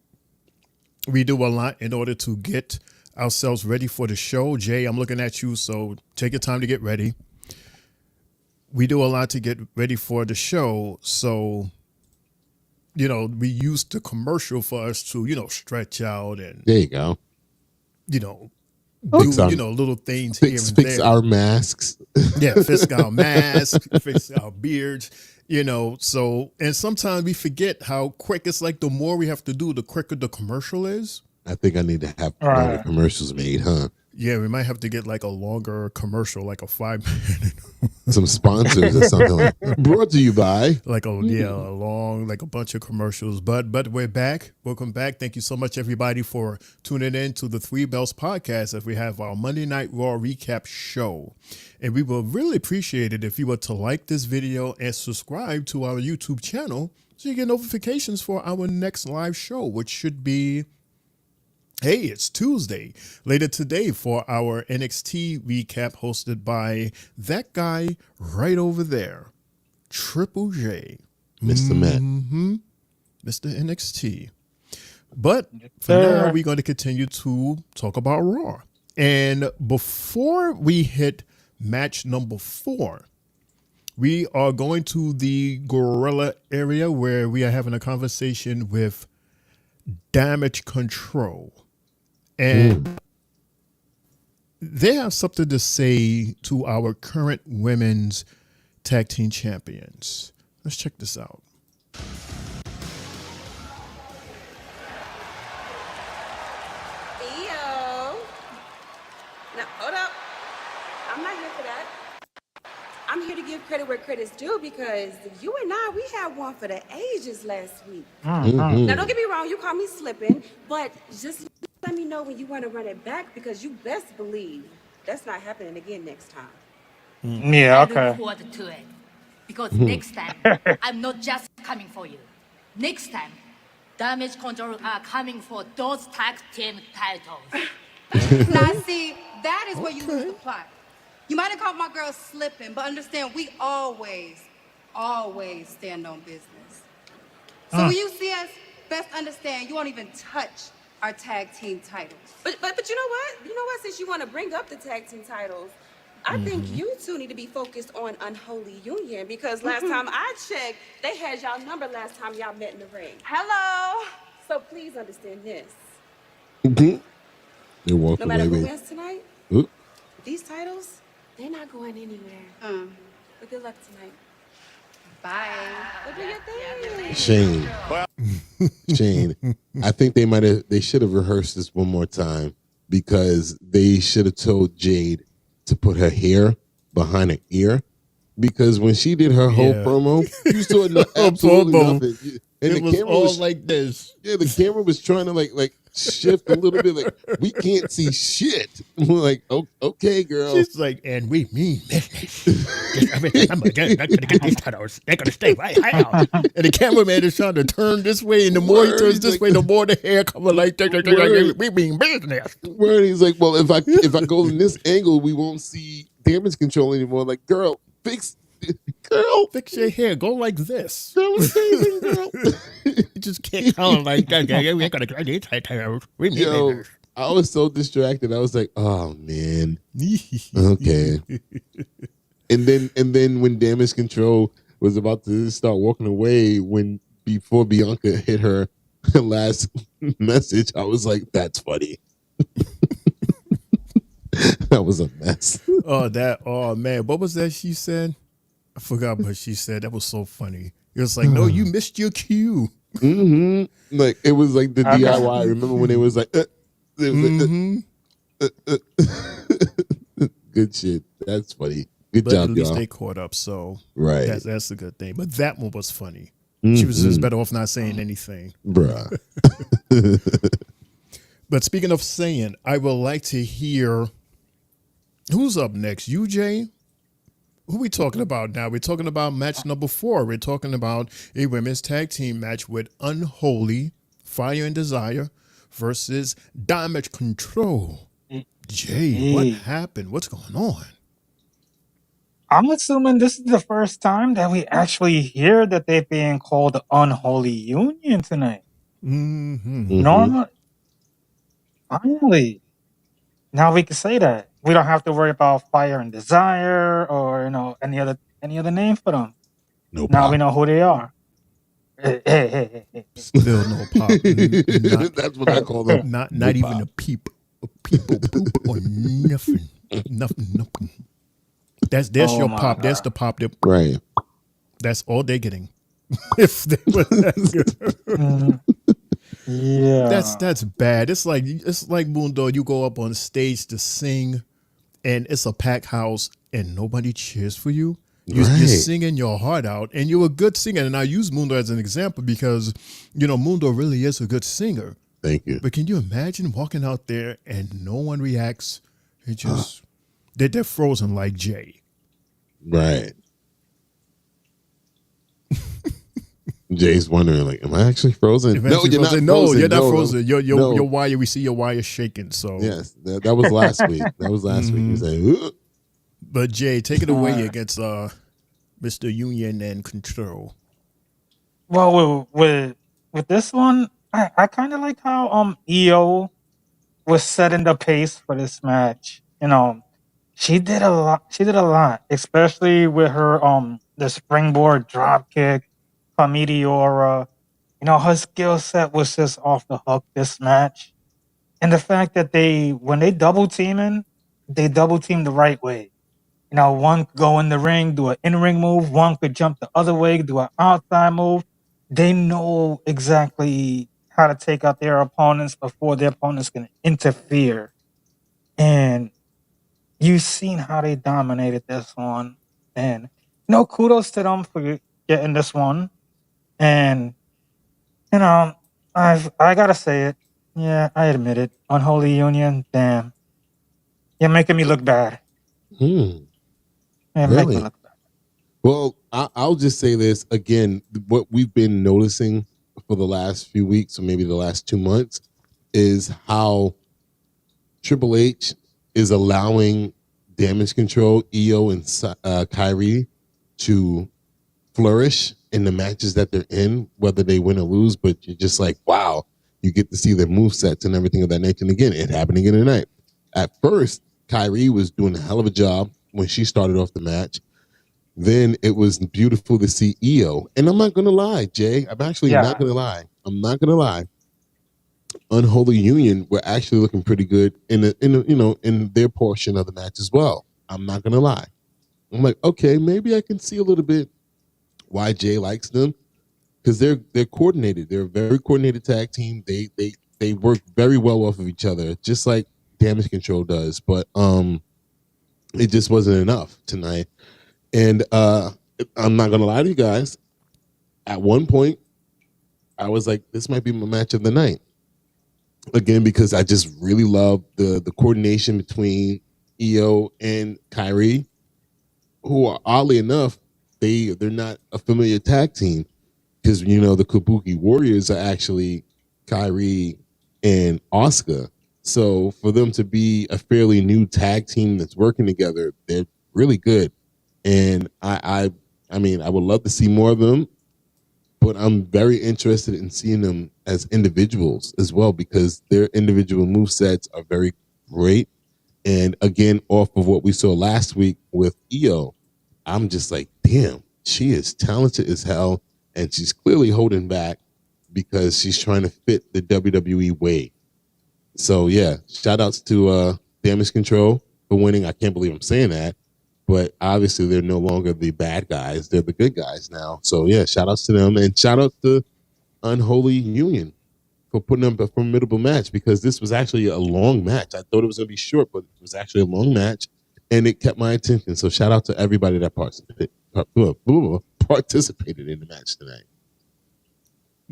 we do a lot in order to get ourselves ready for the show. Jay, I'm looking at you, so take your time to get ready. We do a lot to get ready for the show, so we used the commercial for us to, stretch out and, There you go. do, Fix our, little things here and fix there. our masks. Yeah, fix our masks, fix our beards, So, and sometimes we forget how quick it's like. The more we have to do, the quicker the commercial is. I think I need to have longer commercials made, huh? Yeah, we might have to get like a longer commercial, like a 5-minute. Some sponsors or something like that. Brought to you by. Like a long, like a bunch of commercials. But we're back. Welcome back. Thank you so much, everybody, for tuning in to the Three Bells podcast as we have our Monday Night Raw recap show. And we will really appreciate it if you were to like this video and subscribe to our YouTube channel so you get notifications for our next live show, which should be... Hey, it's Tuesday, later today for our NXT recap hosted by that guy right over there, Triple J. Mr. Matt. Mr. NXT. But for now, we're going to continue to talk about Raw. And before we hit match number 4, we are going to the Gorilla area where we are having a conversation with Damage Control. And they have something to say to our current women's tag team champions. Let's check this out. Yo. Now, hold up. I'm not here for that. I'm here to give credit where credit's due because you and I, we had one for the ages last week. Now, don't get me wrong. You caught me slipping, but just let me know when you want to run it back because you best believe that's not happening again next time. Yeah, I okay. look forward to it because next time I'm not just coming for you. Next time, Damage Control are coming for those tag team titles. Now, see, that is where you lose the plot. You might have caught my girl slipping, but understand we always stand on business. So when you see us, best understand you won't even touch our tag team titles. But you know what? You know what? Since you want to bring up the tag team titles, I think you two need to be focused on Unholy Union because last time I checked, they had y'all number last time y'all met in the ring. Hello. So please understand this. You're welcome, No matter who baby. wins tonight, these titles, they're not going anywhere. But good luck tonight. Bye. Go do your thing. Shane, I think they should have rehearsed this one more time because they should have told Jade to put her hair behind her ear because when she did her whole promo, you saw absolutely nothing. And it was all like this. Yeah, the camera was trying to like shift a little bit. Like we can't see shit. We're like, okay, girl. She's like, and we mean business. I'm gonna get these titles. They're gonna stay right now. And the cameraman is trying to turn this way, and the more he turns this way, the more the hair coming like we mean business. Where he's like, well, if I go in this angle, we won't see Damage Control anymore. Like, girl, fix your hair. Go like this. Girl, girl. You just can't go like that. We ain't gonna get these titles. We mean business. I was so distracted. I was like, "Oh man, okay." and then when Damage Control was about to start walking away, before Bianca hit her last message, I was like, "That's funny." That was a mess. Oh man, what was that she said? I forgot what she said. That was so funny. It was like, no, you missed your cue. Like it was like the DIY. Remember when it was like. Good shit. That's funny. Good job, at least y'all. they caught up, so right. That's a good thing. But that one was funny. She was just better off not saying anything, bruh. But speaking of saying, I would like to hear who's up next. You, Jay? Who we talking about now? We're talking about match number 4. We're talking about a women's tag team match with Unholy, Fire and Desire versus Damage Control. Jay, what happened? What's going on? I'm assuming this is the first time that we actually hear that they're being called the Unholy Union tonight. Normally, finally, now we can say that. We don't have to worry about Fire and Desire or any other name for them. No now we know who they are. Hey. Still no pop. That's what I call them. Not No even pop. a peep, or poop, or nothing. Nothing. There's your pop. God. That's the pop. Right. That's all they're getting. If they were that good. Yeah. That's bad. It's like Mundo. You go up on stage to sing, and it's a packed house, and nobody cheers for you. You're singing your heart out, and you're a good singer. And I use Mundo as an example because Mundo really is a good singer. Thank you. But can you imagine walking out there and no one reacts? It just they're frozen like Jay. Right. Jay's wondering, like, am I actually frozen? No, you're not frozen. No, you're not frozen. Your wire, we see your wire shaking. So yes, that was last week. That was last week. You say, but Jay, take it away against Mr. Union and Control. Well, with this one, I kind of like how EO was setting the pace for this match. She did a lot, especially with her the springboard drop kick, her meteora. Her skill set was just off the hook this match. And the fact that when they double teaming, they double team the right way. One could go in the ring, do an in-ring move. One could jump the other way, do an outside move. They know exactly how to take out their opponents before their opponents can interfere. And you've seen how they dominated this one. And, kudos to them for getting this one. And, I got to say it. Yeah, I admit it. Unholy Union, damn. You're making me look bad. really? Make me look bad. Well, I'll just say this again. What we've been noticing for the last few weeks, or maybe the last 2 months, is how Triple H is allowing Damage Control, EO, and Kyrie to flourish in the matches that they're in, whether they win or lose. But you're just like, wow, you get to see their movesets and everything of that nature. And again, it happened again tonight. At first, Kyrie was doing a hell of a job when she started off the match. Then it was beautiful to see EO. And I'm not going to lie, Jay. I'm actually not going to lie. I'm not going to lie. Unholy Union were actually looking pretty good in their portion of the match as well. I'm not going to lie. I'm like, okay, maybe I can see a little bit why Jay likes them, because they're coordinated. They're a very coordinated tag team. They work very well off of each other, just like Damage Control does. But it just wasn't enough tonight. And I'm not gonna lie to you guys. At one point, I was like, this might be my match of the night. Again, because I just really love the coordination between EO and Kyrie, who are, oddly enough, they're not a familiar tag team, because the Kabuki Warriors are actually Kyrie and Asuka. So for them to be a fairly new tag team that's working together, they're really good. And I would love to see more of them, but I'm very interested in seeing them as individuals as well, because their individual movesets are very great. And again, off of what we saw last week with EO, I'm just like, damn, she is talented as hell, and she's clearly holding back because she's trying to fit the WWE way. So yeah, shout outs to Damage Control for winning. I can't believe I'm saying that. But obviously, they're no longer the bad guys. They're the good guys now. So, yeah, shout-outs to them. And shout-out to Unholy Union for putting up a formidable match, because this was actually a long match. I thought it was going to be short, but it was actually a long match, and it kept my attention. So, shout-out to everybody that participated in the match tonight.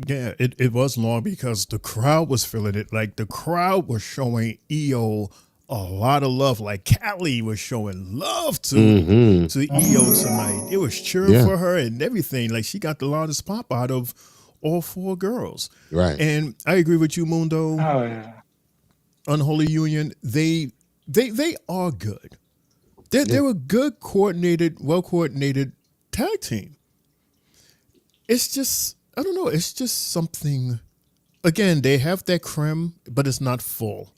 Yeah, it was long because the crowd was feeling it. Like, the crowd was showing EO a lot of love. Like, Callie was showing love to EO tonight. It was cheering for her and everything. Like, she got the loudest pop out of all four girls. Right. And I agree with you, Mundo. Oh yeah. Unholy Union, they are good. They're a good coordinated, well coordinated tag team. It's just, I don't know, it's just something. Again, they have that creme, but it's not full.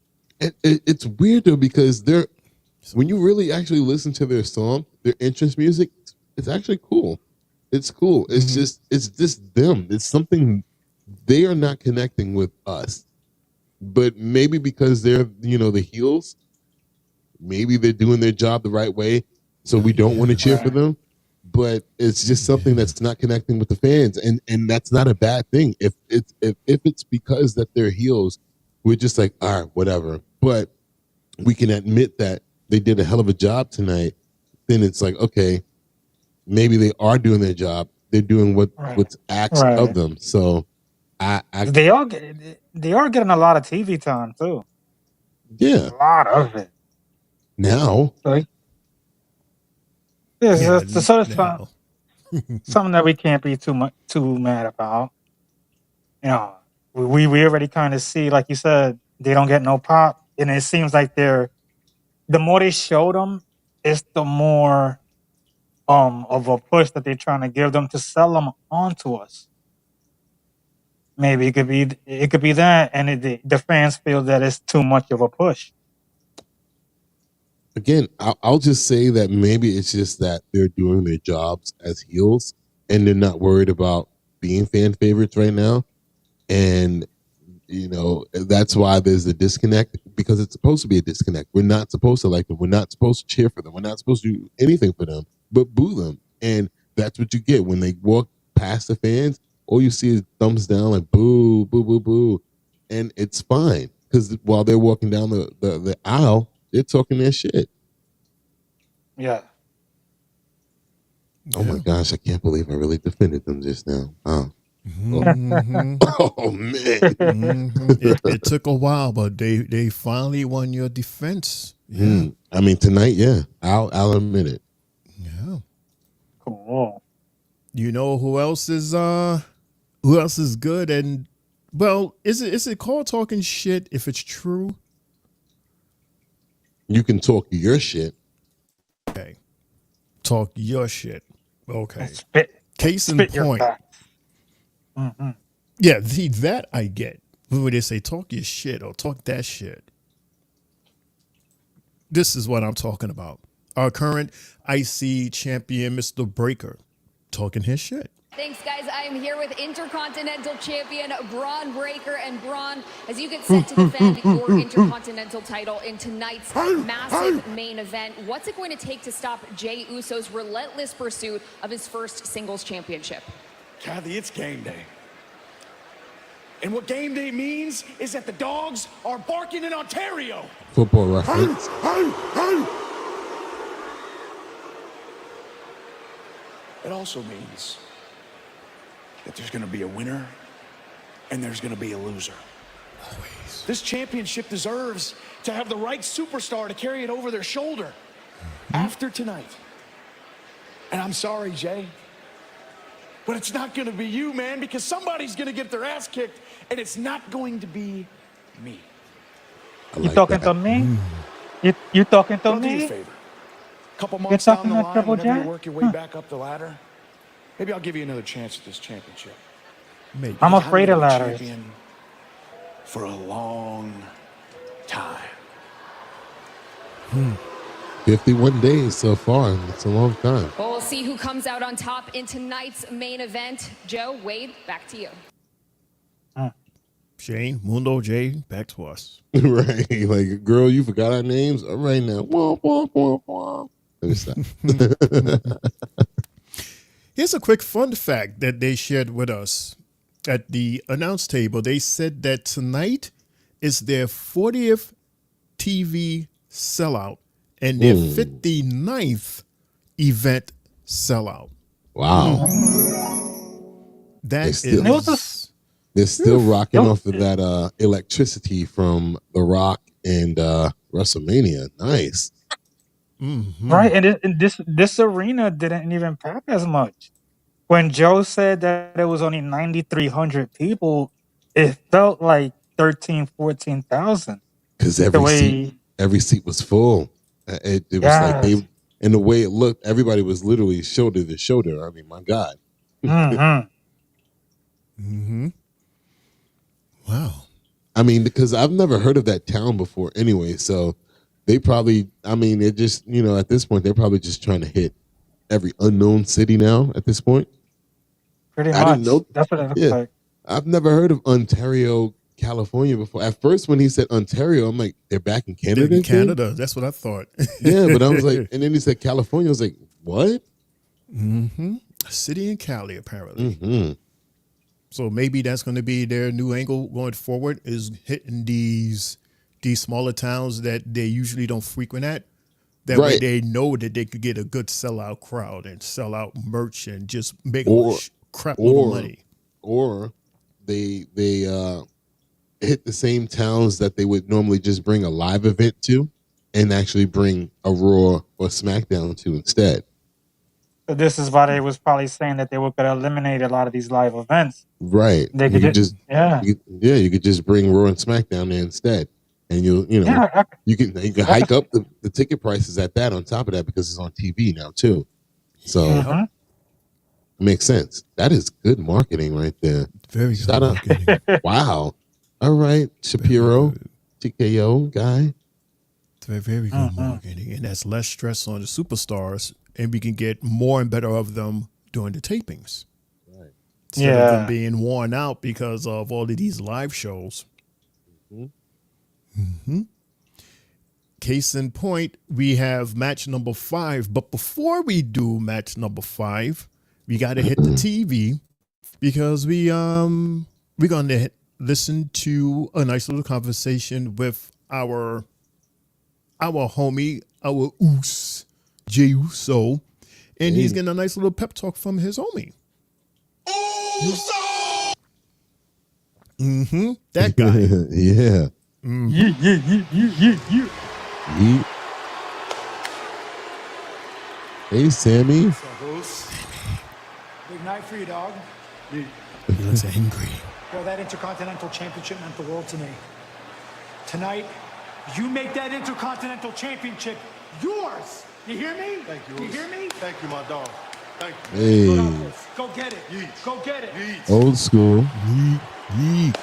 It's weird though, because when you really actually listen to their song, their entrance music, it's actually cool. It's cool. It's just them. It's something they are not connecting with us. But maybe because they're, the heels, maybe they're doing their job the right way, so we don't want to cheer for them. But it's just something that's not connecting with the fans, and that's not a bad thing. If it's because that they're heels, we're just like, all right, whatever. But we can admit that they did a hell of a job tonight. Then it's like, okay, maybe they are doing their job. They're doing what's asked of them. So they are getting a lot of TV time too. Yeah, a lot of it now. So, it's something that we can't be too mad about. We already kind of see, like you said, they don't get no pop, and it seems like the more they show them, it's the more of a push that they're trying to give them to sell them onto us. Maybe it could be that, and the fans feel that it's too much of a push. Again, I'll just say that maybe it's just that they're doing their jobs as heels, and they're not worried about being fan favorites right now. And that's why there's a disconnect, because it's supposed to be a disconnect. We're not supposed to like them. We're not supposed to cheer for them. We're not supposed to do anything for them but boo them. And that's what you get when they walk past the fans. All you see is thumbs down, like boo, boo, boo, boo. And it's fine, because while they're walking down the aisle, they're talking their shit. Yeah. Oh my gosh, I can't believe I really defended them just now. Oh man. It took a while, but they finally won your defense. Yeah. I mean, tonight, yeah. I'll admit it. Yeah. Cool. You know who else is good? And well, is it called talking shit if it's true? You can talk your shit. Okay. Talk your shit. Okay. Case in spit point. Mm-hmm. Yeah, that I get. When they say talk your shit or talk that shit. This is what I'm talking about. Our current IC champion, Mr. Breaker, talking his shit. Thanks, guys. I am here with Intercontinental Champion Bron Breakker. And Bron, as you get set to defend your Intercontinental title in tonight's massive main event, what's it going to take to stop Jey Uso's relentless pursuit of his first singles championship? Kathy, it's game day. And what game day means is that the dogs are barking in Ontario. Football reference. It also means that there's going to be a winner and there's going to be a loser. Always. This championship deserves to have the right superstar to carry it over their shoulder after tonight. And I'm sorry, Jay, but it's not going to be you, man, because somebody's going to get their ass kicked, and it's not going to be me. You talking to me? You talking to I'll do you me? a favor. A couple months down the line, whenever you work your way back up the ladder, maybe I'll give you another chance at this championship. Maybe. I'm afraid of ladders. Champion for a long time. 51 days so far. It's a long time. Well, we'll see who comes out on top in tonight's main event. Joe, Wade, back to you. Shane, Mundo, Jay, back to us. Right. Like, girl, you forgot our names? All right now. Womp, womp, womp, womp. Let me stop. Here's a quick fun fact that they shared with us at the announce table. They said that tonight is their 40th TV sellout and their 59th event sellout. Wow. They're still rocking off of that electricity from The Rock and WrestleMania. Nice. Mm-hmm. Right, and this arena didn't even pack as much. When Joe said that it was only 9,300 people, it felt like 14,000. Because every seat was full. It was like and the way it looked, everybody was literally shoulder to shoulder. I mean, my God. Mm-hmm. Mm-hmm. Wow. I mean, because I've never heard of that town before anyway, so they probably, I mean, they're just, at this point, they're probably just trying to hit every unknown city now at this point. Pretty I much. didn't know. That's what it looks Yeah, like. I've never heard of Ontario, California before. At first, when he said Ontario, I'm like, they're back in Canada. In again? Canada, that's what I thought. Yeah, but I was like, and then he said California. I was like, what? Mm-hmm. A city in Cali, apparently. Mm-hmm. So maybe that's going to be their new angle going forward, is hitting these smaller towns that they usually don't frequent at. That way Right. they know that they could get a good sellout crowd and sell out merch and just make Or- a crap load of money. Or they hit the same towns that they would normally just bring a live event to, and actually bring a Raw or SmackDown to instead. So this is why they was probably saying that they were going to eliminate a lot of these live events. Right. They You could could just, yeah. you could just bring Raw and SmackDown there instead, and you know Yeah, you can hike up the ticket prices at that on top of that because it's on TV now too. So Mhm. makes sense. That is good marketing right there. Very Shout good out. marketing. Wow. All right, Shapiro, TKO guy. It's very good marketing. And that's less stress on the superstars, and we can get more and better of them during the tapings. Right. Instead of Yeah. them being worn out because of all of these live shows. Mm-hmm. Case in point, we have match number 5. But before we do match number 5, we got to hit the TV because we're going to listen to a nice little conversation with our homie, our Oos, Jey Uso, and he's getting a nice little pep talk from his homie. Mm-hmm. That guy. Yeah. Yeah. Yeet. Hey, Sammy. Big night for you, dog. He looks angry. Bro, that Intercontinental Championship meant the world to me. Tonight, you make that Intercontinental Championship yours. You hear me? Thank you. You hear me? Thank you, my dog. Thank you. Hey. Go get it. Go get it. Old school. Yeet.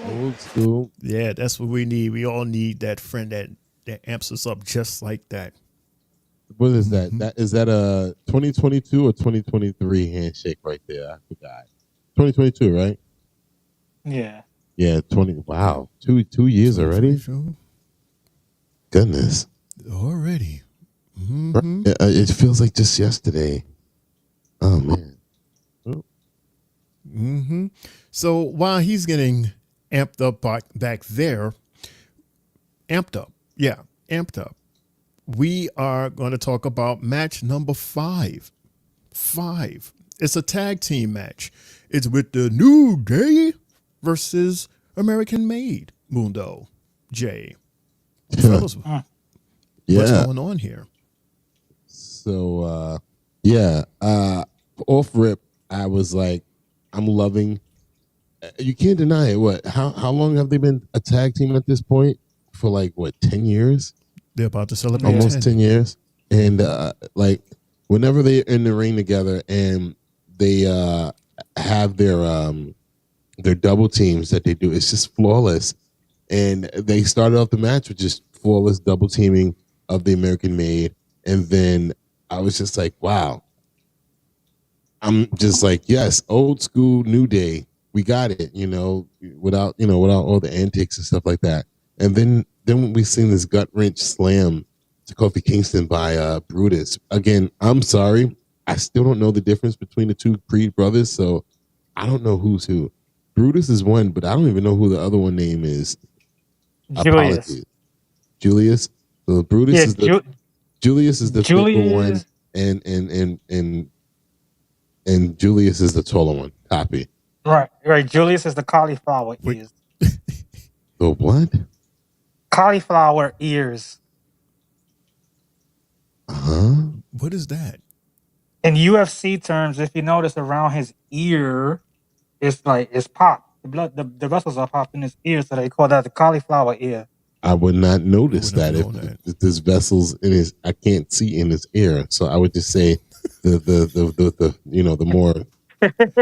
Old school. Yeah, that's what we need. We all need that friend that amps us up just like that. What is that? Is that a 2022 or 2023 handshake right there? I forgot. 2022, right? Yeah. Yeah, 20. Wow, 2 years already. Goodness. Already. It feels like just yesterday. Oh man. Mm-hmm. So while he's getting amped up back there, amped up. We are going to talk about match number 5. It's a tag team match. It's with the New Day versus American Made Mundo. Jay. Fellas, what's going on here? So off rip, I was like, I'm loving. You can't deny it. What? How long have they been a tag team at this point? For like what? 10 years? They're about to celebrate almost 10 years. And like whenever they're in the ring together and they have their double teams that they do, it's just flawless. And they started off the match with just flawless double teaming of the American Made. And then I was just like, wow. I'm just like, yes, old school New Day. We got it, without all the antics and stuff like that. And then we seen this gut wrench slam to Kofi Kingston by Brutus. Again, I'm sorry. I still don't know the difference between the two Creed brothers, so I don't know who's who. Brutus is one, but I don't even know who the other one name is. Julius. Julius. So Brutus is the Julius is the thicker one, and Julius is the taller one. Copy. Right. Julius is the cauliflower ears. The what? Cauliflower ears. What is that? In UFC terms, if you notice around his ear, it's popped. The vessels are popped in his ear, so they call that the cauliflower ear. I would not notice that if there's vessels in his, I can't see in his ear. So I would just say the more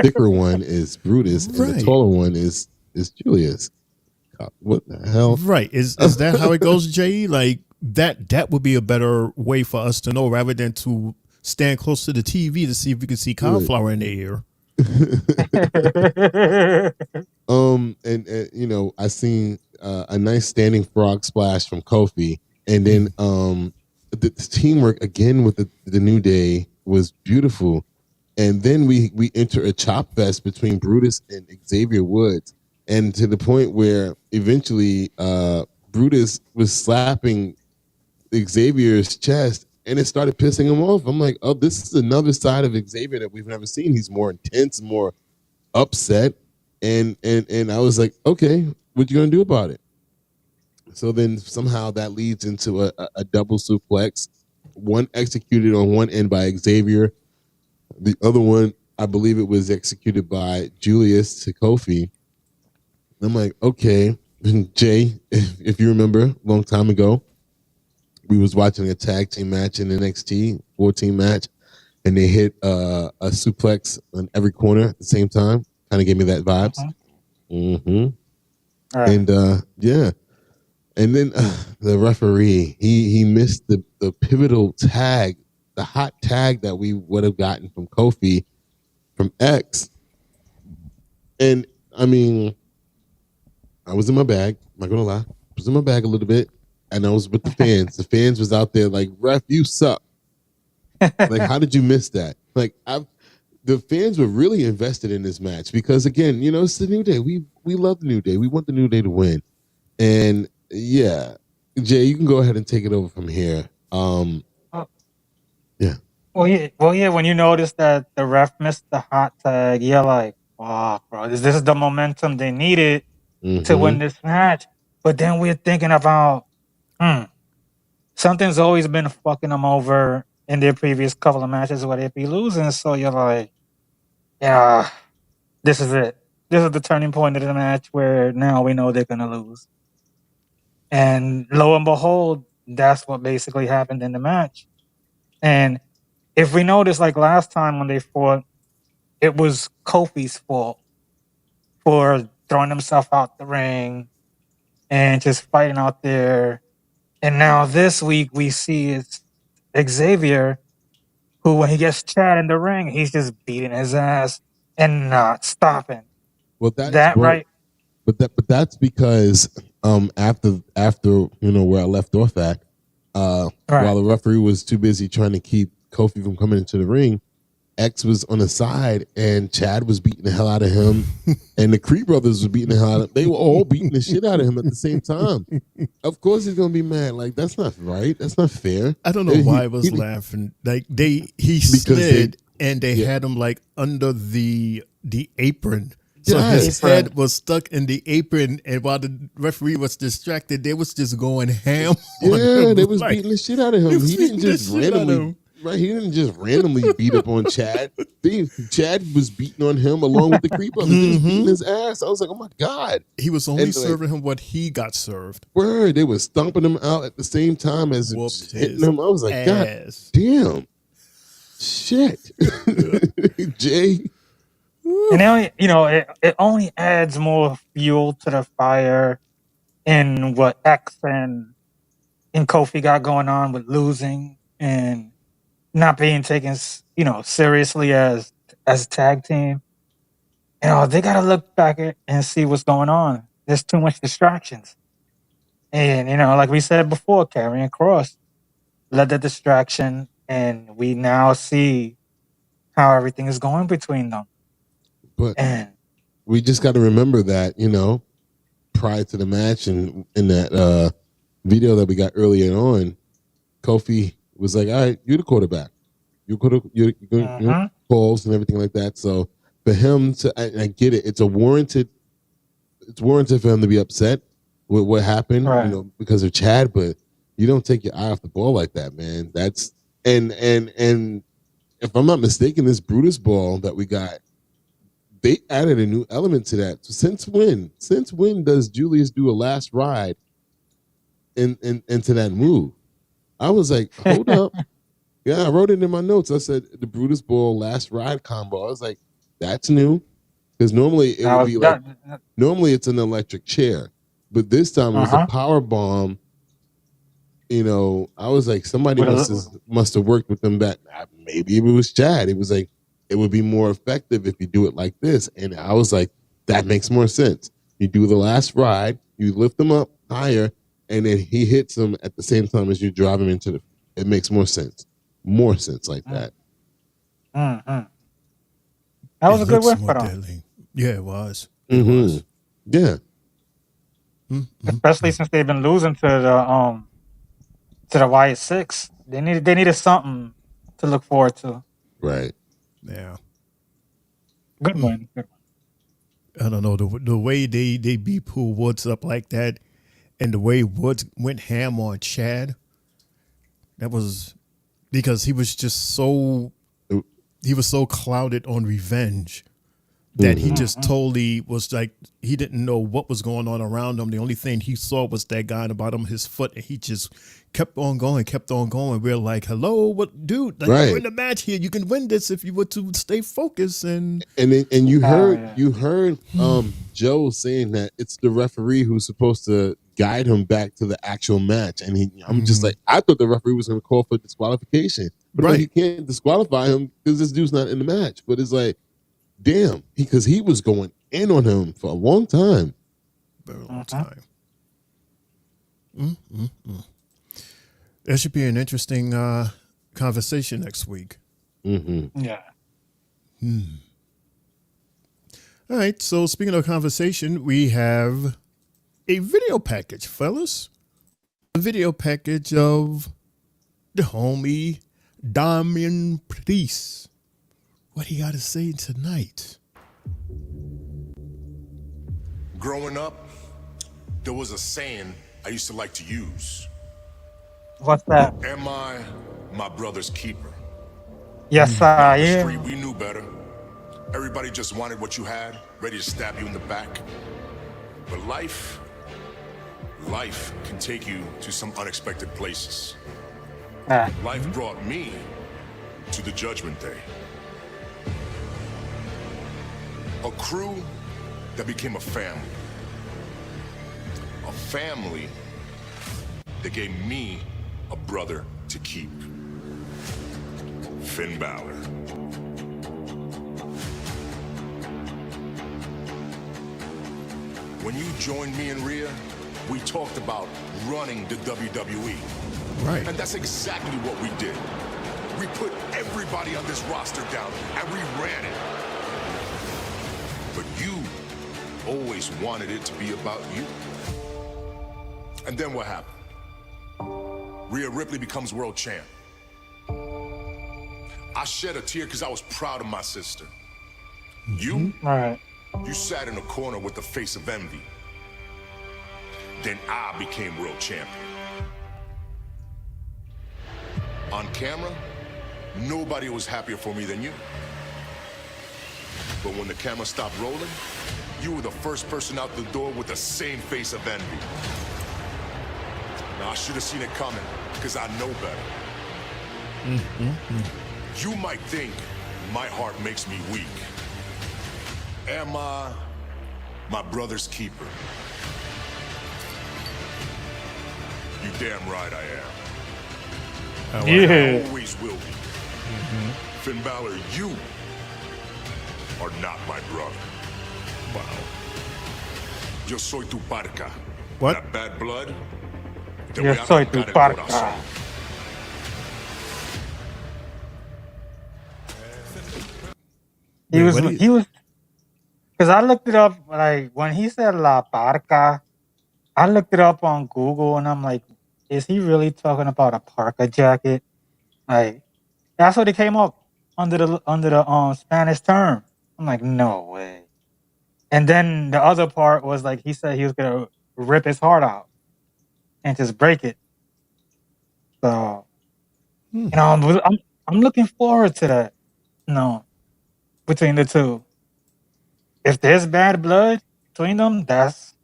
thicker one is Brutus, and the taller one is Julius. What the hell? Right. Is that how it goes, Jay? Like that would be a better way for us to know rather than to stand close to the TV to see if we could see cauliflower in the air. And you know, I seen a nice standing frog splash from Kofi, and then the teamwork again with the New Day was beautiful. And then we enter a chop fest between Brutus and Xavier Woods, and to the point where eventually Brutus was slapping Xavier's chest, and it started pissing him off. I'm like, oh, this is another side of Xavier that we've never seen. He's more intense, more upset, and I was like, okay, what you gonna do about it? So then somehow that leads into a double suplex, one executed on one end by Xavier, the other one, I believe it was executed by Julius to Kofi. I'm like, okay, Jay, if you remember, a long time ago, we was watching a tag team match in NXT, 14 match, and they hit a suplex on every corner at the same time. Kind of gave me that vibes. Right. And yeah. And then the referee, he missed the pivotal tag, the hot tag that we would have gotten from Kofi, from X. And I mean, I was in my bag, I'm not gonna lie. I was in my bag a little bit, and I was with the fans. The fans was out there like, ref, you suck. Like, how did you miss that? Like, the fans were really invested in this match because, again, you know, it's the New Day. We love the New Day. We want the New Day to win. And yeah, Jay, you can go ahead and take it over from here. Yeah. Well, yeah. When you notice that the ref missed the hot tag, you're like, "Wow, bro, this is the momentum they needed to win this match." But then we're thinking about, something's always been fucking them over in their previous couple of matches where they'd be losing. So you're like, yeah, this is it. This is the turning point of the match where now we know they're gonna lose. And lo and behold, that's what basically happened in the match. And if we notice, like last time when they fought, it was Kofi's fault for throwing himself out the ring and just fighting out there. And now this week we see it's Xavier, who when he gets Chad in the ring, he's just beating his ass and not stopping. Well, right. But that's because after you know where I left off at, while the referee was too busy trying to keep Kofi from coming into the ring, X was on the side and Chad was beating the hell out of him, and the Creed brothers were beating the hell out of him. They were all beating the shit out of him at the same time. Of course he's gonna be mad. Like, that's not right. That's not fair. I don't know why I was laughing. Like he slid and they had him like under the apron. So his head was stuck in the apron, and while the referee was distracted, they was just going ham. Yeah, they was beating the shit out of him. He didn't just randomly, he didn't just randomly beat up on Chad. Chad was beating on him along with the Creed brothers. They was beating his ass. I was like, oh my God. He was only serving him what he got served. Word, they was stomping him out at the same time as hitting him. I was like, God damn. Shit. Jay. And then, you know, it only adds more fuel to the fire in what X and Kofi got going on with losing and not being taken, you know, seriously as a tag team. You know, they got to look back and see what's going on. There's too much distractions. And, you know, like we said before, Karrion Kross led the distraction, and we now see how everything is going between them. But we just got to remember that, you know, prior to the match and in that video that we got earlier on, Kofi was like, all right, you're the quarterback. You're calls and everything like that. So for him to, I get it. It's warranted for him to be upset with what happened, you know, because of Chad, but you don't take your eye off the ball like that, man. That's, and if I'm not mistaken, this Brutus ball that we got, they added a new element to that. So since when does Julius do a last ride into that move? I was like, hold up. Yeah, I wrote it in my notes. I said the Brutus Ball last ride combo. I was like, that's new. Because normally it would be like, normally it's an electric chair. But this time it was a power bomb You know, I was like, somebody must have worked with them back. Maybe it was Chad. It was like, it would be more effective if you do it like this. And I was like, that makes more sense. You do the last ride, you lift him up higher, and then he hits him at the same time as you drive him into the. It makes more sense. More sense like that. Mm-hmm. That was a good whiff for them. Yeah, it was. Mm-hmm. Yeah. Especially since they've been losing to the Y6. They needed something to look forward to. Right. Yeah. Good one. I don't know the way they beat Poole Woods up like that, and the way Woods went ham on Chad. That was because he was just so clouded on revenge that he just totally was like, he didn't know what was going on around him. The only thing he saw was that guy in the bottom of his foot, and he just kept on going. We're like, hello, what, dude? Like, right. You're in the match here. You can win this if you were to stay focused. And you heard Joe saying that it's the referee who's supposed to guide him back to the actual match, and I'm just like, I thought the referee was going to call for disqualification, but no, he can't disqualify him because this dude's not in the match. But it's like, damn, because he was going in on him for a long time. Very long time. That should be an interesting conversation next week. Yeah. All right, so speaking of conversation, we have a video package, fellas. A video package of the homie Damian Priest. What he got to say tonight? Growing up, there was a saying I used to like to use. What's that? Am I my brother's keeper? Yes, I On the am. street, we knew better. Everybody just wanted what you had, ready to stab you in the back. But life can take you to some unexpected places. Life brought me to the Judgment Day. A crew that became a family. A family that gave me a brother to keep. Finn Balor. When you joined me and Rhea, we talked about running the WWE. Right. And that's exactly what we did. We put everybody on this roster down and we ran it. But you always wanted it to be about you. And then what happened? Rhea Ripley becomes world champ. I shed a tear because I was proud of my sister. You? Right. You sat in a corner with the face of envy. Then I became world champion. On camera, nobody was happier for me than you. But when the camera stopped rolling, you were the first person out the door with the same face of envy. Now, I should have seen it coming, because I know better. You might think my heart makes me weak. Am I my brother's keeper? You damn right I am. Yeah. I always will be. Finn Balor, you are not my brother. Wow. Yo soy tu parca. What? That bad blood. te Yo voy a soy tu arrancar el parca. corazón. He was, because I looked it up, like, when he said La Parca, I looked it up on Google, and I'm like, is he really talking about a parka jacket? Like, that's what it came up under the Spanish term. I'm like, no way. And then the other part was like, he said he was gonna rip his heart out and just break it. So, you know, I'm looking forward to that. No, between the two. If there's bad blood between them, that's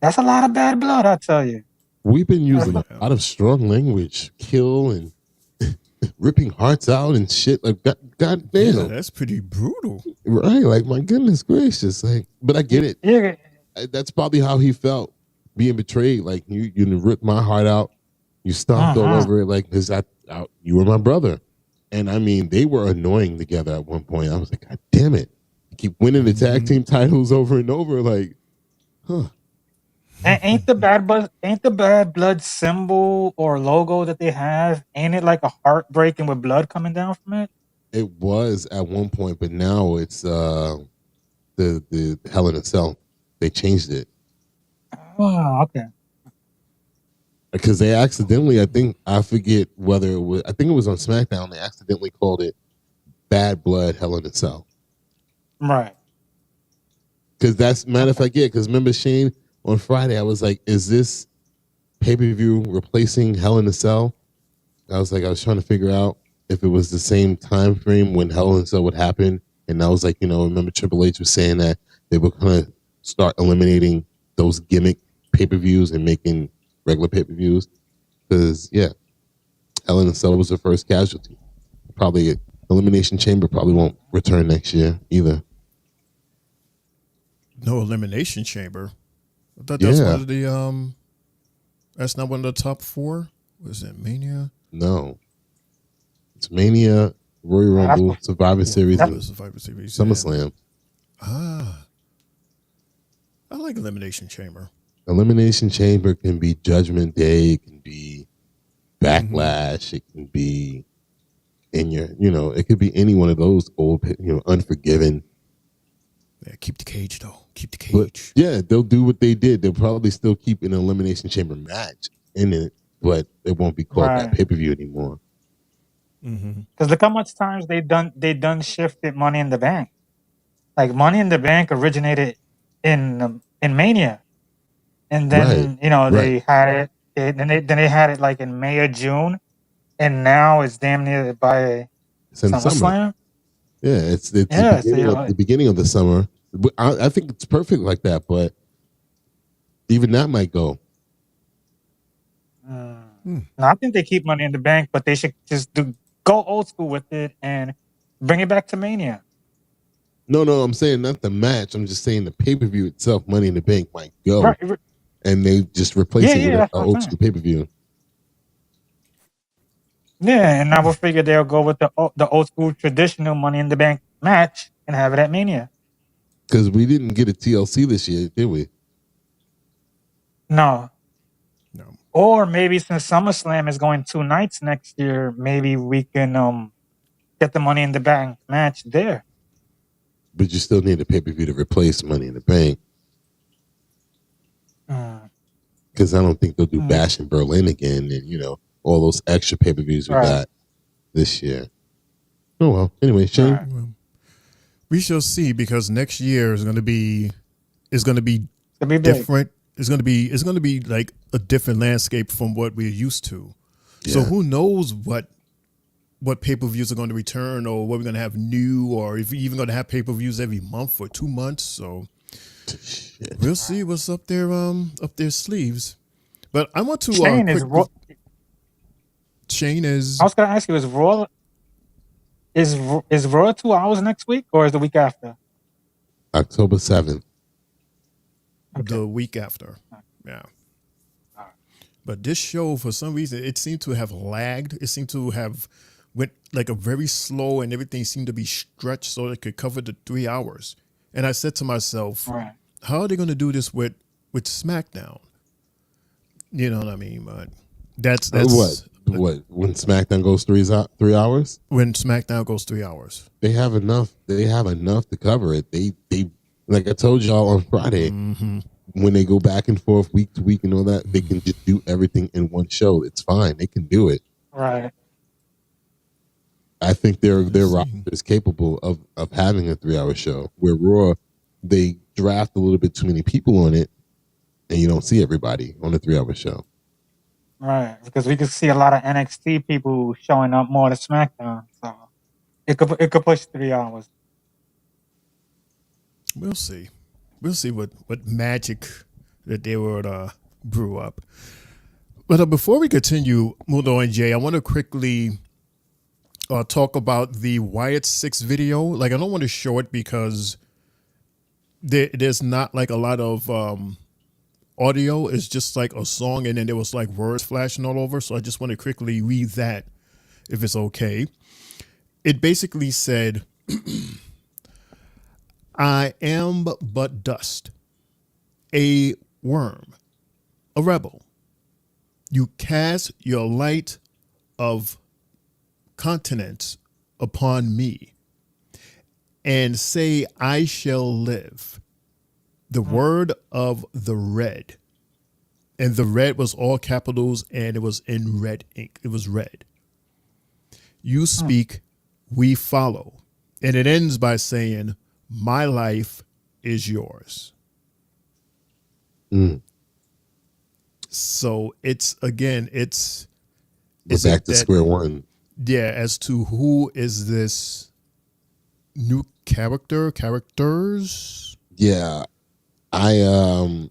a lot of bad blood, I tell you. We've been using a lot of strong language, kill and ripping hearts out and shit. Like, God damn. Yeah, that's pretty brutal. Right, like, my goodness gracious. Like, but I get it. Yeah. That's probably how he felt being betrayed. Like, you ripped my heart out. You stomped all over it like this. You were my brother. And I mean, they were annoying together at one point. I was like, God damn it. You keep winning the tag team titles over and over. Like, huh. And ain't the bad blood symbol or logo that they have, ain't it like a heart breaking with blood coming down from it? It was at one point, but now it's the Hell in a Cell. They changed it. Oh, okay. Because they accidentally, I forget whether it was, I think it was on SmackDown, they accidentally called it Bad Blood Hell in a Cell. Right. Because that's, matter of fact, yeah, because remember Shane, on Friday, I was like, is this pay-per-view replacing Hell in a Cell? I was trying to figure out if it was the same time frame when Hell in a Cell would happen. And I was like, remember Triple H was saying that they were going to start eliminating those gimmick pay-per-views and making regular pay-per-views. Because, yeah, Hell in a Cell was the first casualty. Probably Elimination Chamber probably won't return next year either. No Elimination Chamber? I thought that's one of the that's not one of the top 4. Was it Mania? No, it's Mania, Royal Rumble, Survivor Series, and SummerSlam. I like Elimination Chamber. Elimination Chamber can be Judgment Day, it can be Backlash, it can be in your, it could be any one of those old, Unforgiven. Yeah, keep the cage though. Keep the cage. But, yeah, they'll do what they did. They'll probably still keep an Elimination Chamber match in it, but it won't be called that pay-per-view anymore. Because look how much times they done shifted Money in the Bank. Like Money in the Bank originated in Mania, and then they had it. Then they had it like in May or June, and now it's damn near by SummerSlam. Yeah, it's the beginning of the summer. I think it's perfect like that, but even that might go. No, I think they keep Money in the Bank, but they should just go old school with it and bring it back to Mania. No, I'm saying not the match. I'm just saying the pay-per-view itself, Money in the Bank might go. Right. And they just replace it with an old school pay-per-view. Yeah, and I will figure they'll go with the old school traditional Money in the Bank match and have it at Mania. Because we didn't get a TLC this year, did we? No. Or maybe since SummerSlam is going 2 nights next year, maybe we can get the Money in the Bank match there. But you still need a pay-per-view to replace Money in the Bank. Because I don't think they'll do Bash in Berlin again and, all those extra pay-per-views we got this year. Oh, well. Anyway, Shane? Well, we shall see, because next year is going to be different. It's going to be like a different landscape from what we're used to. Yeah. So who knows what pay-per-views are going to return, or what we're going to have new, or if we're even going to have pay-per-views every month for 2 months. So we'll see what's up their sleeves. But I want to Shane is. I was going to ask you: is Raw 2 hours next week, or is the week after? October 7th. Okay. The week after, yeah. But this show, for some reason, it seemed to have lagged. It seemed to have went like a very slow, and everything seemed to be stretched so it could cover the 3 hours. And I said to myself, how are they going to do this with SmackDown? You know what I mean? But that's what when SmackDown goes 3 hours? When SmackDown goes 3 hours, they have enough. They have enough to cover it. They like I told y'all on Friday, when they go back and forth week to week and all that, they can just do everything in one show. It's fine. They can do it. Right. I think their roster is capable of having a 3 hour show. Where Raw, they draft a little bit too many people on it, and you don't see everybody on a 3 hour show. Right, because we could see a lot of NXT people showing up more to SmackDown, so it could push 3 hours. We'll see. We'll see what magic that they would brew up. But before we continue, Mundo and Jay, I want to quickly talk about the Wyatt 6 video. Like, I don't want to show it because there's not like a lot of audio is just like a song, and then there was like words flashing all over. So I just want to quickly read that, if it's okay. It basically said, I am but dust, a worm, a rebel. You cast your light of continents upon me and say, I shall live. The word of the red. And the red was all capitals, and it was in red ink. It was red. You speak, we follow. And it ends by saying, my life is yours. So it's, again, it's... We're back to square one. Yeah, as to who is this new characters? Yeah. I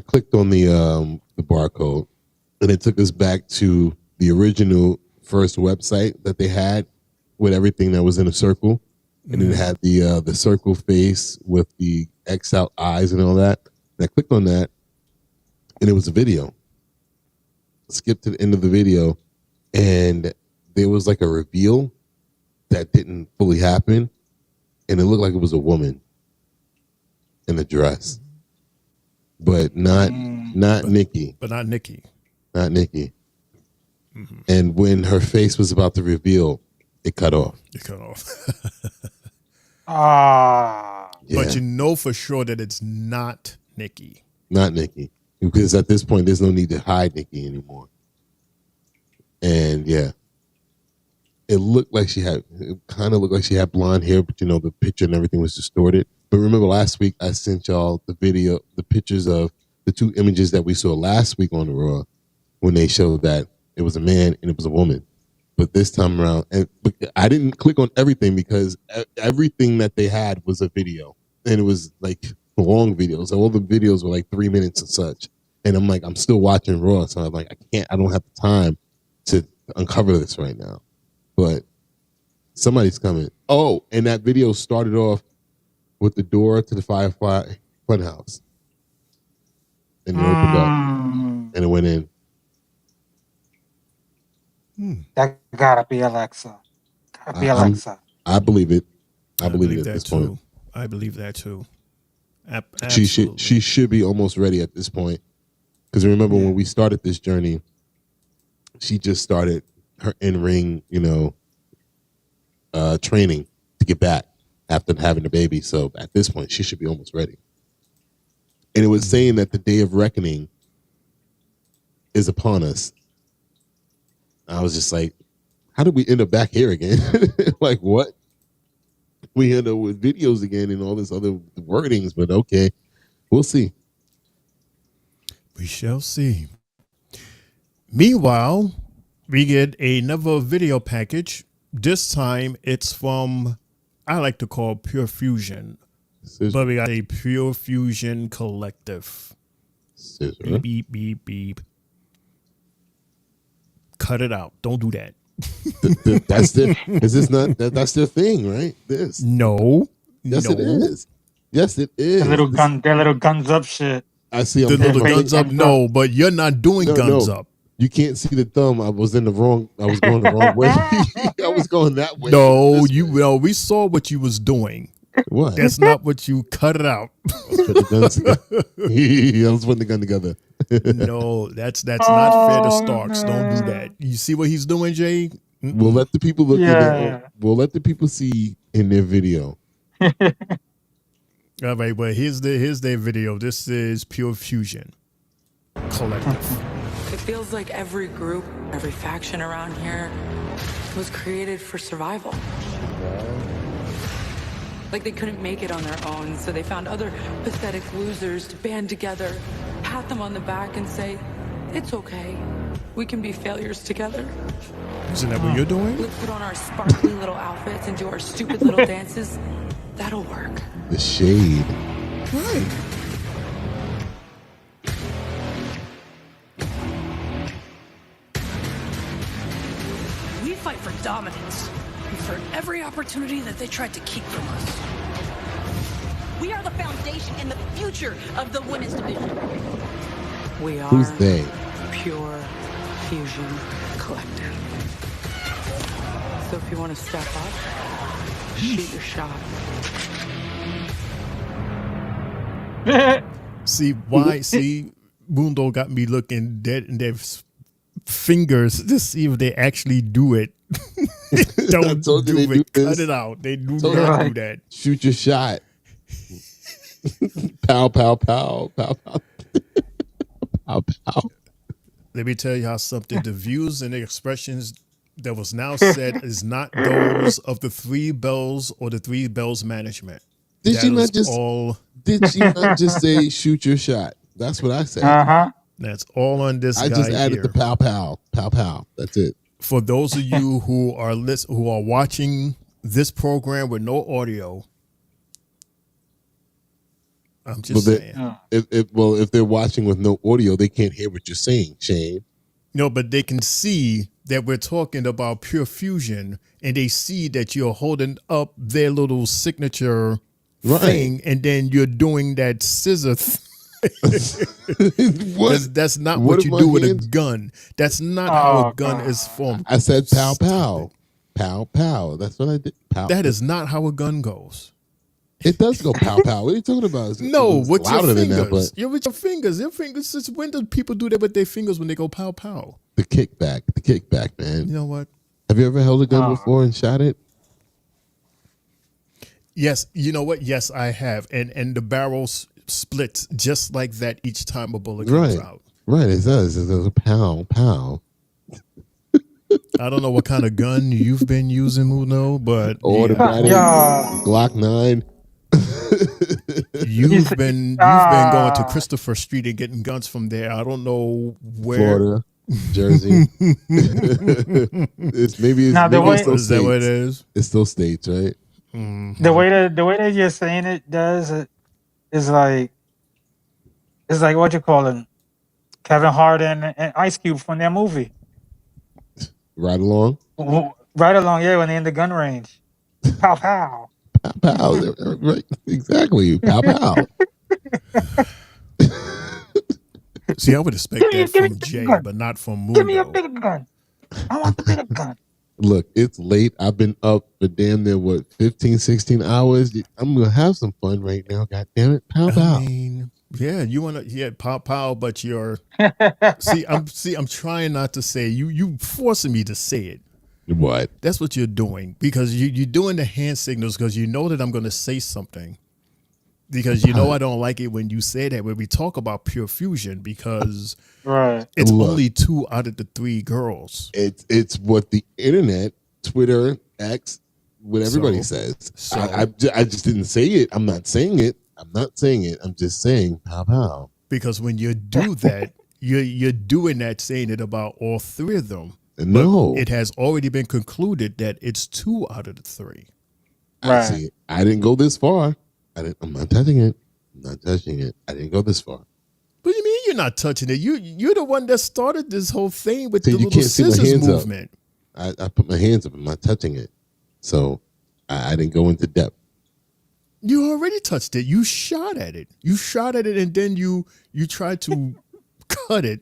clicked on the barcode, and it took us back to the original first website that they had with everything that was in a circle, and it had the circle face with the X out eyes and all that. And I clicked on that, and it was a video. Skipped to the end of the video, and there was like a reveal that didn't fully happen, and it looked like it was a woman in a dress, but not Nikki. But not Nikki. Not Nikki. And when her face was about to reveal, it cut off. It cut off. Yeah. But you know for sure that it's not Nikki. Not Nikki. Because at this point, there's no need to hide Nikki anymore. And yeah, it kind of looked like she had blonde hair, but the picture and everything was distorted. But remember last week, I sent y'all the pictures of the two images that we saw last week on the Raw when they showed that it was a man and it was a woman. But this time around, but I didn't click on everything because everything that they had was a video. And it was like long videos. All the videos were like 3 minutes and such. And I'm like, I'm still watching Raw. So I'm like, I don't have the time to uncover this right now. But somebody's coming. Oh, and that video started off with the door to the Firefly Funhouse. And it opened up. And it went in. That gotta be Alexa. Gotta be Alexa. I believe it. I believe it at this point. I believe that too. She should be almost ready at this point. Because remember when we started this journey, she just started her in-ring, training to get back after having the baby. So at this point, she should be almost ready. And it was saying that the day of reckoning is upon us. I was just like, how did we end up back here again? Like, what? We end up with videos again and all this other wordings, but okay, we'll see. We shall see. Meanwhile, we get another video package. This time it's from, I like to call Pure Fusion. But we got a Pure Fusion collective. Beep, beep, beep, beep. Cut it out. Don't do that. That's their thing, right? This. No. Yes, it is. Yes, it is. Their little guns up shit. I see. The little guns up. No, but you're not doing guns up. You can't see the thumb. I was going the wrong way. I was going that way. No, we saw what you was doing. What? That's not what you cut it out. I was putting the gun together. No, that's not fair to Starks. Don't do that. You see what he's doing, Jay? We'll let the people look at it. We'll let the people see in their video. All right, but here's their video. This is Pure Fusion Collective. It feels like every group, every faction around here was created for survival. Like they couldn't make it on their own, so they found other pathetic losers to band together, pat them on the back and say, it's okay. We can be failures together. Isn't that what you're doing? Let's put on our sparkly little outfits and do our stupid little dances. That'll work. The shade. Right. We fight for dominance and for every opportunity that they tried to keep from us. We are the foundation and the future of the women's division. We are Who's they? Pure Fusion Collective. So if you want to step up, shoot your shot. See, Mundo got me looking dead in their fingers to see if they actually do it. Don't do it. Cut it out. They do not do that. Shoot your shot. Pow, pow, pow, pow, pow. Pow, pow. Let me tell you how something. The views and the expressions that was now said is not those of the Three Bells or the Three Bells management. Did That she not is just all? Did she not just say shoot your shot? That's what I said. That's all on this I guy just added here. the pow, pow, pow, pow. That's it. For those of you who are watching this program with no audio, I'm just saying. If they're watching with no audio, they can't hear what you're saying, Shane. No, but they can see that we're talking about Pure Fusion, and they see that you're holding up their little signature thing, and then you're doing that scissor That's not what you do with a gun. That's not how a gun is formed. I said pow, pow. Pow, pow. That's what I did. Pow. That is not how a gun goes. It does go pow, pow. What are you talking about? No, it's with your louder than fingers. that, You're with your fingers. Your fingers. Since when do people do that with their fingers when they go pow, pow? The kickback, man. You know what? Have you ever held a gun before and shot it? Yes, you know what? Yes, I have. And the barrels splits just like that each time a bullet comes out. Right, it does. It does a pow, pow. I don't know what kind of gun you've been using, Muno, but automatic Glock 9. You've been going to Christopher Street and getting guns from there. I don't know where. Florida, Jersey. Is that what it is? It's still states, right? Mm-hmm. The way that you're saying it is like what you call it, Kevin Hart and Ice Cube from their movie. Right along. Right along, yeah, when they're in the gun range. Pow pow. Pow pow. Right, exactly. Pow pow. See, I would expect that from Jay, but not from Mundo. Give me a bigger gun. I want the bigger gun. Look, it's late. I've been up for damn near 15, 16 hours. I'm gonna have some fun right now. God damn it. Pow pow. I mean, yeah, you wanna pow pow, but you're I'm trying not to say you forcing me to say it. What? That's what you're doing, because you're doing the hand signals because you know that I'm gonna say something. Because you know I don't like it when you say that when we talk about Pure Fusion, because it's only 2 out of the 3 girls. It's what the internet, Twitter, X, what everybody says. So I just didn't say it. I'm not saying it. I'm just saying pow pow. Because when you do that, you're doing that, saying it about all 3 of them. No, but it has already been concluded that it's 2 out of the 3. I see it. I didn't go this far. I'm not touching it. I didn't go this far. What do you mean you're not touching it? You're the one that started this whole thing with the little scissors movement. I put my hands up. I'm not touching it. So I didn't go into depth. You already touched it. You shot at it. And then you tried to cut it.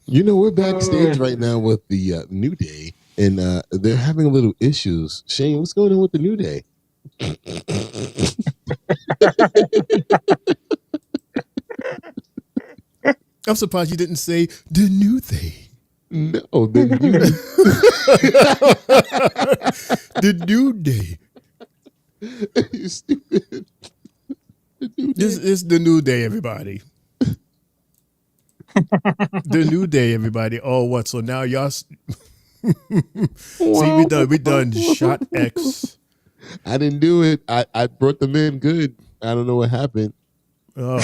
You know, we're backstage right now with the New Day, and they're having a little issues. Shane, what's going on with the New Day? I'm surprised you didn't say the New Day. No, the New The New Day. You stupid. This is the New Day, everybody. The New Day, everybody. Oh, what? So now y'all see, we done shot X. I didn't do it. I brought them in good. I don't know what happened. Oh.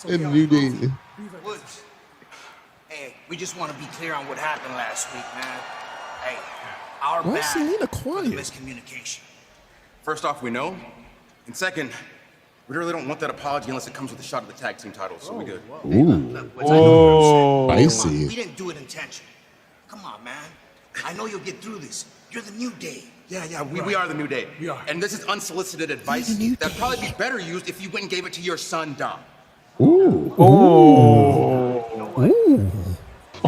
And New Day. Woods. Hey, we just want to be clear on what happened last week, man. Hey, our Why is bad Selena for the quiet? miscommunication. First off, we know. And second, we really don't want that apology unless it comes with a shot of the tag team titles, so we good. Ooh. Spicy. We didn't do it intentionally. Come on, man. I know you'll get through this. You're the New Day. Yeah, we are the New Day. We are. And this is unsolicited advice that'd probably be better used if you went and gave it to your son, Dom. Ooh.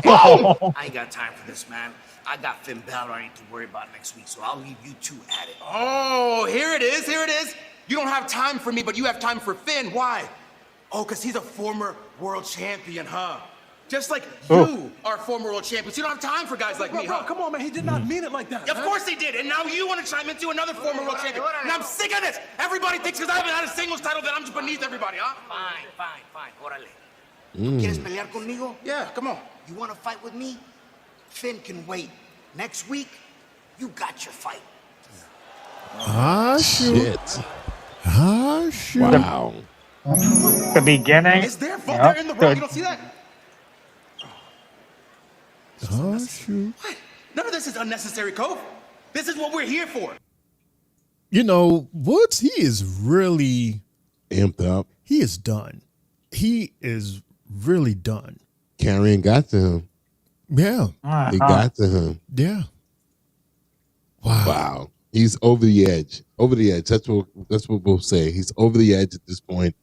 I ain't got time for this, man. I got Finn Balor I need to worry about next week, so I'll leave you two at it. Oh, here it is. You don't have time for me, but you have time for Finn. Why? Oh, because he's a former world champion, huh? Just like you are former world champions. You don't have time for guys like me, huh? Come on, man. He did not mean it like that. Of course he did. And now you want to chime into another former world champion. And I'm sick of this. Everybody thinks because I haven't had a singles title that I'm just beneath everybody, huh? Fine. Órale. ¿Quieres pelear conmigo? Yeah, come on. You want to fight with me? Finn can wait. Next week, you got your fight. Shit. Wow. The beginning. Is there fault there in the ring? You don't see that? Shoot. What? None of this is unnecessary, Cove. This is what we're here for. You know, Woods, he is really amped up. He is done. He is really done. Karrion got to him. Yeah. It got to him. Yeah. Wow. He's over the edge. Over the edge. That's what we'll say. He's over the edge at this point.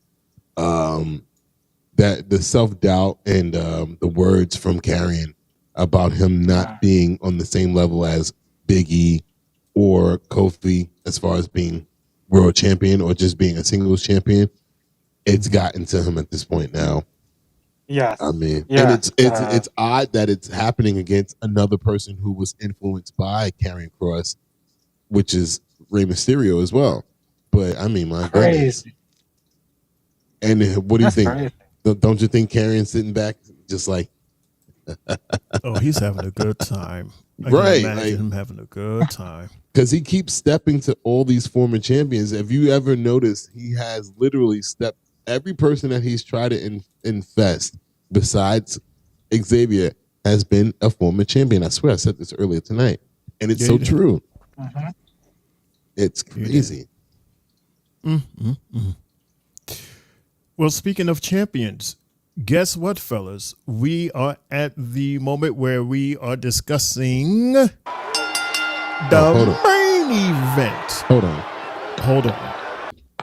That the self-doubt and the words from Karrion about him not being on the same level as Big E or Kofi as far as being world champion or just being a singles champion, it's gotten to him at this point now. Yeah. I mean, and it's odd that it's happening against another person who was influenced by Karrion Kross, which is Rey Mysterio as well. But I mean, my goodness. And what do you think? Crazy. Don't you think Karrion's sitting back just like, oh, he's having a good time. I right? can imagine him having a good time. Because he keeps stepping to all these former champions. Have you ever noticed he has literally stepped every person that he's tried to infest besides Xavier has been a former champion. I swear I said this earlier tonight. And it's so true. Mm-hmm. It's crazy. Well, speaking of champions, guess what, fellas? We are at the moment where we are discussing the main event.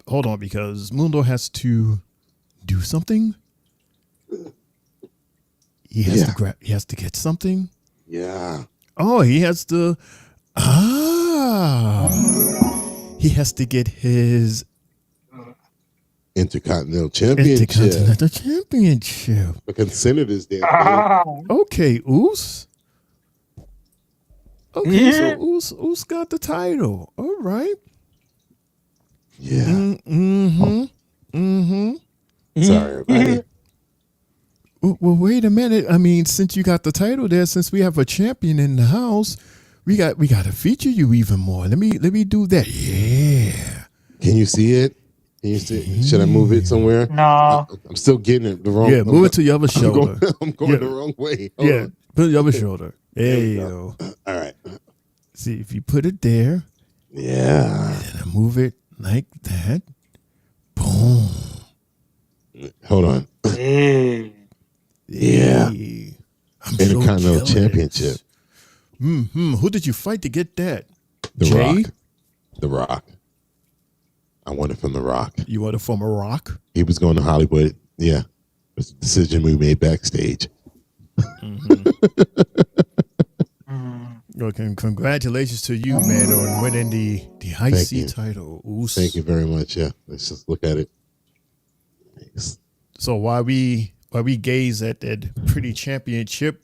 Hold on, because Mundo has to do something. He has to he has to get something. Yeah. Oh, he has to. He has to get his Intercontinental Championship. The Senators there. Okay, Oos. Okay, so Oos got the title. All right. Yeah. Sorry, everybody. Well, wait a minute. I mean, since you got the title there, since we have a champion in the house, we got to feature you even more. Let me do that. Yeah. Can you see it? Can you see it? Should I move it somewhere? No. I'm still getting it the wrong. Yeah, move it to your other shoulder. I'm going the wrong way. Hold on. Put it the other shoulder. There you go. All right. See, if you put it there. Yeah. And then I move it like that. Boom. Hold on. Yeah. Intercontinental Championship. Who did you fight to get that? The Jay? Rock. The Rock. I won it from The Rock. You won it from a Rock? He was going to Hollywood. Yeah. It was a decision we made backstage. Well, congratulations to you, man, on winning the IC title. Oos. Thank you very much. Yeah. Let's just look at it. Thanks. So while we gaze at that pretty championship,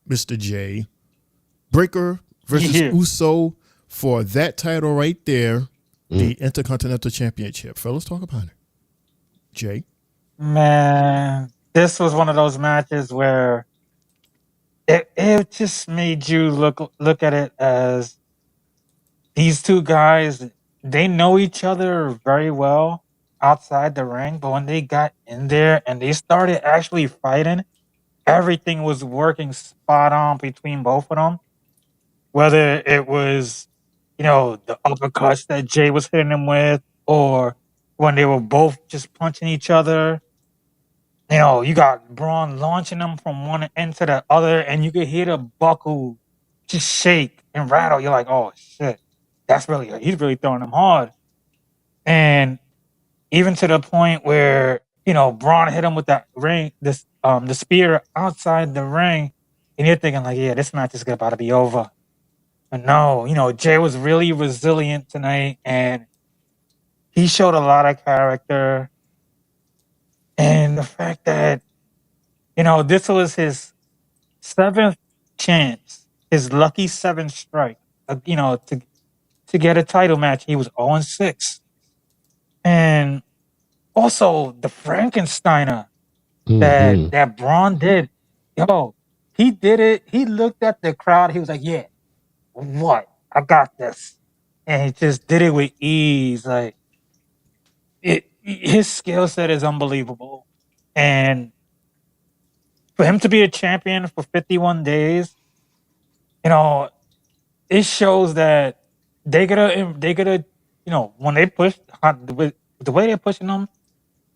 Mr. J, Breaker versus Uso for that title right there, the Intercontinental Championship. Fellas, talk about it. Jay? Man, this was one of those matches where it just made you look at it as these two guys, they know each other very well outside the ring, but when they got in there and they started actually fighting, everything was working spot on between both of them. Whether it was, the uppercuts that Jay was hitting him with, or when they were both just punching each other. You got Bron launching them from one end to the other, and you could hear the buckle just shake and rattle. You're like, oh, shit. he's really throwing him hard. And even to the point where, Braun hit him with that ring, the spear outside the ring, and you're thinking like, yeah, this match is about to be over. But no, Jay was really resilient tonight, and he showed a lot of character. And the fact that, this was his 7th chance, his lucky 7th strike, to get a title match. He was 0-6. And also the Frankensteiner that Braun did. Yo, he did it. He looked at the crowd. He was like, yeah, what? I got this. And he just did it with ease. Like, his skill set is unbelievable. And for him to be a champion for 51 days, it shows that they gotta, when they push, the way they're pushing them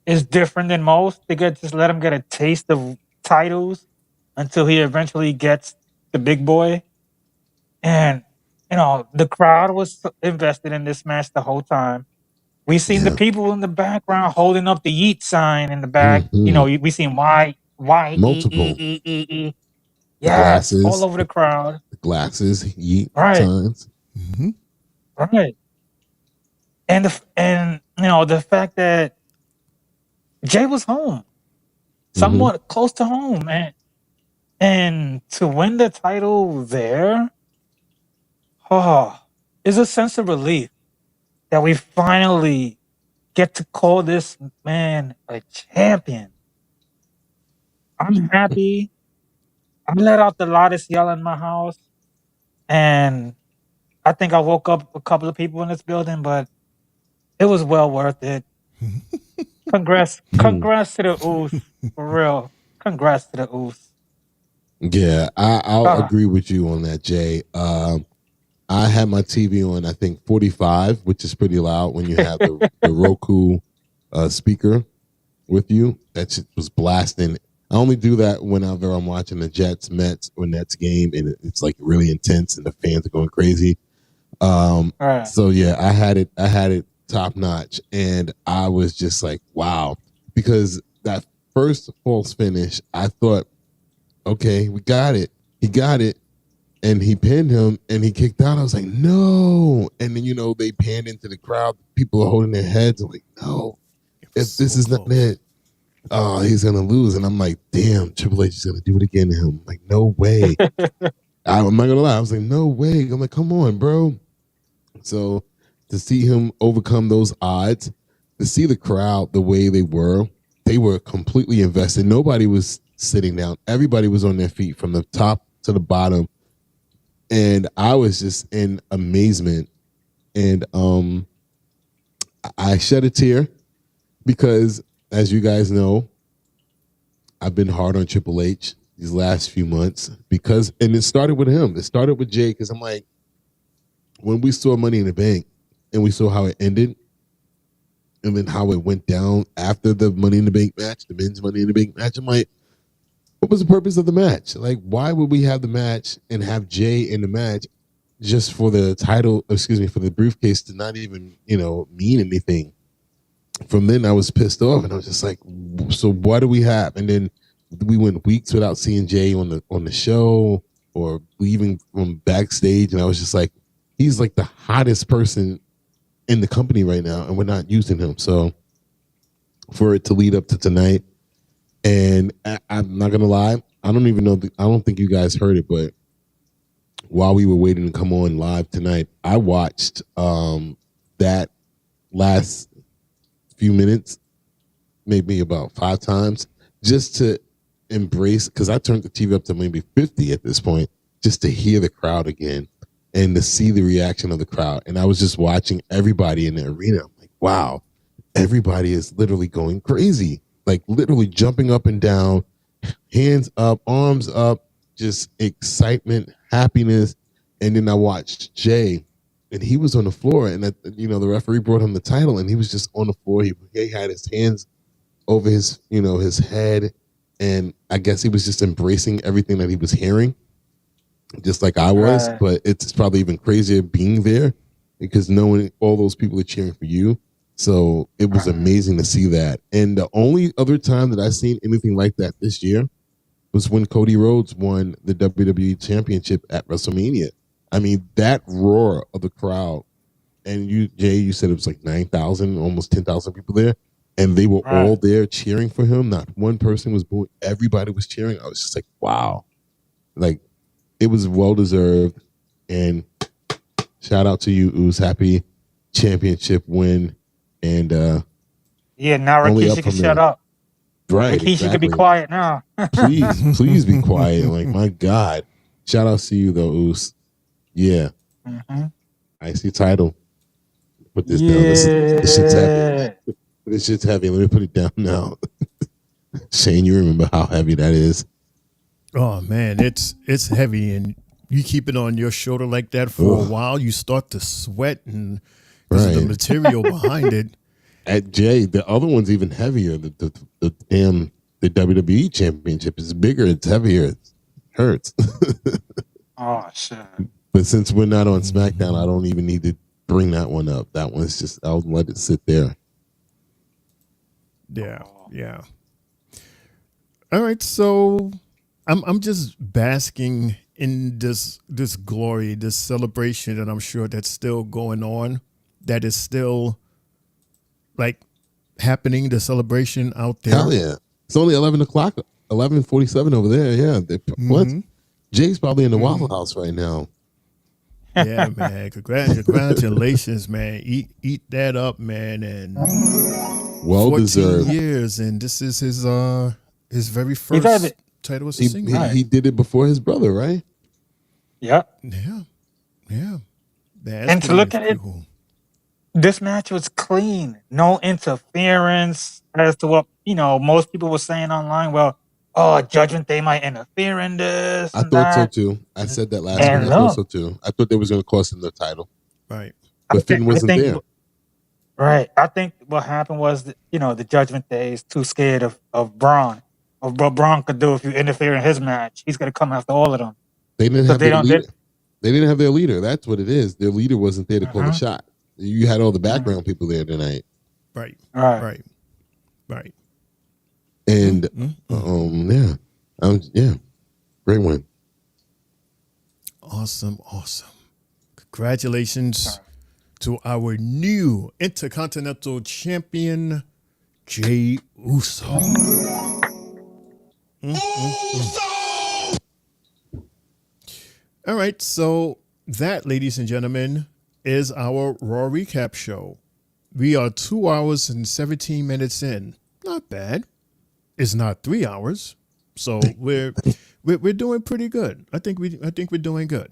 is different than most. They gotta just let him get a taste of titles until he eventually gets the big boy. And, the crowd was invested in this match the whole time. We seen the people in the background holding up the yeet sign in the back. We seen Multiple. Yes, all over the crowd. The glasses, yeet signs. Right. And the fact that Jay was home, somewhat close to home, and to win the title there, is a sense of relief that we finally get to call this man a champion. I'm happy. I let out the loudest yell in my house, and I think I woke up a couple of people in this building, but it was well worth it. Congrats to the Usos, for real. Congrats to the Usos. Yeah, I'll agree with you on that, Jay. I had my TV on, I think, 45, which is pretty loud when you have the Roku speaker with you. That shit was blasting. I only do that whenever I'm watching the Mets or Nets game, and it's like really intense, and the fans are going crazy. So yeah, I had it top notch, and I was just like, wow, because that first false finish, I thought, okay, we got it. He got it. And he pinned him and he kicked out. I was like, no. And then, they panned into the crowd. People are holding their heads. I'm like, no, if this is not it, he's going to lose. And I'm like, damn, Triple H is going to do it again to him. I'm like, no way. I'm not going to lie. I was like, no way. I'm like, come on, bro. So to see him overcome those odds, to see the crowd the way they were completely invested. Nobody was sitting down. Everybody was on their feet from the top to the bottom. And I was just in amazement. And I shed a tear because, as you guys know, I've been hard on Triple H these last few months and it started with him. It started with Jay because I'm like, when we saw Money in the Bank and we saw how it ended and then how it went down after the Money in the Bank match, the men's Money in the Bank match, I'm like, what was the purpose of the match? Like, why would we have the match and have Jay in the match just for the title, for the briefcase to not even, mean anything? From then I was pissed off and I was just like, so what do we have? And then we went weeks without seeing Jay on the show or leaving from backstage. And I was just like, he's like the hottest person in the company right now and we're not using him. So for it to lead up to tonight, and I'm not going to lie, I don't even know, I don't think you guys heard it, but while we were waiting to come on live tonight, I watched that last few minutes, maybe about 5 times, just to embrace, because I turned the TV up to maybe 50 at this point, just to hear the crowd again and to see the reaction of the crowd. And I was just watching everybody in the arena. I'm like, wow, everybody is literally going crazy. Like literally jumping up and down, hands up, arms up, just excitement, happiness. And then I watched Jay, and he was on the floor, and the referee brought him the title, and he was just on the floor. He had his hands over his head, and I guess he was just embracing everything that he was hearing, just like I was. Right. But it's probably even crazier being there because knowing all those people are cheering for you. So it was amazing to see that. And the only other time that I've seen anything like that this year was when Cody Rhodes won the WWE Championship at WrestleMania. I mean, that roar of the crowd, and you, Jay, you said it was like 9,000, almost 10,000 people there, and they were all there cheering for him. Not one person was booing. Everybody was cheering. I was just like, wow. Like, it was well-deserved, and shout out to you, Ooze. Happy championship win. And yeah, now Rikishi can shut up. Right. Rikishi can be quiet now. please be quiet. Like, my God. Shout out to you, though, Ooze. Yeah. IC title. Put this down. This shit's heavy. This shit's heavy. Let me put it down now. Shane, you remember how heavy that is? Oh man, it's heavy, and you keep it on your shoulder like that for a while, you start to sweat, and the material behind it. At Jay, the other one's even heavier. The WWE Championship is bigger. It's heavier. It hurts. Oh shit! But since we're not on SmackDown, I don't even need to bring that one up. That one's just, I'll let it sit there. Yeah. All right, so I'm just basking in this glory, this celebration that I'm sure that's still going on, that is still like happening, the celebration out there. Hell yeah. It's only 11 o'clock, 11:47 over there. Yeah. What? Jay's probably in the Waffle House right now. Yeah, man. Congratulations, man. Eat that up, man. And well 14 deserved years, and this is his very first title as a single. He did it before his brother, right? Yeah. And to look at it, this match was clean. No interference as to what, most people were saying online. Well, Judgment Day might interfere in this. I thought so too. I said that last week. I thought so too. I thought they was going to cost him the title. Right. But Finn wasn't there. Right. I think what happened was, the Judgment Day is too scared of Bron. Of what Bron could do if you interfere in his match. He's going to come after all of them. They didn't have their leader. They didn't have their leader. That's what it is. Their leader wasn't there to call the shot. You had all the background people there tonight. Right. And great win. Awesome. Congratulations to our new Intercontinental Champion, Jey Uso. All right, so that, ladies and gentlemen, is our Raw Recap show. We are 2 hours and 17 minutes in. Not bad. It's not 3 hours, so we're doing pretty good. I think we're doing good.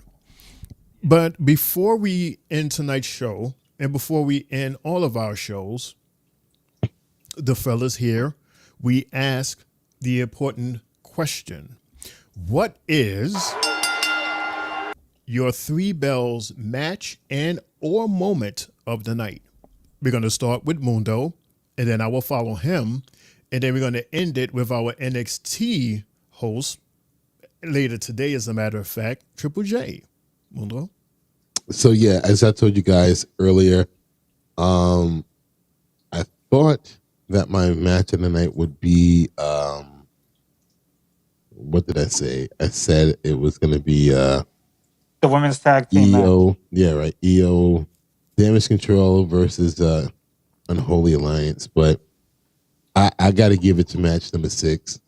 But before we end tonight's show, and before we end all of our shows, the fellas here, we ask the important question: what is your 3 bells match and or moment of the night? We're going to start with Mundo, and then I will follow him, and then we're going to end it with our NXT host later today, as a matter of fact, Triple J. Mundo? So, yeah, as I told you guys earlier, I thought that my match of the night would be, what did I say? I said it was going to be the women's tag team EO, match. Yeah, right. EO, Damage Control versus Unholy Alliance. But I got to give it to match number 6,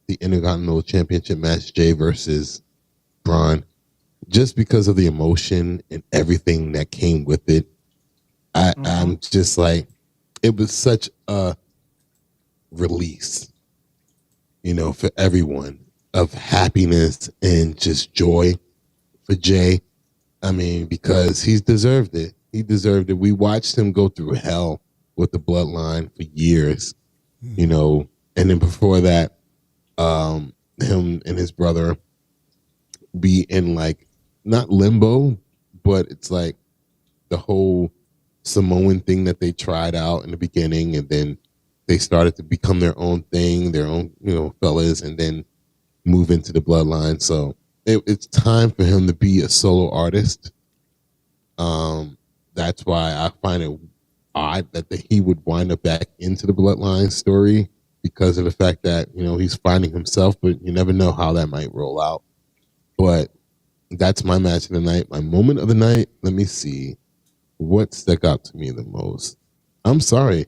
the Intercontinental Championship match, Jay versus Bron. Just because of the emotion and everything that came with it, I'm just like, it was such a release, for everyone, of happiness and just joy for Jay. I mean, because he's deserved it. He deserved it. We watched him go through hell with the bloodline for years, and then before that, him and his brother be in like, not limbo, but it's like the whole Samoan thing that they tried out in the beginning, and then they started to become their own thing, their own, fellas, and then move into the bloodline. So it's time for him to be a solo artist. that's why I find it odd that he would wind up back into the Bloodline story because of the fact that, he's finding himself, but you never know how that might roll out. But that's my match of the night. My moment of the night, let me see. What stuck out to me the most? I'm sorry.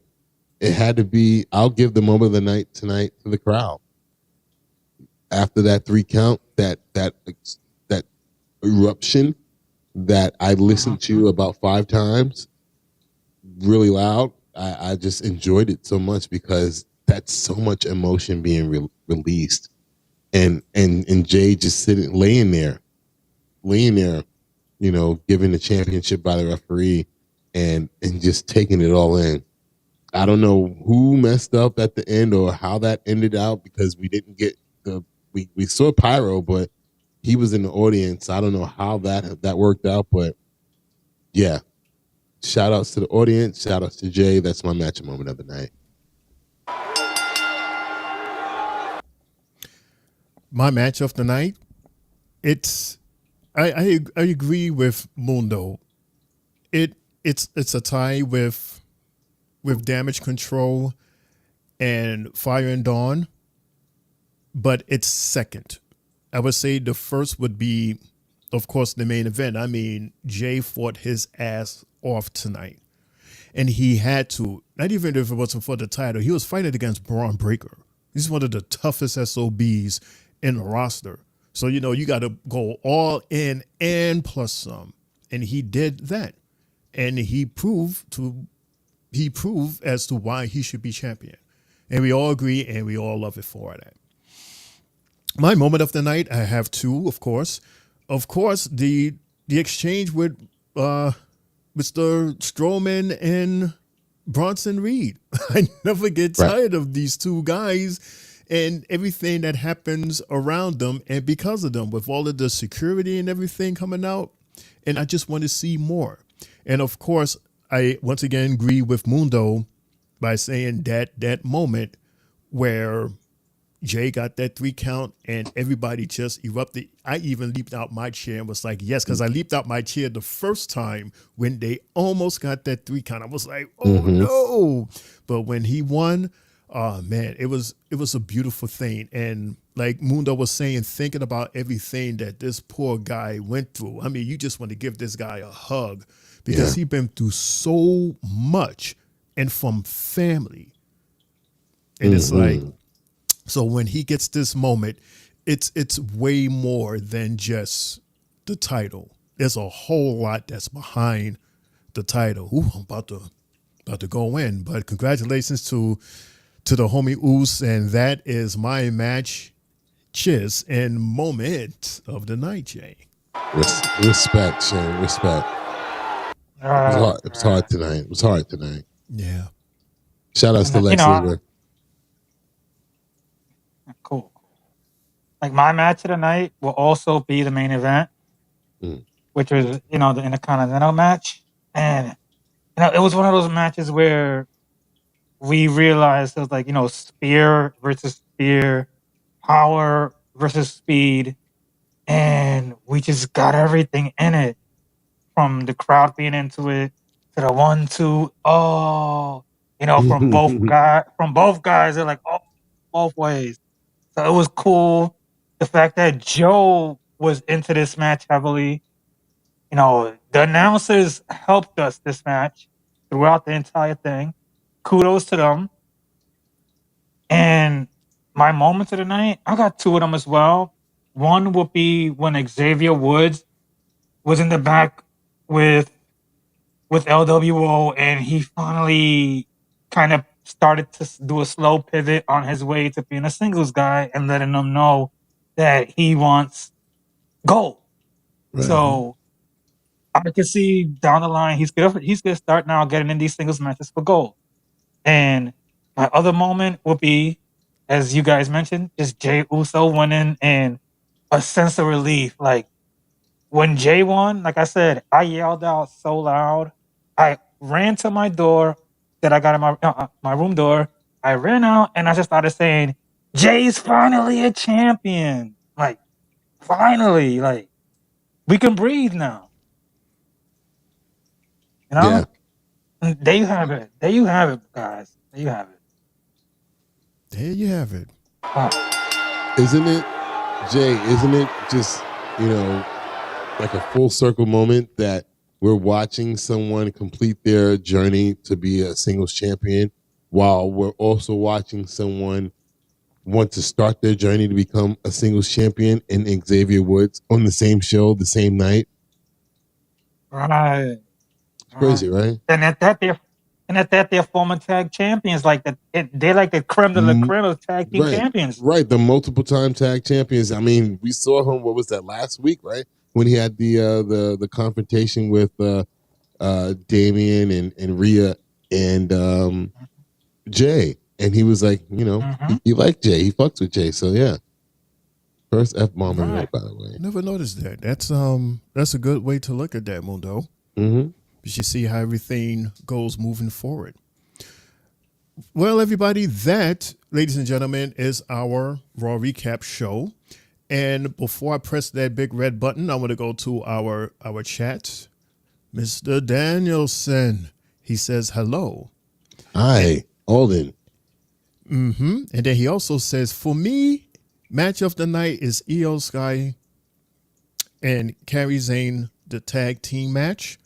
It had to be, I'll give the moment of the night tonight to the crowd. After that 3 count, that eruption that I listened to about 5 times, really loud. I just enjoyed it so much because that's so much emotion being released, and Jay just laying there, given the championship by the referee, and just taking it all in. I don't know who messed up at the end or how that ended out because we didn't get we saw Pyro, but he was in the audience. I don't know how that worked out, but yeah. Shout outs to the audience. Shout outs to Jay. That's my match moment of the night. My match of the night. I agree with Mundo. It's a tie with Damage Control and Fire and Dawn, but it's second. I would say the first would be, of course, the main event. I mean, Jay fought his ass off tonight, and he had to. Not even if it wasn't for the title, he was fighting against Bron Breakker. He's one of the toughest SOBs in the roster. So you got to go all in and plus some, and he did that, and he proved as to why he should be champion, and we all agree and we all love it for that. My moment of the night, I have 2, of course. Of course, the exchange with Mr. Strowman and Bronson Reed. I never get tired of these 2 guys and everything that happens around them and because of them, with all of the security and everything coming out. And I just want to see more. And of course, I once again agree with Mundo by saying that moment where Jay got that 3 count and everybody just erupted. I even leaped out my chair and was like, yes, because I leaped out my chair the first time when they almost got that 3 count. I was like, oh no. But when he won, oh man, it was a beautiful thing. And like Mundo was saying, thinking about everything that this poor guy went through. I mean, you just want to give this guy a hug because he's been through so much and from family. And it's like, so when he gets this moment, it's way more than just the title. There's a whole lot that's behind the title. Ooh, I'm about to go in. But congratulations to the homie Oos, and that is my match, cheers, and moment of the night, Jay. Respect, Shane. Respect. It was hard tonight. Yeah. Shout outs to Lex Luger. Cool. Like my match of the night will also be the main event, which was, the Intercontinental match. And, it was one of those matches where we realized it was like, spear versus spear, power versus speed. And we just got everything in it, from the crowd being into it to the 1-2. Oh, from both guys, they're like, oh, both ways. So it was cool. The fact that Joe was into this match heavily. The announcers helped us this match throughout the entire thing. Kudos to them. And my moments of the night, I got 2 of them as well. One would be when Xavier Woods was in the back with LWO, and he finally kind of started to do a slow pivot on his way to being a singles guy and letting them know that he wants gold. Right. So I can see down the line he's gonna start now getting in these singles matches for gold. And my other moment will be, as you guys mentioned, just Jay Uso winning and a sense of relief. Like when Jay won, like I said, I yelled out so loud. I ran to my door that I got in my room door. I ran out and I just started saying, "Jay's finally a champion! Like, finally! Like, we can breathe now." You know? Yeah. There you have it. There you have it, guys. There you have it. There you have it. Isn't it, Jay, isn't it just, like a full circle moment that we're watching someone complete their journey to be a singles champion while we're also watching someone want to start their journey to become a singles champion in Xavier Woods on the same show, the same night? Right. It's crazy, right? And at that they're former tag champions, like they're like the creme de la creme of tag team champions. Right, the multiple time tag champions. I mean, we saw him. What was that, last week? Right, when he had the confrontation with Damian and Rhea and Jay, and he was like, he liked Jay. He fucks with Jay. So yeah, first F-bomb in there, by the way. Never noticed that. That's a good way to look at that, Mundo. Mm-hmm. You should see how everything goes moving forward. Well, everybody, that, ladies and gentlemen, is our Raw Recap show. And before I press that big red button, I want to go to our chat. Mr. Danielson, he says hello. Hi, Alden. And then he also says, for me, match of the night is Io Sky and Kairi Sane, the tag team match.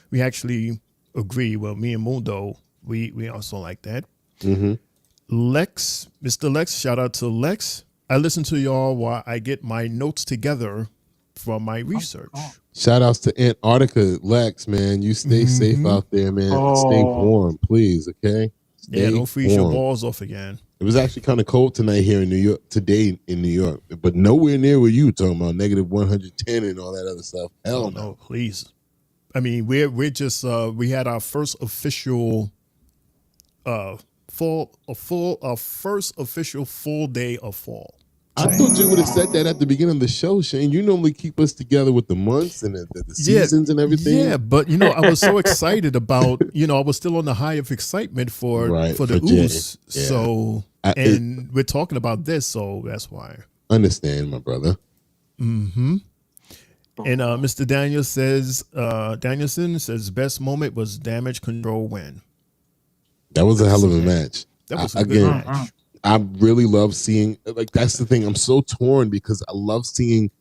We actually agree. Well, me and Mundo, we also like that. Mm-hmm. Lex, Mr. Lex, shout out to Lex. I listen to y'all while I get my notes together from my research. Shout outs to Antarctica, Lex, man. You stay safe out there, man. Stay warm, please, okay? Stay don't freeze your warm. balls off again. It was actually kind of cold tonight here in New York, today in New York, but nowhere near where you talking about negative 110 and all that other stuff. Hell no. Please. I mean, we're just we had our first official first official full day of fall. I thought you would have said that at the beginning of the show, Shane. You normally keep us together with the months and the seasons and everything. Yeah, but I was so excited about, I was still on the high of excitement for the ooze. Yeah. So we're talking about this, so that's why. Understand, my brother. Mm-hmm. And Mr. Danielson says best moment was Damage Control win. That was a hell of a match. That was a good match. I really love seeing, that's the thing. I'm so torn because I love seeing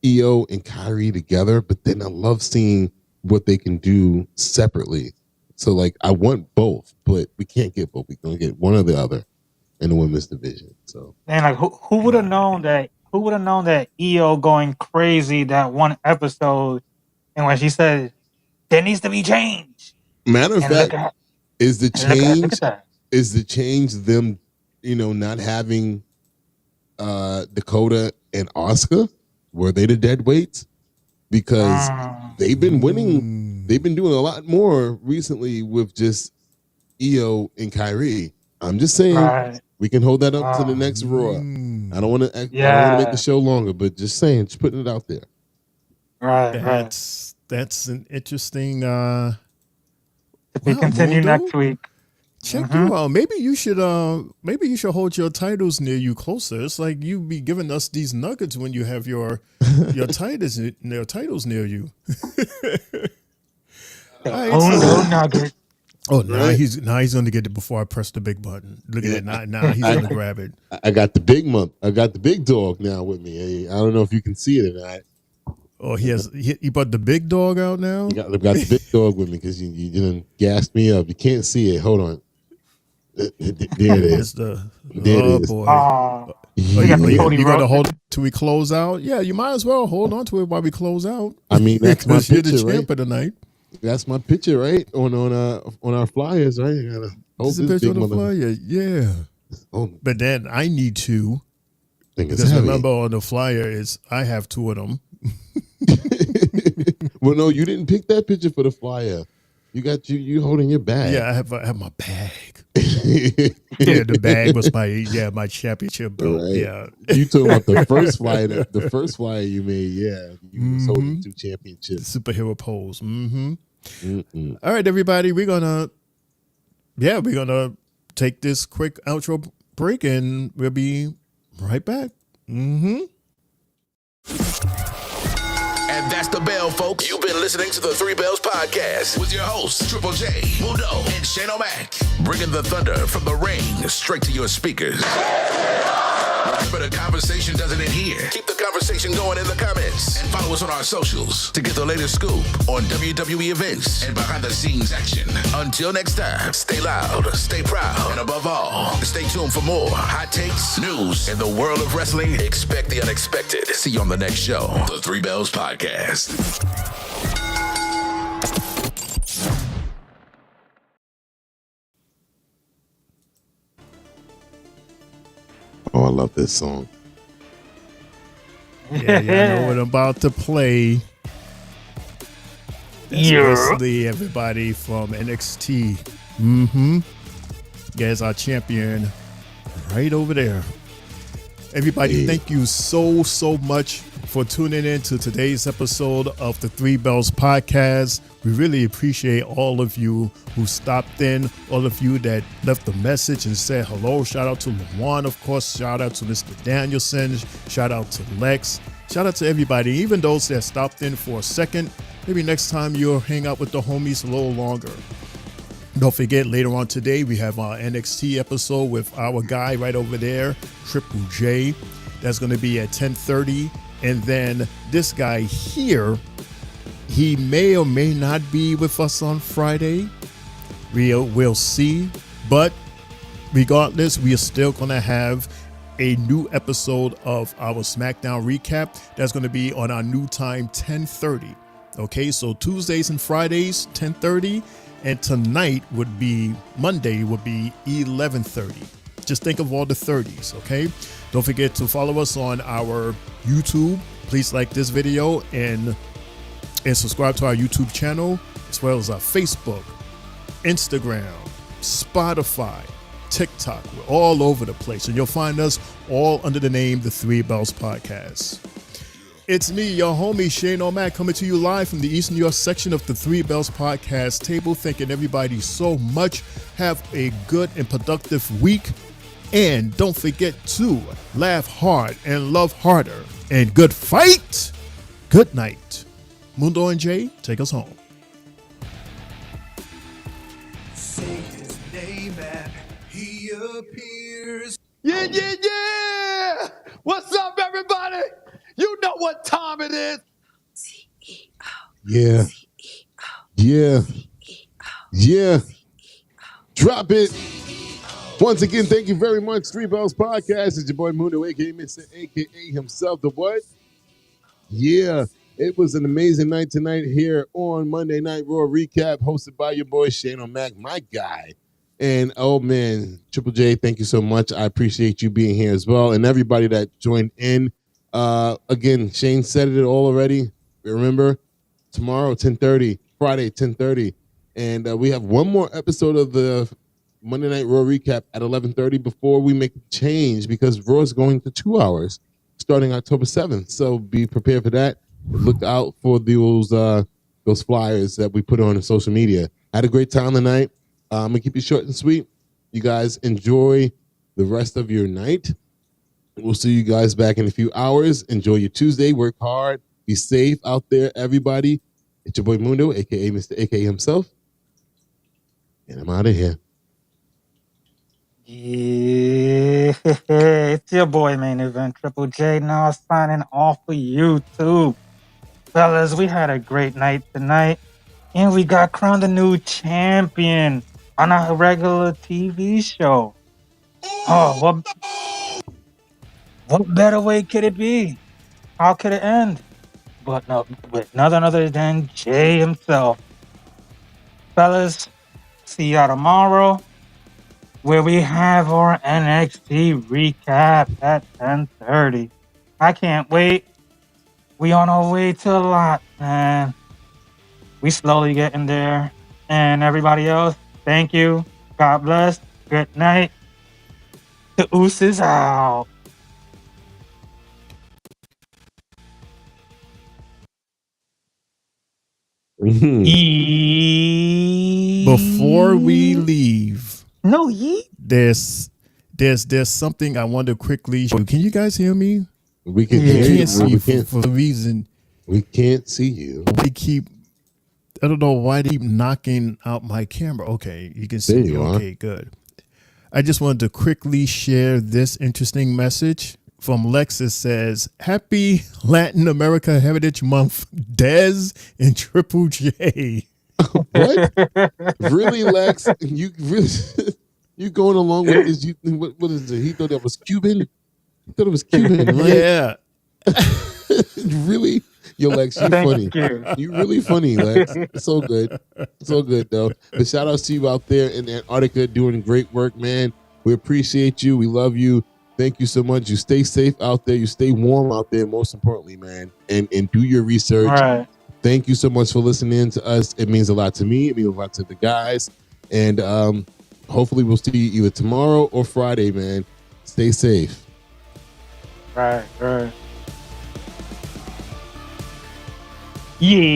Io and Kairi together, but then I love seeing what they can do separately. So I want both, but we can't get both. We're going to get one or the other in the women's division. So, and who would have known that? Who would have known that Io going crazy that one episode, and when she said there needs to be change. Matter of fact, is the change them, not having Dakota and Asuka? Were they the dead weights? Because they've been winning. They've been doing a lot more recently with just Io and Kairi. I'm just saying we can hold that up to the next Raw. I don't want to make the show longer, but just saying, just putting it out there. That's an interesting. We continue next week. Check you out. Maybe you should hold your titles near you closer. It's like you be giving us these nuggets when you have your titles near you. Nugget. Oh, now he's gonna get it before I press the big button. Look at it now. He's gonna grab it. I got the big dog now with me. I don't know if you can see it or not. Oh, he brought the big dog out now. I've got the big dog with me because you didn't gas me up. You can't see it. Hold on. There it is. There it is. Boy. You got to hold it till we close out? Yeah, you might as well hold on to it while we close out. I mean, that's my picture, you're the champ of the night. That's my picture, right? On our flyers, right? You gotta hold this picture big on the flyer, yeah. Oh. But then I need two. Because remember on the flyer I have two of them. Well, no, you didn't pick that picture for the flyer. You got you holding your bag. Yeah, I have my bag. Yeah, the bag was my championship belt. Right. Yeah, you talking about the first flyer? The first flyer you made. Yeah, you was holding 2 championships. Superhero pose. Mm-hmm. All right, everybody, we're gonna take this quick outro break, and we'll be right back. Mm-hmm. And that's the bell, folks. You've been listening to the Three Bells Podcast with your hosts, Triple J, Mundo, and Shane O'Mac. Bringing the thunder from the ring straight to your speakers. But the conversation doesn't end here. Keep the conversation going in the comments. And follow us on our socials to get the latest scoop on WWE events and behind-the-scenes action. Until next time, stay loud, stay proud, and above all, stay tuned for more hot takes, news, and the world of wrestling. Expect the unexpected. See you on the next show, the Three Bells Podcast. Oh, I love this song. Yeah, I know what I'm about to play. That's Wesley, everybody from NXT. There's our champion right over there. Everybody, thank you so much for tuning in to today's episode of the Three Bells Podcast. We really appreciate all of you who stopped in, all of you that left a message and said hello. Shout out to Lawan, of course. Shout out to Mr. Danielson. Shout out to Lex. Shout out to everybody, even those that stopped in for a second. Maybe next time you'll hang out with the homies a little longer. Don't forget, later on today, we have our NXT episode with our guy right over there, Triple J. That's going to be at 10:30. And then this guy here, he may or may not be with us on Friday. We'll see. But regardless, we are still going to have a new episode of our SmackDown recap. That's going to be on our new time, 10:30. Okay, so Tuesdays and Fridays, 10:30. And tonight would be, Monday would be 11:30. Just think of all the 30s, okay? Don't forget to follow us on our YouTube. Please like this video and subscribe to our YouTube channel, as well as our Facebook, Instagram, Spotify, TikTok. We're all over the place, and you'll find us all under the name The Three Bells Podcast. It's me, your homie, Shane O'Mac, coming to you live from the East New York section of the Three Bells Podcast table. Thanking everybody so much. Have a good and productive week. And don't forget to laugh hard and love harder. And good fight. Good night. Mundo and Jay, take us home. Say his name and he appears. Yeah! What's up, everybody? You know what time it is. Yeah. Drop it. Once again, thank you very much. Three Bells Podcast. It's your boy Mundo, aka Mr. AKA himself. The what? Yeah. It was an amazing night tonight here on Monday Night Raw Recap, hosted by your boy Shane O'Mac, my guy. And oh man, Triple J, thank you so much. I appreciate you being here as well. And everybody that joined in. Again, Shane said it all already. Remember, tomorrow 10:30, Friday 10:30, and we have one more episode of the Monday Night Raw recap at 11:30 before we make a change, because Raw is going to 2 hours starting October 7th. So be prepared for that. Look out for those flyers that we put on social media. I had a great time tonight. I'm gonna keep it short and sweet. You guys enjoy the rest of your night. We'll see you guys back in a few hours. Enjoy your Tuesday. Work hard. Be safe out there, everybody. It's your boy Mundo, a.k.a. Mr. A.K.A. himself. And I'm out of here. Yeah, it's your boy Main Event Triple J now signing off for YouTube. Fellas, we had a great night tonight, and we got crowned a new champion on a regular TV show. Oh, what better way could it be? How could it end? But no, with none other than Jay himself. Fellas, see y'all tomorrow, where we have our NXT recap at 10:30. I can't wait. We on our way to a lot, man. We slowly getting there. And everybody else, thank you. God bless. Good night. The Oos is out. Before we leave, there's something I want to quickly show. Can you guys hear me? We can hear you. Can't see for the reason. We can't see you. I don't know why they keep knocking out my camera. Okay, you can see There me. you are. Okay, good. I just wanted to quickly share this interesting message from Lexus. Says, Happy Latin America Heritage Month, Dez and Triple J. What? Really, Lex? You really you going along with this? What is it? He thought that was Cuban? He thought it was Cuban, right? Yeah. Really? Yo, Lex, you funny. You really funny, Lex. So good. So good, though. But shout out to you out there in Antarctica doing great work, man. We appreciate you. We love you. Thank you so much. You stay safe out there. You stay warm out there, most importantly, man. And do your research. Right. Thank you so much for listening to us. It means a lot to me. It means a lot to the guys. And hopefully we'll see you either tomorrow or Friday, man. Stay safe. Right. Yeah.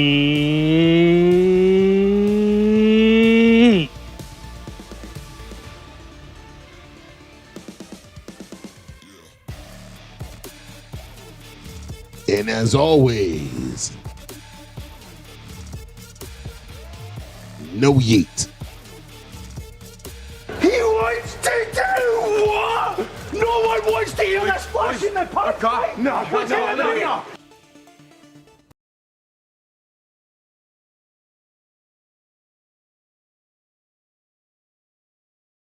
And as always, no yeet. He wants to do what? No one wants to hear that splash in the pipe. No.